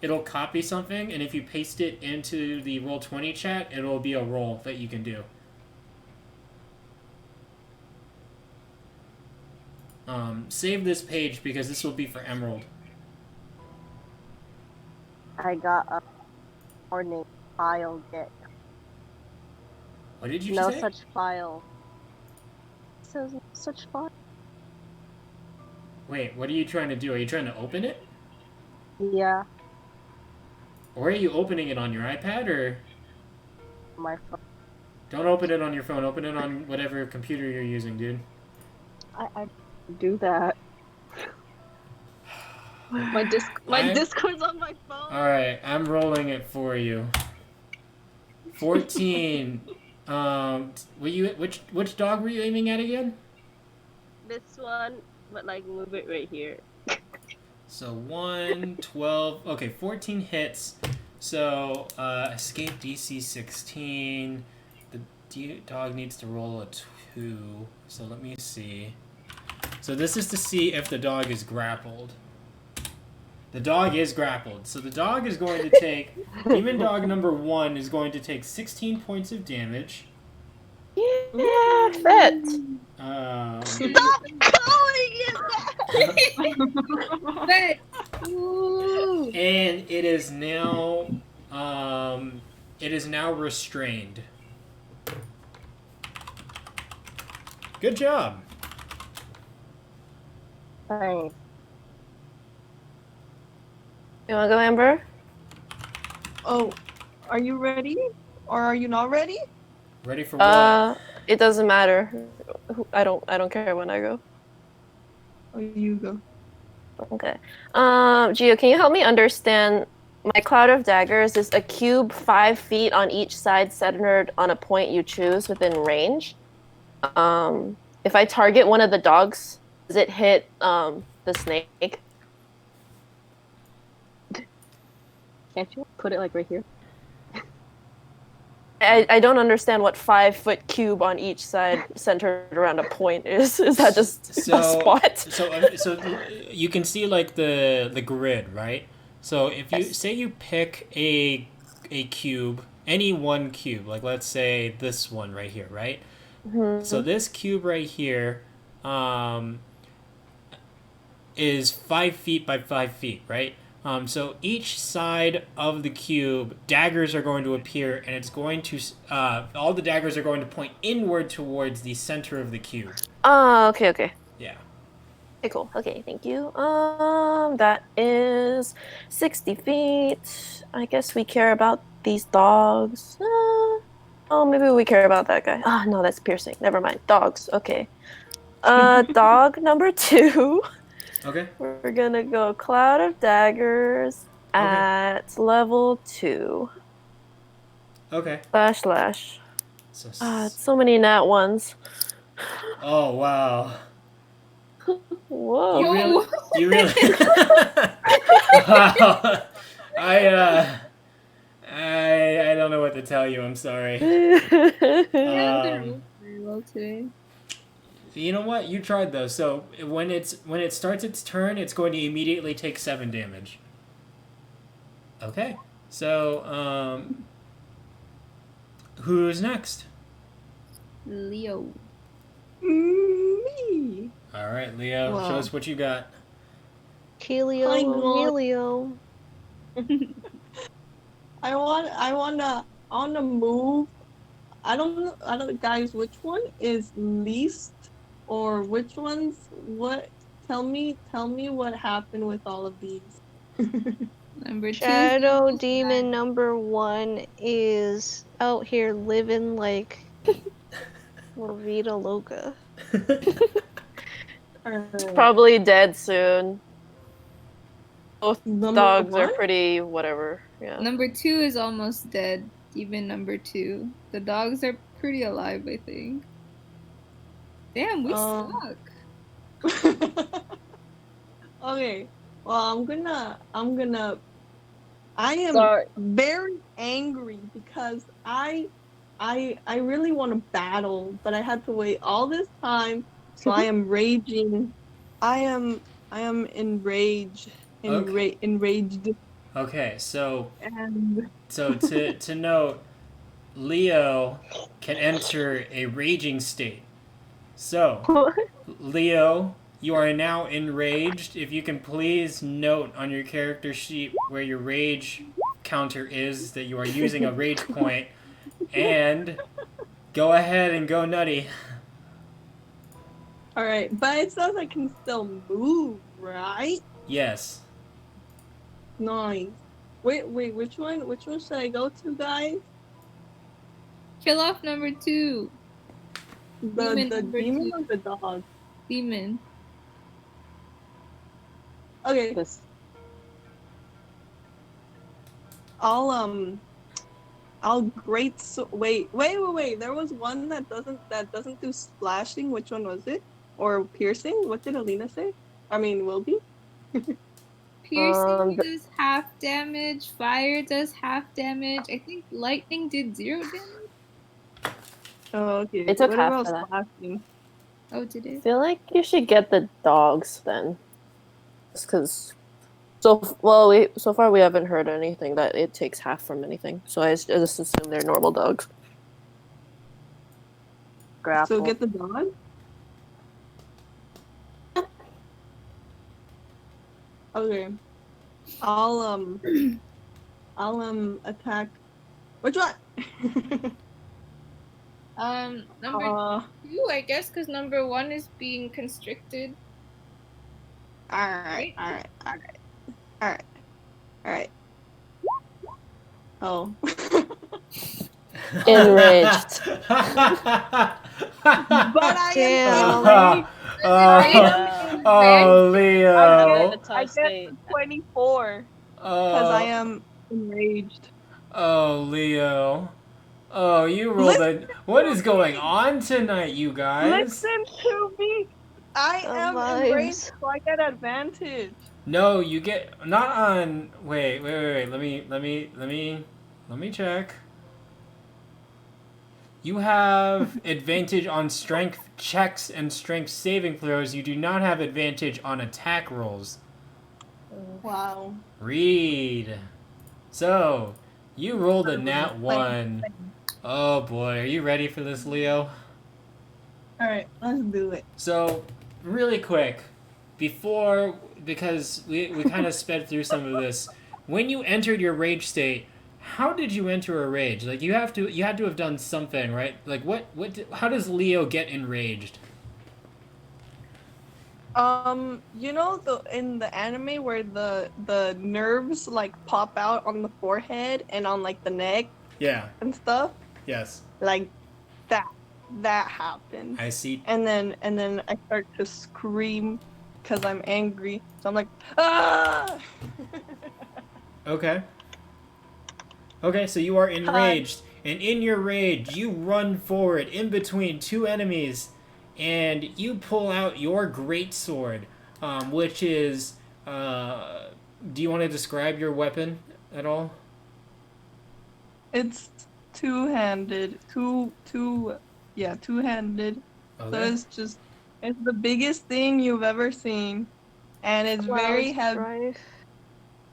it'll copy something, and if you paste it into the Roll20 chat, it'll be a roll that you can do. Save this page because this will be for Emerald. I got a warning file get. What did you No say? such file. It says no such file. Wait, what are you trying to do? Are you trying to open it? Yeah, Or are you opening it on your iPad, or... my phone. Don't open it on your phone. Open it on whatever computer you're using, dude. I do that. My Discord's on my phone. Alright, I'm rolling it for you. 14. Which dog were you aiming at again? This one, but like move it right here. So 1, 12, okay, 14 hits. So escape DC 16. The dog needs to roll a 2. So let me see. So this is to see if the dog is grappled. The dog is grappled. So the dog is going to take, demon dog number 1 is going to take 16 points of damage. Yeah, fit. Stop calling it that! Ooh. And it is now restrained. Good job. Thanks. You wanna go, Amber? Oh, are you ready? Or are you not ready? Ready for what? It doesn't matter. I don't care when I go. Oh, you go. Okay. Gio, can you help me understand? My cloud of daggers is a cube 5 feet on each side, centered on a point you choose within range. If I target one of the dogs, does it hit the snake? Can't you put it like right here? I don't understand what 5 foot cube on each side centered around a point is. Is that just a spot? So you can see like the grid, right? So if you say you pick a cube, any one cube, like let's say this one right here, right? Mm-hmm. So this cube right here is 5 feet by 5 feet, right? So each side of the cube, daggers are going to appear, and it's going to all the daggers are going to point inward towards the center of the cube. Oh, okay. Yeah. Okay, cool. Okay, thank you. That is 60 feet. I guess we care about these dogs. Oh, maybe we care about that guy. Ah, no, that's piercing. Never mind. Dogs. Okay. Dog number 2 Okay. We're gonna go Cloud of Daggers at level 2. Okay. //. So. It's so many nat ones. Oh wow. Whoa. You really. Whoa. You really. Wow. I don't know what to tell you. I'm sorry. Yeah, I didn't Um, roll very well today. you know what? You tried though. So when it starts its turn, it's going to immediately take 7 damage. Okay. So who's next? Leo. Me. All right, Leo. Show Wow. us what you got. Helio, My God. Emilio. I wanna move. I don't know, guys, which one is least, or which one's what? Tell me what happened with all of these. Number 2 is the Shadow most Demon bad. number 1 is out here living like La Vida Loca. Alright. Probably dead soon. Both Number dogs are one? pretty whatever. Yeah. Number 2 is almost dead. Even number 2. The dogs are pretty alive, I think. Damn, we suck. Okay. Well, I am Sorry. very angry because I really want to battle, but I had to wait all this time, so I am raging. I am enraged. Okay. Enraged. Okay. So And to note, Leo can enter a raging state. So, Leo, you are now enraged. If you can please note on your character sheet where your rage counter is that you are using a rage point, and go ahead and go nutty. all right, but it says I can still move, right? Yes. Nice. Wait, which one? Which one should I go to, guys? Kill off number 2. Demon The number demon 2. or the dog? Demon. Okay, This. I'll wait. There was one that doesn't do splashing. Which one was it? Or piercing? What did Alina say? I mean, Wilby. Piercing does half damage. Fire does half damage. I think lightning did 0 damage. Oh, okay. They took What half about for that. splashing? Oh, did I it? feel like you should get the dogs then. Just because. So far we haven't heard anything that it takes half from anything. So I just assume they're normal dogs. Grapple. So get the dog. Okay. I'll attack. Which one? Number 2, I guess, because number 1 is being constricted. Alright. Oh. Enraged. But I Damn. am Oh, Leo. I get the 24 because I am enraged. Oh, Leo. Oh, you rolled a. What is going on tonight, you guys? Listen to me. I The am vibes. enraged, so I get advantage. No, you get not on. Wait. Let me check. You have advantage on strength checks and strength saving throws. You do not have advantage on attack rolls. Wow. Read. So, you rolled a nat 1. Oh boy, are you ready for this, Leo? Alright, let's do it. So, really quick, because we kind of sped through some of this, when you entered your rage state, how did you enter a rage? Like you had to have done something, right? Like how does Leo get enraged? You know in the anime where the nerves like pop out on the forehead and on like the neck Yeah. and stuff? Yes. Like that happened. I see. And then I start to scream because I'm angry. So I'm like, ah! Okay. Okay, so you are enraged, and in your rage, you run forward in between two enemies, and you pull out your greatsword, which is. Do you want to describe your weapon at all? It's two-handed. Two-handed. So Okay. it's the biggest thing you've ever seen. And it's very Clouds heavy. drive.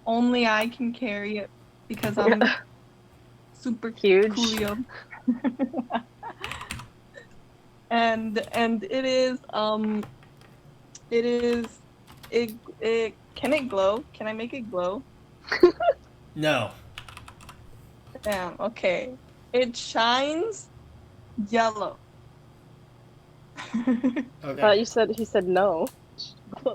Only I can carry it because I'm super Huge. coolio. and it can it glow? Can I make it glow? No. Damn, okay. It shines yellow. Okay. He said no.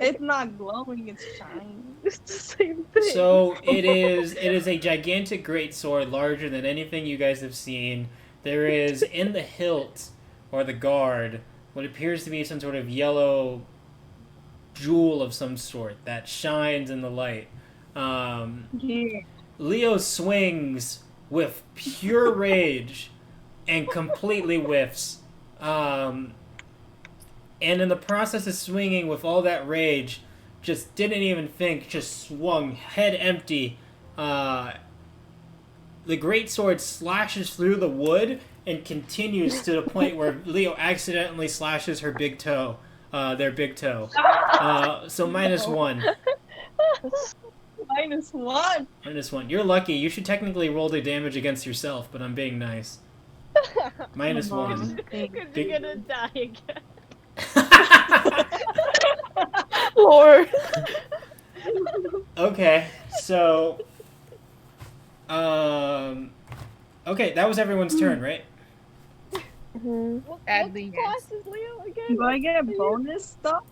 It's not glowing, it's shining. It's the same thing. So it is a gigantic greatsword, larger than anything you guys have seen. There is in the hilt or the guard what appears to be some sort of yellow jewel of some sort that shines in the light. Yeah. Leo swings with pure rage and completely whiffs. And in the process of swinging with all that rage, just didn't even think, just swung head empty. The greatsword slashes through the wood and continues to the point where Leo accidentally slashes her big toe, their big toe. So -1. -1. -1. You're lucky. You should technically roll the damage against yourself, but I'm being nice. -1. Because you're gonna die again. Lord. Okay, so okay, that was everyone's turn, right? What Sadly, class yes. is Leo again? Do I get bonus stuff?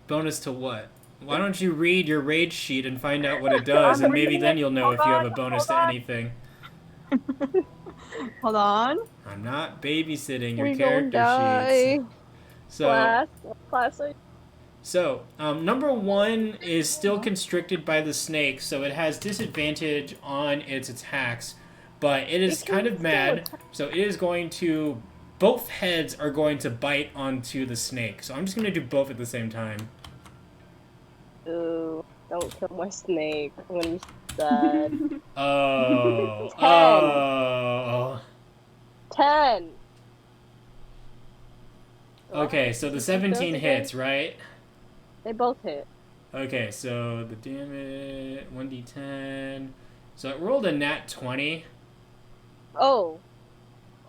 Bonus to what? Why don't you read your rage sheet and find out what it does, and maybe then you'll know if you have a bonus to anything. Hold on. I'm not babysitting your We gonna character die. sheets. So, Class? What class are you? so number 1 is still constricted by the snake, so it has disadvantage on its attacks, but it is It can kind of still mad, attack. so it is going to. Both heads are going to bite onto the snake, so I'm just going to do both at the same time. Ooh, don't kill my snake when he's sad. Oh. 10. Oh. 10. Okay, so the 17 hits, right? They both hit. Okay, so the damage 1d10. So it rolled a nat 20 Oh.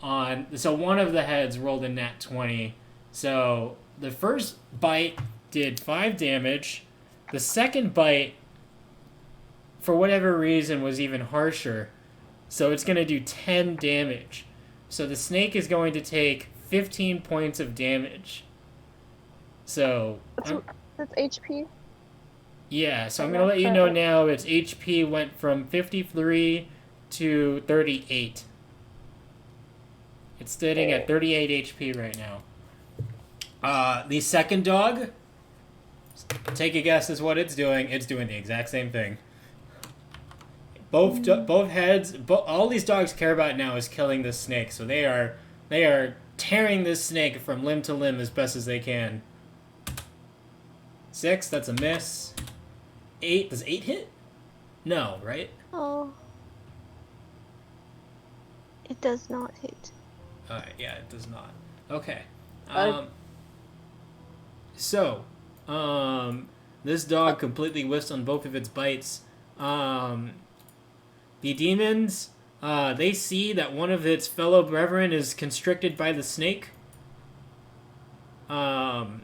on. So one of the heads rolled a nat 20. So the first bite did 5 damage. The second bite, for whatever reason, was even harsher. So it's going to do 10 damage. So the snake is going to take 15 points of damage. So That's HP. yeah, so I'm going to let you know now its HP went from 53 to 38. It's sitting at 38 HP right now. The second dog, take a guess as what it's doing. It's doing the exact same thing. Both heads, all these dogs care about now is killing this snake. So they are tearing this snake from limb to limb as best as they can. 6, that's a miss. 8, does 8 hit? No, right? Oh. It does not hit. Yeah, it does not. Okay. This dog completely whiffs on both of its bites. The demons, they see that one of its fellow brethren is constricted by the snake. And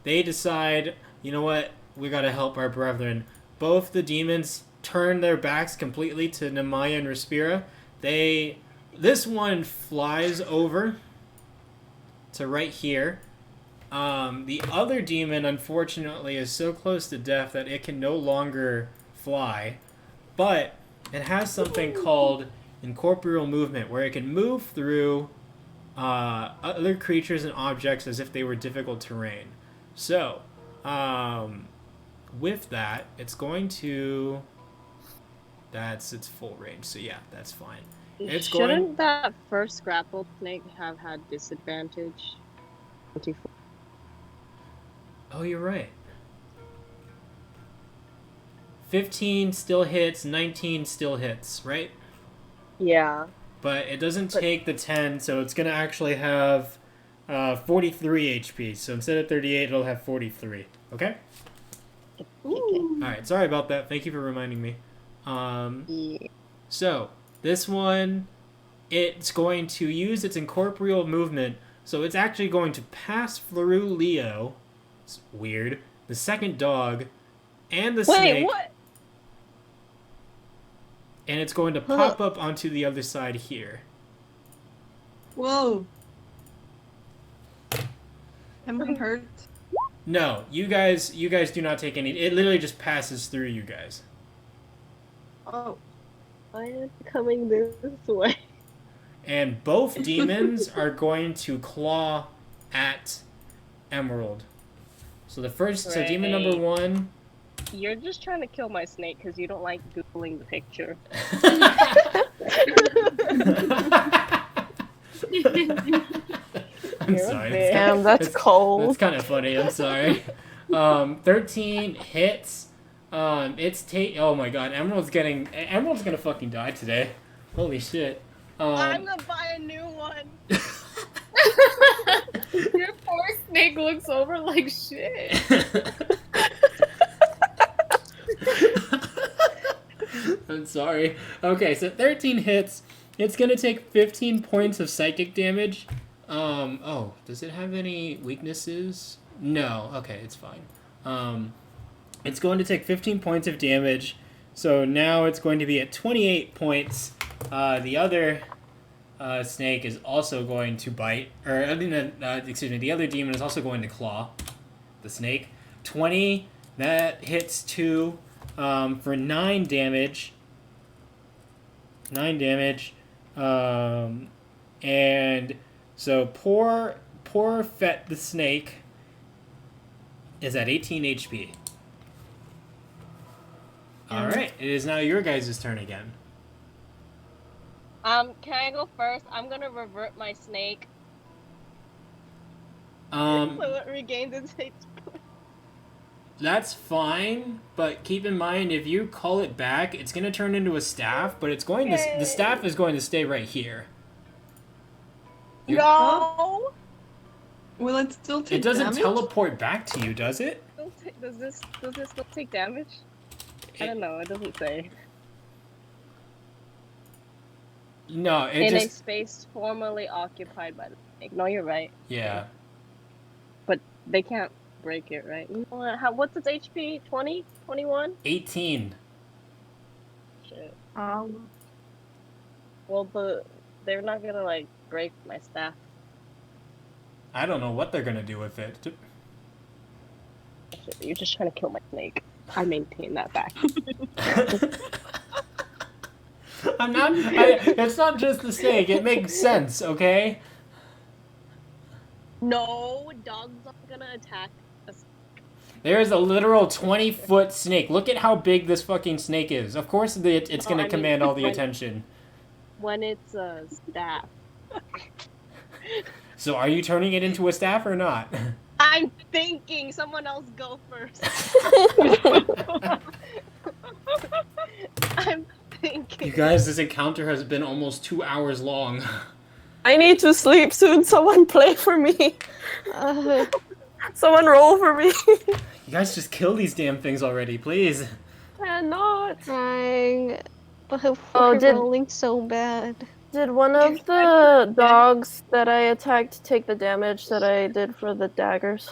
they decide, you know what, we gotta help our brethren. Both the demons turn their backs completely to Nemaya and Respira. This one flies over to right here. The other demon, unfortunately, is so close to death that it can no longer fly. But it has something called incorporeal movement, where it can move through other creatures and objects as if they were difficult terrain. So, with that, it's going to. That's its full range. So yeah, that's fine. It's Shouldn't that first grapple snake have had disadvantage? 24. Oh, you're right. 15 still hits, 19 still hits, right? Yeah. But it doesn't take the 10, so it's going to actually have 43 HP. So instead of 38, it'll have 43. Okay? Ooh. Alright, sorry about that. Thank you for reminding me. Yeah. So, this one, it's going to use its incorporeal movement, so it's actually going to pass through Leo. It's weird. The second dog, and the snake. Wait, what? And it's going to pop up onto the other side here. Whoa. Am I hurt? No, you guys do not take any. It literally just passes through you guys. Oh. I am coming this way. And both demons are going to claw at Emerald. So the first, so demon number 1. You're just trying to kill my snake because you don't like Googling the picture. I'm sorry. Damn, that's cold. That's kind of funny. I'm sorry. 13 hits. Oh my god, Emerald's gonna fucking die today. Holy shit. I'm gonna buy a new one. Your poor snake looks over like shit. I'm sorry. Okay, so 13 hits. It's gonna take 15 points of psychic damage. Oh, does it have any weaknesses? No. Okay, it's fine. It's going to take 15 points of damage. So now it's going to be at 28 points. The other snake is also going to bite, or excuse me, the other demon is also going to claw the snake. 20. That hits 2 for 9 damage. 9 damage. And so poor Fet the snake is at 18 HP. Alright, it is now your guys' turn again. Can I go first? I'm gonna revert my snake. Um, So it regains its HP. That's fine, but keep in mind if you call it back, it's going to turn into a staff, but it's going to the staff is going to stay right here. No. Will it still take It doesn't damage? teleport back to you, does it? Does this still take damage? I don't know. It doesn't say. No, it In a just space formerly occupied by the snake. No, you're right. yeah. But they can't break it, right? You know what? What's its HP? 20? 21? 18. Shit. Well, they're not gonna like break my staff. I don't know what they're going to do with it. Shit, you're just trying to kill my snake. I maintain that fact. I'm not it's not just the snake. It makes sense, okay? No, dogs aren't gonna attack us. There is a literal 20-foot snake. Look at how big this fucking snake is. Of course it's going to command all the attention. When it's a staff. So are you turning it into a staff or not? I'm thinking. Someone else go first. I'm thinking. You guys, this encounter has been almost 2 hours long. I need to sleep soon. Someone play for me. Someone roll for me. You guys just kill these damn things already, please. Cannot. Trying, but we're Oh, rolling so bad. Did one of the dogs that I attacked take the damage that I did for the daggers?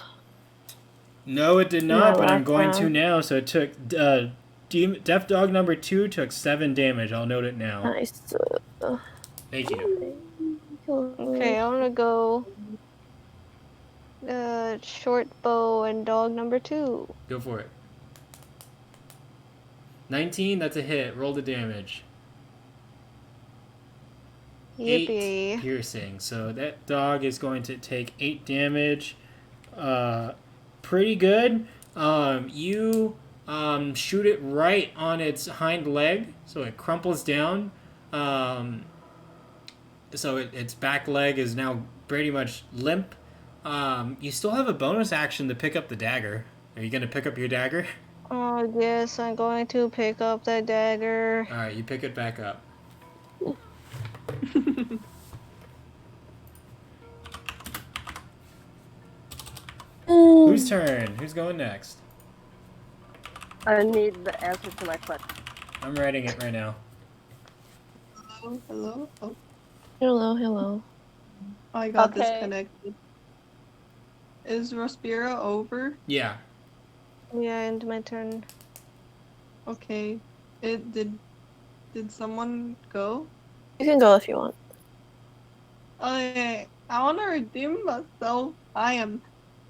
No, it did not, No, but I'm last going to round. now. So it took Deaf Dog number 2 took 7 damage. I'll note it now. Nice. Thank you. Okay, I'm gonna go short bow and dog number 2. Go for it. 19, that's a hit. Roll the damage. Yippee. 8 piercing. So that dog is going to take 8 damage. pretty good. You shoot it right on its hind leg, so it crumples down. So its back leg is now pretty much limp. You still have a bonus action to pick up the dagger. Are you going to pick up your dagger? Oh, yes, I'm going to pick up the dagger. All right, you pick it back up. Whose turn? Who's going next? I need the answer to my question. I'm writing it right now. Hello, hello. Oh, Hello, hello. I got Okay. disconnected. Is Respira over? Yeah. Yeah, and my turn. Okay. It did someone go? You can go if you want. Okay. I wanna redeem myself. I am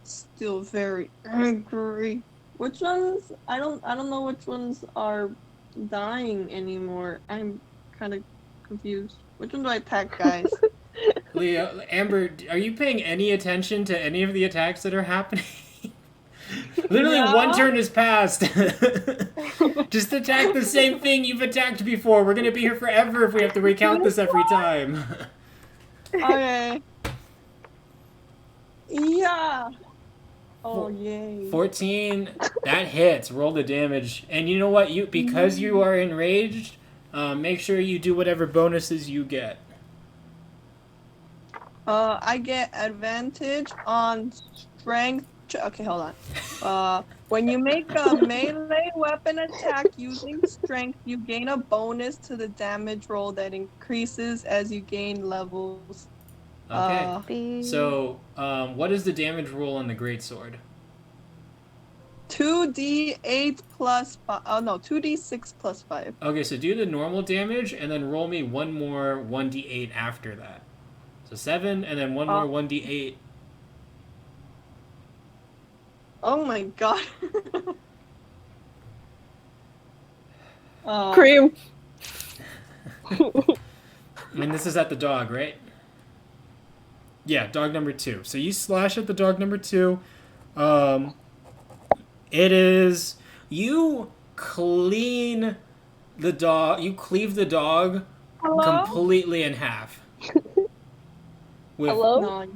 still very angry. Which ones? I don't know which ones are dying anymore. I'm kind of confused. Which one do I attack, guys? Leah, Amber, are you paying any attention to any of the attacks that are happening? Literally, Yeah. one turn has passed. Just attack the same thing you've attacked before. We're gonna be here forever if we have to recount this every time. Okay. Yeah. Oh yay. 14, that hits. Roll the damage. And you know what? Because you are enraged, make sure you do whatever bonuses you get. I get advantage on strength. Okay, hold on. When you make a melee weapon attack using strength, you gain a bonus to the damage roll that increases as you gain levels. Okay. So, what is the damage roll on the greatsword? 2d8 plus 5. Oh no, 2d6 plus 5. Okay, so do the normal damage and then roll me one more 1d8 after that. So 7 and then one more 1d8. Oh my god. Cream. I mean, this is at the dog, right? Yeah, dog number 2. So you slash at the dog number 2. It is... You clean the dog... You cleave the dog completely in half. With, Hello? No.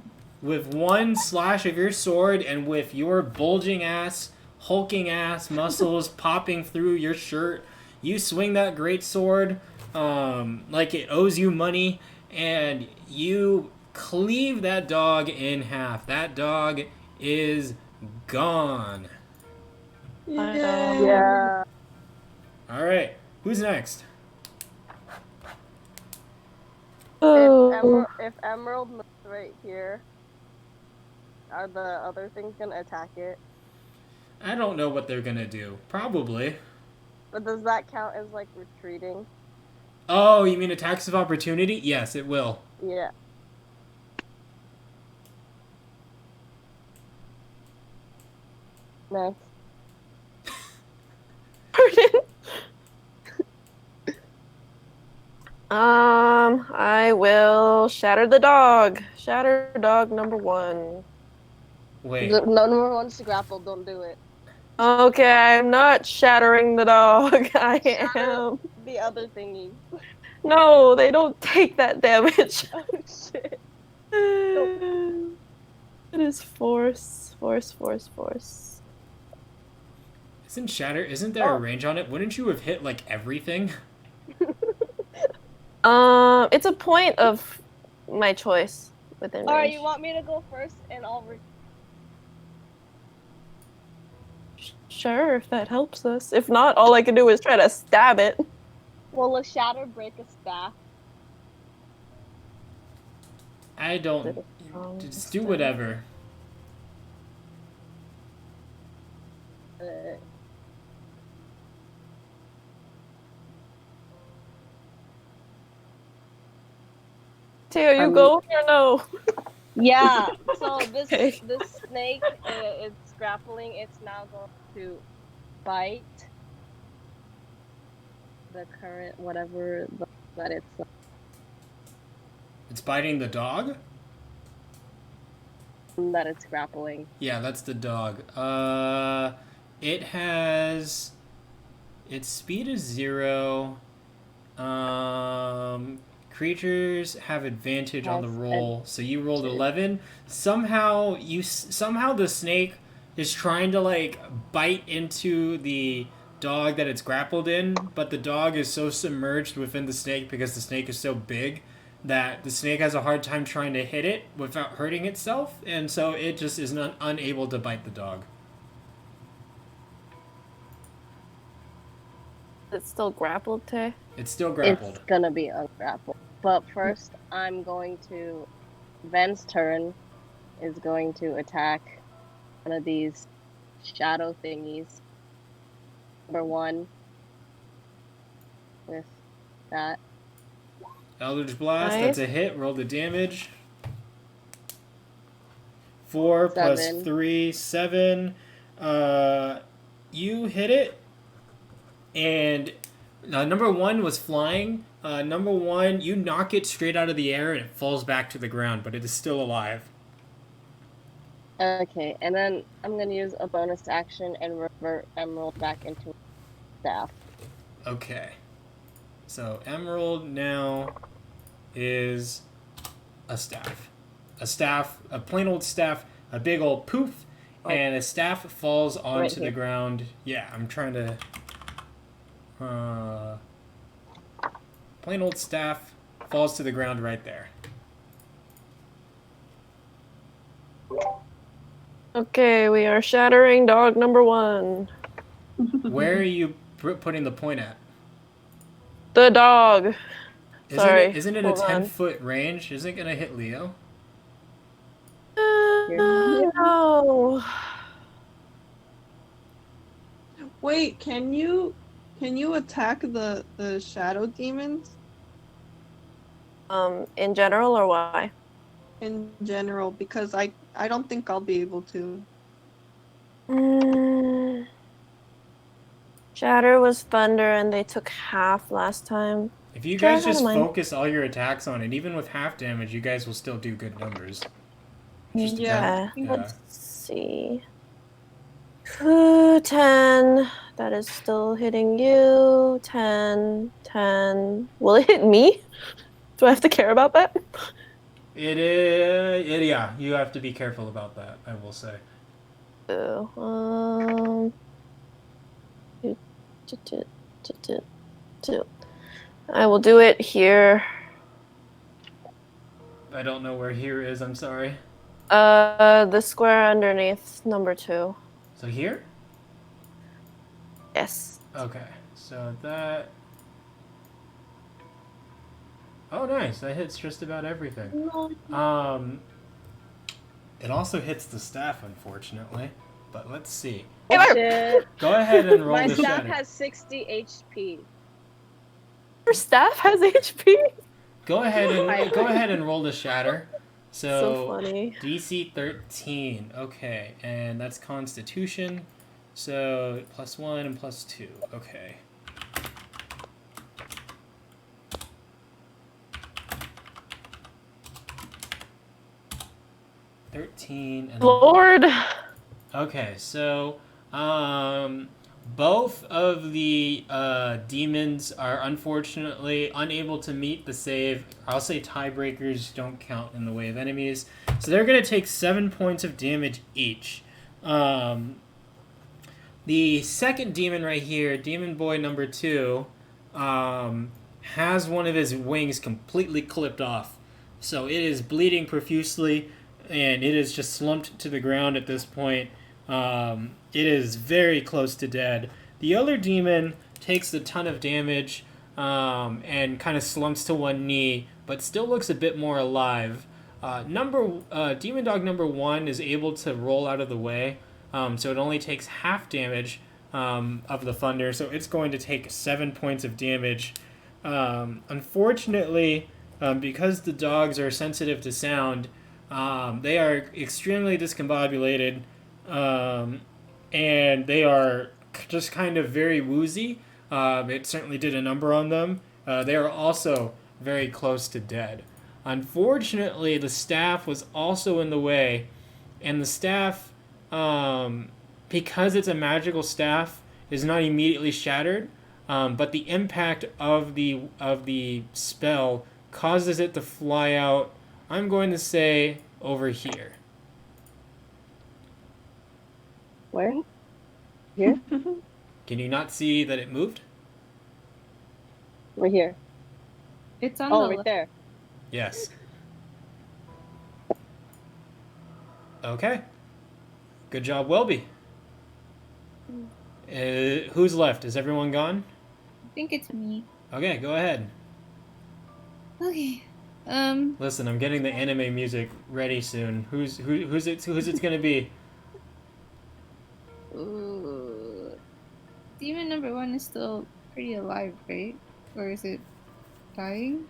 with one slash of your sword and with your bulging ass, hulking ass muscles popping through your shirt, you swing that great sword like it owes you money, and you cleave that dog in half. That dog is gone. Yay. Yeah. All right, who's next? Oh. If Emerald moves right here, are the other things gonna attack it? I don't know what they're gonna do. Probably. But does that count as like retreating? Oh, you mean attacks of opportunity? Yes, it will. Yeah. Next. I will shatter the dog. Shatter dog number 1. Wait. No one wants to grapple. Don't do it. Okay, I'm not shattering the dog. I am. The other thingy. No, they don't take that damage. Oh shit. It is force. Isn't there a range on it? Wouldn't you have hit like everything? It's a point of my choice within range. Alright, you want me to go first and I'll Sure, if that helps us. If not, all I can do is try to stab it. Will a shatter break a staff? I don't. Just do whatever. Are you going or no? Yeah. So this Okay. this snake, it's grappling. It's now going to bite the current whatever that it's. It's biting the dog? that it's grappling. Yeah, that's the dog. It has its speed is 0. Creatures have advantage on the Has roll, so you rolled advantage. 11. Somehow the snake is trying to like bite into the dog that it's grappled in, but the dog is so submerged within the snake because the snake is so big that the snake has a hard time trying to hit it without hurting itself, and so it just is unable to bite the dog. It's still grappled, Tay? It's still grappled. It's gonna be ungrappled. But first, I'm going to. Ven's turn is going to attack one of these shadow thingies. Number 1 with that. Eldritch Blast, Nice. that's a hit. Roll the damage. 4 plus 7. 3, 7. You hit it. And number 1 was flying. Number 1, you knock it straight out of the air and it falls back to the ground, but it is still alive. Okay, and then I'm gonna use a bonus action and revert Emerald back into staff. Okay. So Emerald now is a staff. A staff, a plain old staff, a big old poof, and a staff falls onto the ground. Yeah, I'm trying to... plain old staff falls to the ground right there. Okay, we are shattering dog number 1. Where are you putting the point at? The dog. Sorry. Isn't it a hold on. 10-foot range? Isn't it going to hit Leo? No. Wait, can you attack the shadow demons In general or why? in general? Because I don't think I'll be able to. Shatter was thunder and they took half last time. If you Sure, guys just never mind. focus all your attacks on it, even with half damage, you guys will still do good numbers. Just Yeah. Let's see. 10. That is still hitting you. 10. 10. Will it hit me? Do I have to care about that? It is... yeah, you have to be careful about that, I will say. I will do it here. I don't know where here is, I'm sorry. The square underneath number 2. So here? Yes. Okay, so that... Oh, nice. That hits just about everything. It also hits the staff, unfortunately. But let's see. Oh, shit. Go ahead and roll My the staff shatter. has 60 HP. Your staff has HP? Go ahead and roll the shatter. So funny. DC 13. Okay, and that's Constitution. So +1 and +2. Okay. And Lord. Okay, so both of the demons are unfortunately unable to meet the save. I'll say tiebreakers don't count in the way of enemies. So they're going to take 7 points of damage each. The second demon right here, Demon Boy number 2, has one of his wings completely clipped off. So it is bleeding profusely, and it is just slumped to the ground at this point. It is very close to dead. The other demon takes a ton of damage and kind of slumps to one knee, but still looks a bit more alive. Demon Dog number 1 is able to roll out of the way, so it only takes half damage of the thunder, so it's going to take 7 points of damage. Unfortunately, because the dogs are sensitive to sound, they are extremely discombobulated, and they are just kind of very woozy. It certainly did a number on them. They are also very close to dead. Unfortunately, the staff was also in the way, and the staff, because it's a magical staff, is not immediately shattered, but the impact of the spell causes it to fly out. I'm going to say over here. Where? Here? Can you not see that it moved? We're here. It's on Oh, the right left. there. Yes. Okay. Good job, Welby. Who's left? Is everyone gone? I think it's me. Okay, go ahead. Okay. Listen, I'm getting the anime music ready soon. Who's it gonna be? Ooh. Demon number 1 is still pretty alive, right? Or is it dying?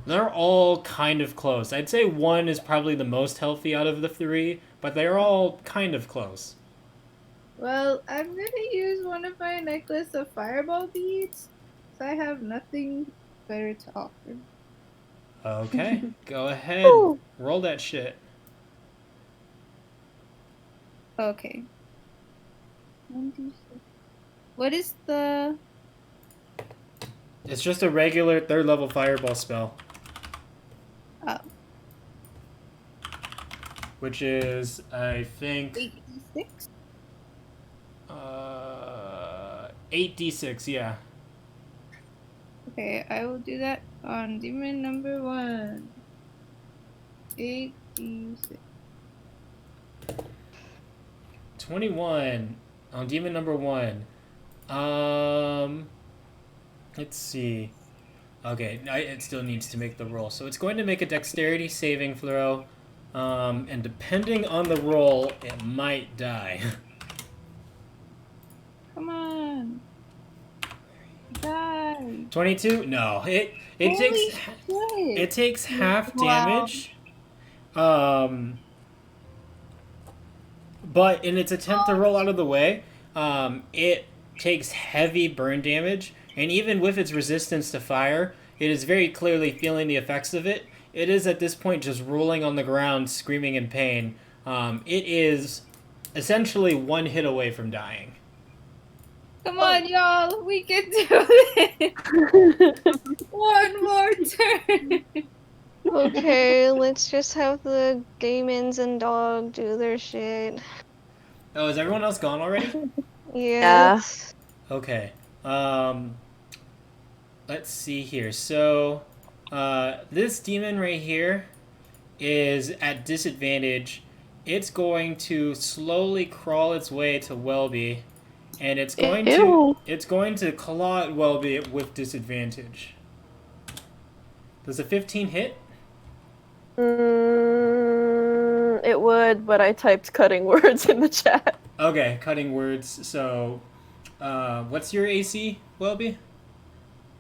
They're all kind of close. I'd say 1 is probably the most healthy out of the 3, but they're all kind of close. Well, I'm gonna use one of my necklace of fireball beads, so I have nothing better to offer. Okay, go ahead. Roll that shit. Okay. 1d6. What is the... It's just a regular 3rd level fireball spell. Oh. Which is, I think... 8d6? 8d6, yeah. Okay, I will do that on demon number 1. 8d6. 21 on demon number 1. Let's see. Okay, it still needs to make the roll. So it's going to make a dexterity saving throw. And depending on the roll, it might die. Come on. Die. 22? No. It Holy takes shit. it takes half Wow. damage. But in its attempt to roll out of the way, it takes heavy burn damage, and even with its resistance to fire, it is very clearly feeling the effects of it. It is at this point just rolling on the ground, screaming in pain. It is essentially 1 hit away from dying. Come on, y'all. We can do this. One more turn. Okay, let's just have the demons and dog do their shit. Oh, is everyone else gone already? Yeah. Okay. Let's see here. So, this demon right here is at disadvantage. It's going to slowly crawl its way to Welby, and it's going to claw at Welby with disadvantage. Does a 15 hit? It would, but I typed cutting words in the chat. Okay, cutting words. So, what's your AC, Welby?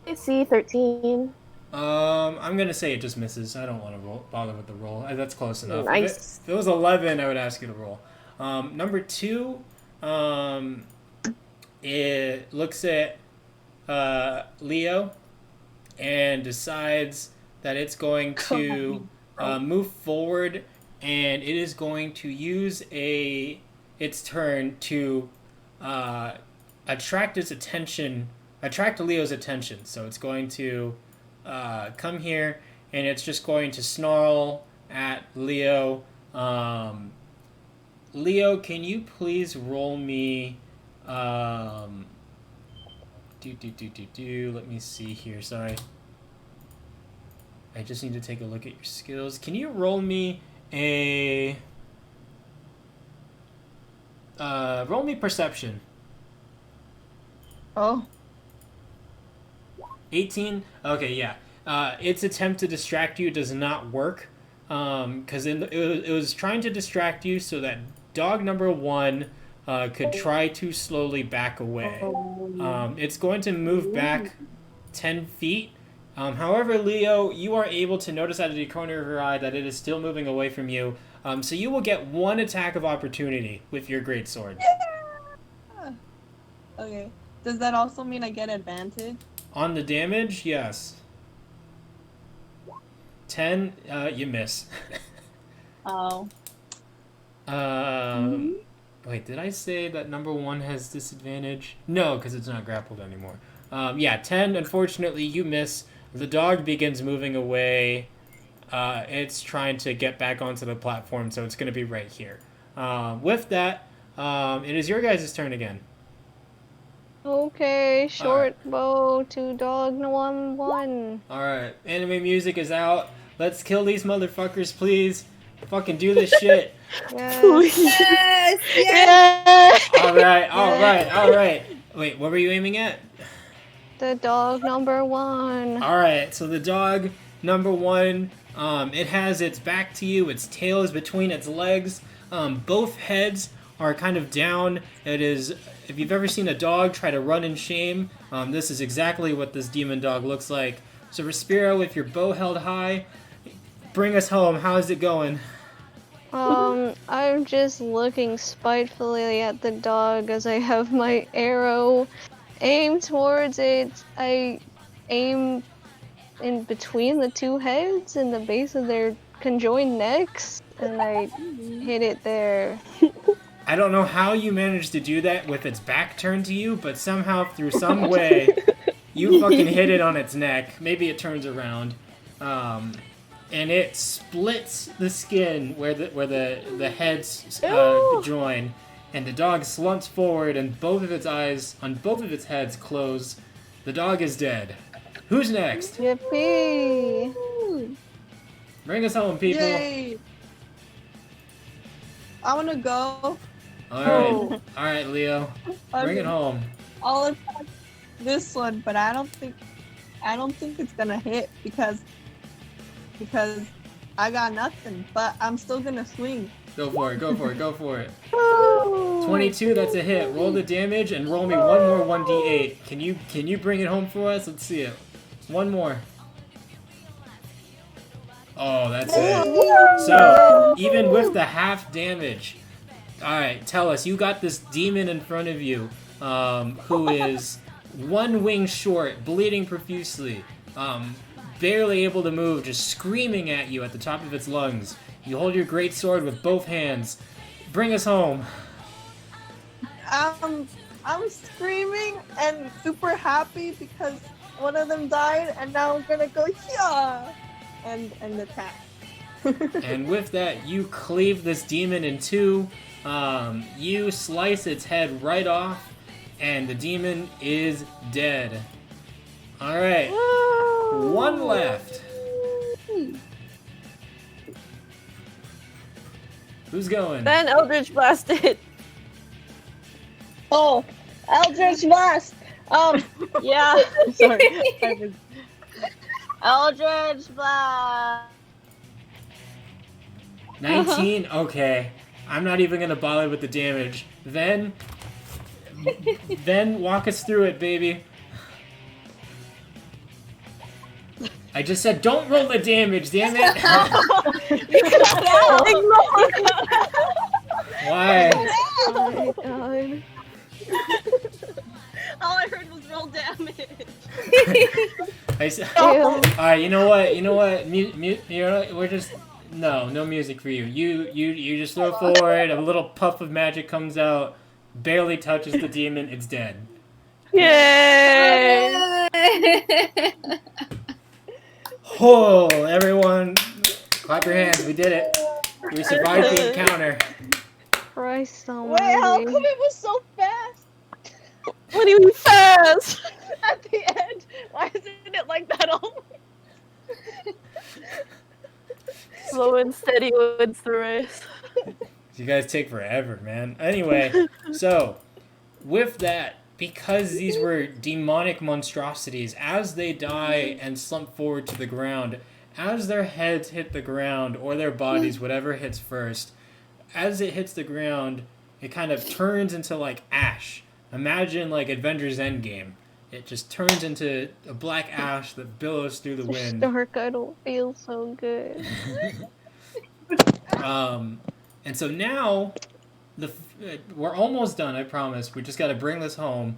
AC 13. I'm gonna say it just misses. I don't want to bother with the roll. That's close enough. Nice. If it was 11, I would ask you to roll. Number 2, it looks at Leo and decides that it's going to move forward, and it is going to use its turn to attract Leo's attention. So it's going to come here, and it's just going to snarl at Leo. Leo, can you please roll me? Let me see here. Sorry. I just need to take a look at your skills. Can you roll me roll me perception? Oh. 18? Okay, yeah. Its attempt to distract you does not work. Because it was trying to distract you so that dog number 1 could try to slowly back away. It's going to move back 10 feet. However, Leo, you are able to notice out of the corner of your eye that it is still moving away from you. So you will get 1 attack of opportunity with your greatsword. Yeah. Okay. Does that also mean I get advantage? On the damage, yes. 10, you miss. Oh. Wait, did I say that number 1 has disadvantage? No, because it's not grappled anymore. Yeah, 10. Unfortunately, you miss. The dog begins moving away. It's trying to get back onto the platform, so it's going to be right here. With that, it is your guys' turn again. Okay, short bow, 2 dog, 1-1. Alright, anime music is out. Let's kill these motherfuckers, please. Fucking do this shit. Yes. Yes! Yes! Yeah. Alright. Wait, what were you aiming at? The dog number 1. Alright, so the dog number 1, it has its back to you, its tail is between its legs. Both heads are kind of down. It is, if you've ever seen a dog try to run in shame, this is exactly what this demon dog looks like. So Respiro, with your bow held high, bring us home. How's it going? I'm just looking spitefully at the dog as I have my arrow aimed towards it. I aim in between the 2 heads and the base of their conjoined necks, and I hit it there. I don't know how you managed to do that with its back turned to you, but somehow, through some way, you fucking hit it on its neck. Maybe it turns around. And it splits the skin where the heads join, and the dog slumps forward, and both of its eyes on both of its heads close. The dog is dead. Who's next? Yippee! Bring us home, people. Yay! I wanna go. All right, Leo. Bring it home. I'll attack this one, but I don't think it's gonna hit because I got nothing. But I'm still gonna swing. Go for it. 22, that's a hit. Roll the damage and roll me one more 1d8. Can you bring it home for us? Let's see it. One more. Oh, that's it. So, even with the half damage, alright, tell us, you got this demon in front of you, who is 1 wing short, bleeding profusely, barely able to move, just screaming at you at the top of its lungs. You hold your great sword with both hands. Bring us home. I'm screaming and super happy because one of them died, and now I'm gonna go here and attack. And with that, you cleave this demon in 2. You slice its head right off, and the demon is dead. Alright. 1 left. Who's going? Then Eldritch blasted. Oh, Eldritch Blast! Yeah. Sorry. Eldritch Blast! 19? Okay. I'm not even gonna bother with the damage. Then walk us through it, baby. I just said don't roll the damage, damn it! Why? Oh my god. All I heard was roll damage. Alright, you know what? We're just... No music for you. You just throw forward, a little puff of magic comes out, barely touches the demon, it's dead. Yay! Oh, everyone, clap your hands, we did it. We survived the encounter. Christ almighty. Wait, how come it was so fast? What do you mean fast? At the end, why isn't it like that always? Slow and steady wins the race. You guys take forever, man. Anyway, so with that, because these were demonic monstrosities, as they die and slump forward to the ground, as their heads hit the ground, or their bodies, whatever hits first, as it hits the ground, it kind of turns into like ash. Imagine like Avengers Endgame. It just turns into a black ash that billows through the wind. Dark, I don't feel so good. And so now, we're almost done, I promise. We just got to bring this home.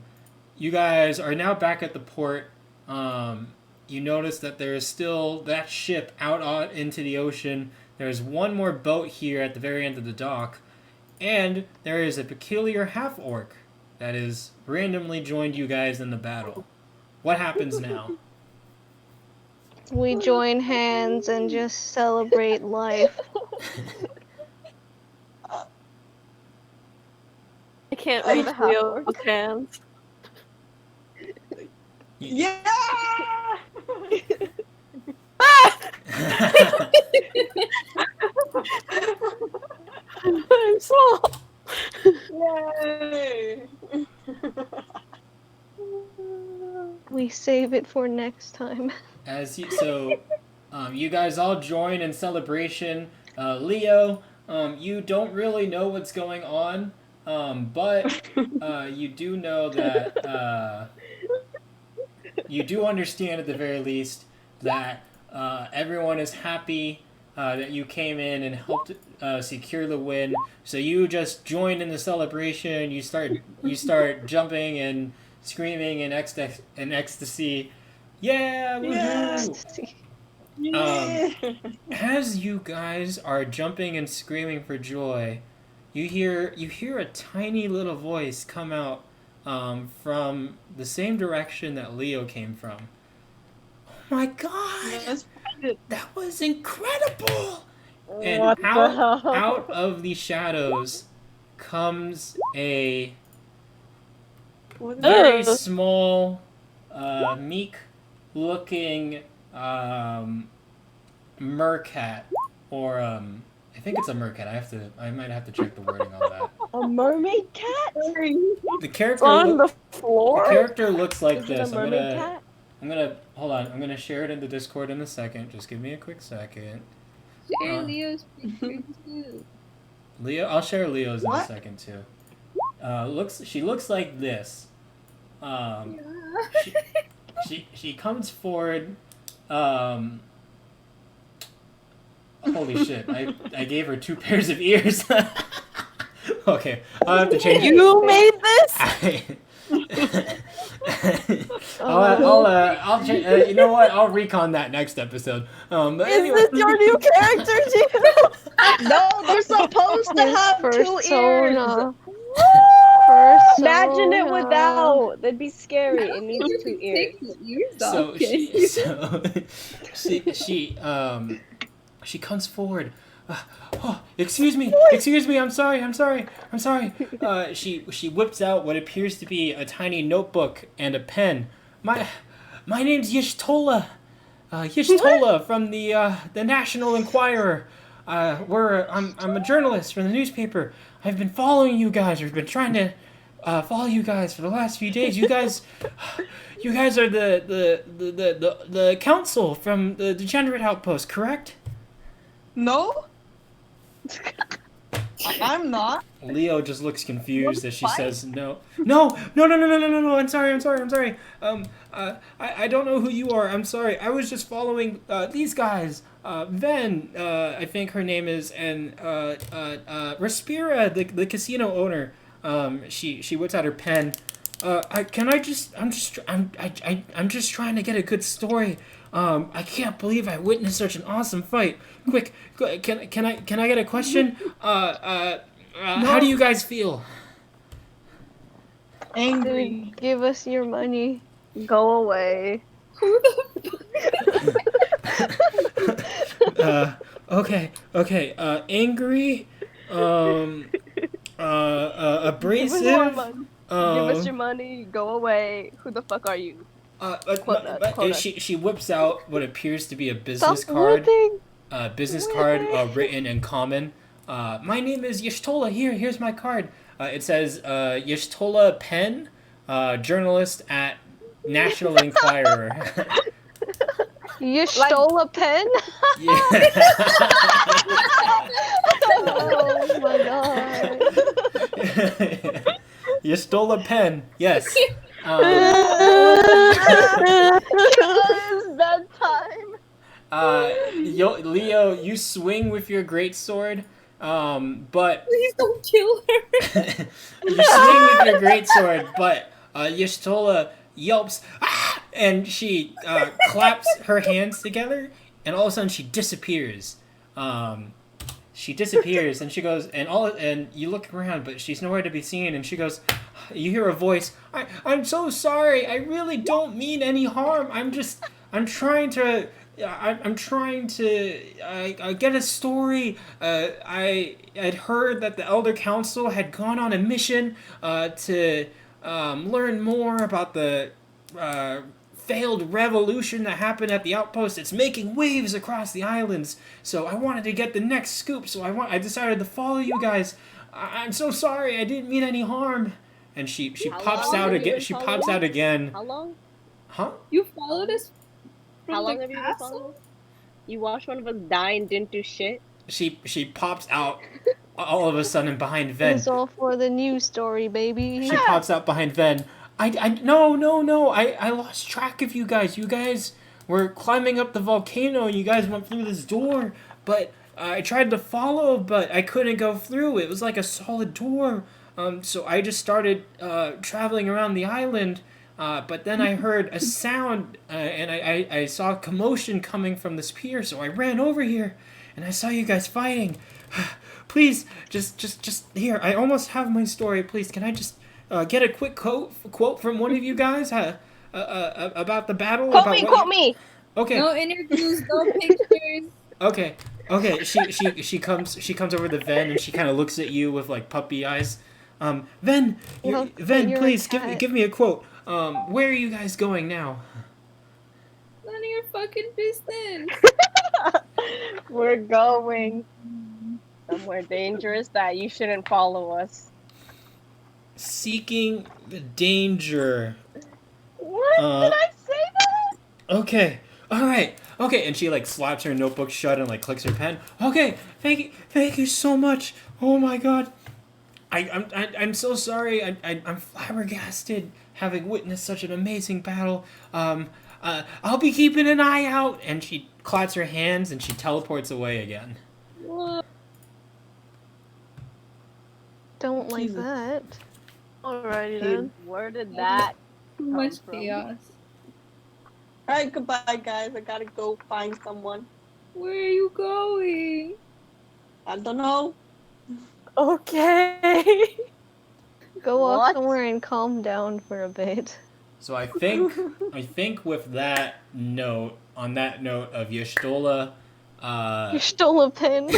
You guys are now back at the port. You notice that there is still that ship out into the ocean. There's one more boat here at the very end of the dock. And there is a peculiar half-orc that has randomly joined you guys in the battle. What happens now? We join hands and just celebrate life. I can't I reach have Leo's hands. Yeah! I'm small. Yay! We save it for next time. You guys all join in celebration. Leo, you don't really know what's going on, but you do know that you do understand at the very least that everyone is happy that you came in and helped secure the win. So you just join in the celebration. You start jumping and screaming in ecstasy. Yeah, woohoo! Yeah! As you guys are jumping and screaming for joy, you hear a tiny little voice come out from the same direction that Leo came from. Oh my god! Yes. That was incredible! And What the hell? out of the shadows comes a What is very Ugh. small, meek-looking mercat, or I think it's a mercat. I might have to check the wording on that. A mermaid cat? The character On the floor? the character looks like Is it a this. mermaid cat? I'm gonna hold on. I'm gonna share it in the Discord in a second. Just give me a quick second. Share Leo's picture too. Leo, I'll share Leo's in a What? second too. She looks like this. She comes forward. Holy shit! I gave her 2 pairs of ears. Okay, I'll have to change it. You made this? You know what? I'll recon that next episode. But Is anyway. this your new character, too? No, they're supposed to His have 2 ears. persona. Imagine it Persona. without. That'd be scary. It needs 2 ears. Take the ears So off. she comes forward. Excuse me, I'm sorry. She whips out what appears to be a tiny notebook and a pen. My name's Yishtola. Yishtola from the National Enquirer. I'm a journalist from the newspaper. I've been following you guys. I've been trying to follow you guys for the last few days. You guys are the council from the Degenerate Outpost, correct? No? I'm not. Leo just looks confused as she says, No. I'm sorry. I don't know who you are. I'm sorry. I was just following these guys. Ven, I think her name is, and Respira, the casino owner. She whips out her pen. I'm just trying to get a good story. I can't believe I witnessed such an awesome fight. Quick, can I get a question? How do you guys feel? Angry. Give us your money. Go away. Okay. Angry. Abrasive. Give us your money. Go away. Who the fuck are you? She whips out what appears to be a business Stop card. whipping. Business card written in common. My name is Yishtola. Here's my card. It says Yishtola Penn, journalist at National Enquirer. You stole a pen? Yeah. Oh my god. Yishtola Penn. Yes. It's bedtime. Leo, you swing with your greatsword, but Please don't kill her. you swing with your greatsword, but Yishtola yelps, ah! And she claps her hands together, and all of a sudden she disappears. she disappears, and she goes, and you look around, but she's nowhere to be seen, and she goes, you hear a voice, I'm so sorry, I really don't mean any harm, I'm trying to, I'm trying to get a story. I had heard that the Elder Council had gone on a mission to learn more about the failed revolution that happened at the Outpost. It's making waves across the islands. So I wanted to get the next scoop. So I decided to follow you guys. I'm so sorry. I didn't mean any harm. And she How pops long out have you again. been She following pops me? out again. How long? Huh? You followed us from How long the have you been castle? following us? You watched one of us die and didn't do shit? She pops out all of a sudden behind It Ven. was all for the news story, baby. She pops out behind Ven. No. I lost track of you guys. You guys were climbing up the volcano. You guys went through this door, but I tried to follow, but I couldn't go through. It was like a solid door. So I just started traveling around the island. But then I heard a sound, and I saw a commotion coming from this pier. So I ran over here, and I saw you guys fighting. Please, just here. I almost have my story. Please, can I just get a quick quote from one of you guys about the battle? Quote me! Okay. No interviews, no pictures. Okay. She comes over to Ven, and she kind of looks at you with like puppy eyes. Ven, Well, Ven, you're a please cat. give me a quote. Where are you guys going now? None of your fucking business. We're going somewhere dangerous that you shouldn't follow us. Seeking the danger. What? Did I say that? Okay. All right. Okay. And she like slaps her notebook shut and like clicks her pen. Okay. Thank you so much. Oh my god. I'm so sorry. I'm flabbergasted having witnessed such an amazing battle. I'll be keeping an eye out. And she claps her hands and she teleports away again. What? Don't like Jesus. that. Alrighty Dude. then. Where did that Too come much from? chaos. Alright, goodbye, guys. I gotta go find someone. Where are you going? I don't know. Okay. Go off What? somewhere and calm down for a bit. So I think with that note, on that note of Yestola, You stole a pen.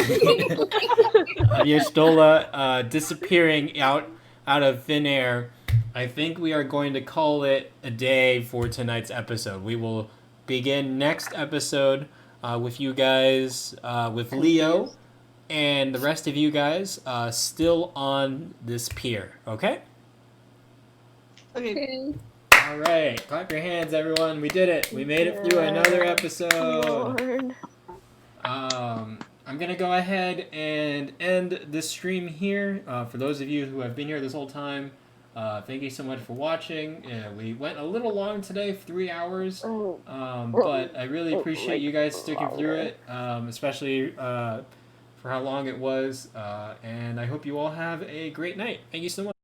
Yestola disappearing out of thin air, I think we are going to call it a day for tonight's episode. We will begin next episode with you guys, with Leo and the rest of you guys still on this pier. Okay? Okay. Okay. All right. Clap your hands, everyone. We did it. We made it through another episode. Lord. I'm gonna go ahead and end this stream here. For those of you who have been here this whole time, thank you so much for watching. We went a little long today, 3 hours, but I really appreciate you guys sticking through it, especially for how long it was. And I hope you all have a great night. Thank you so much.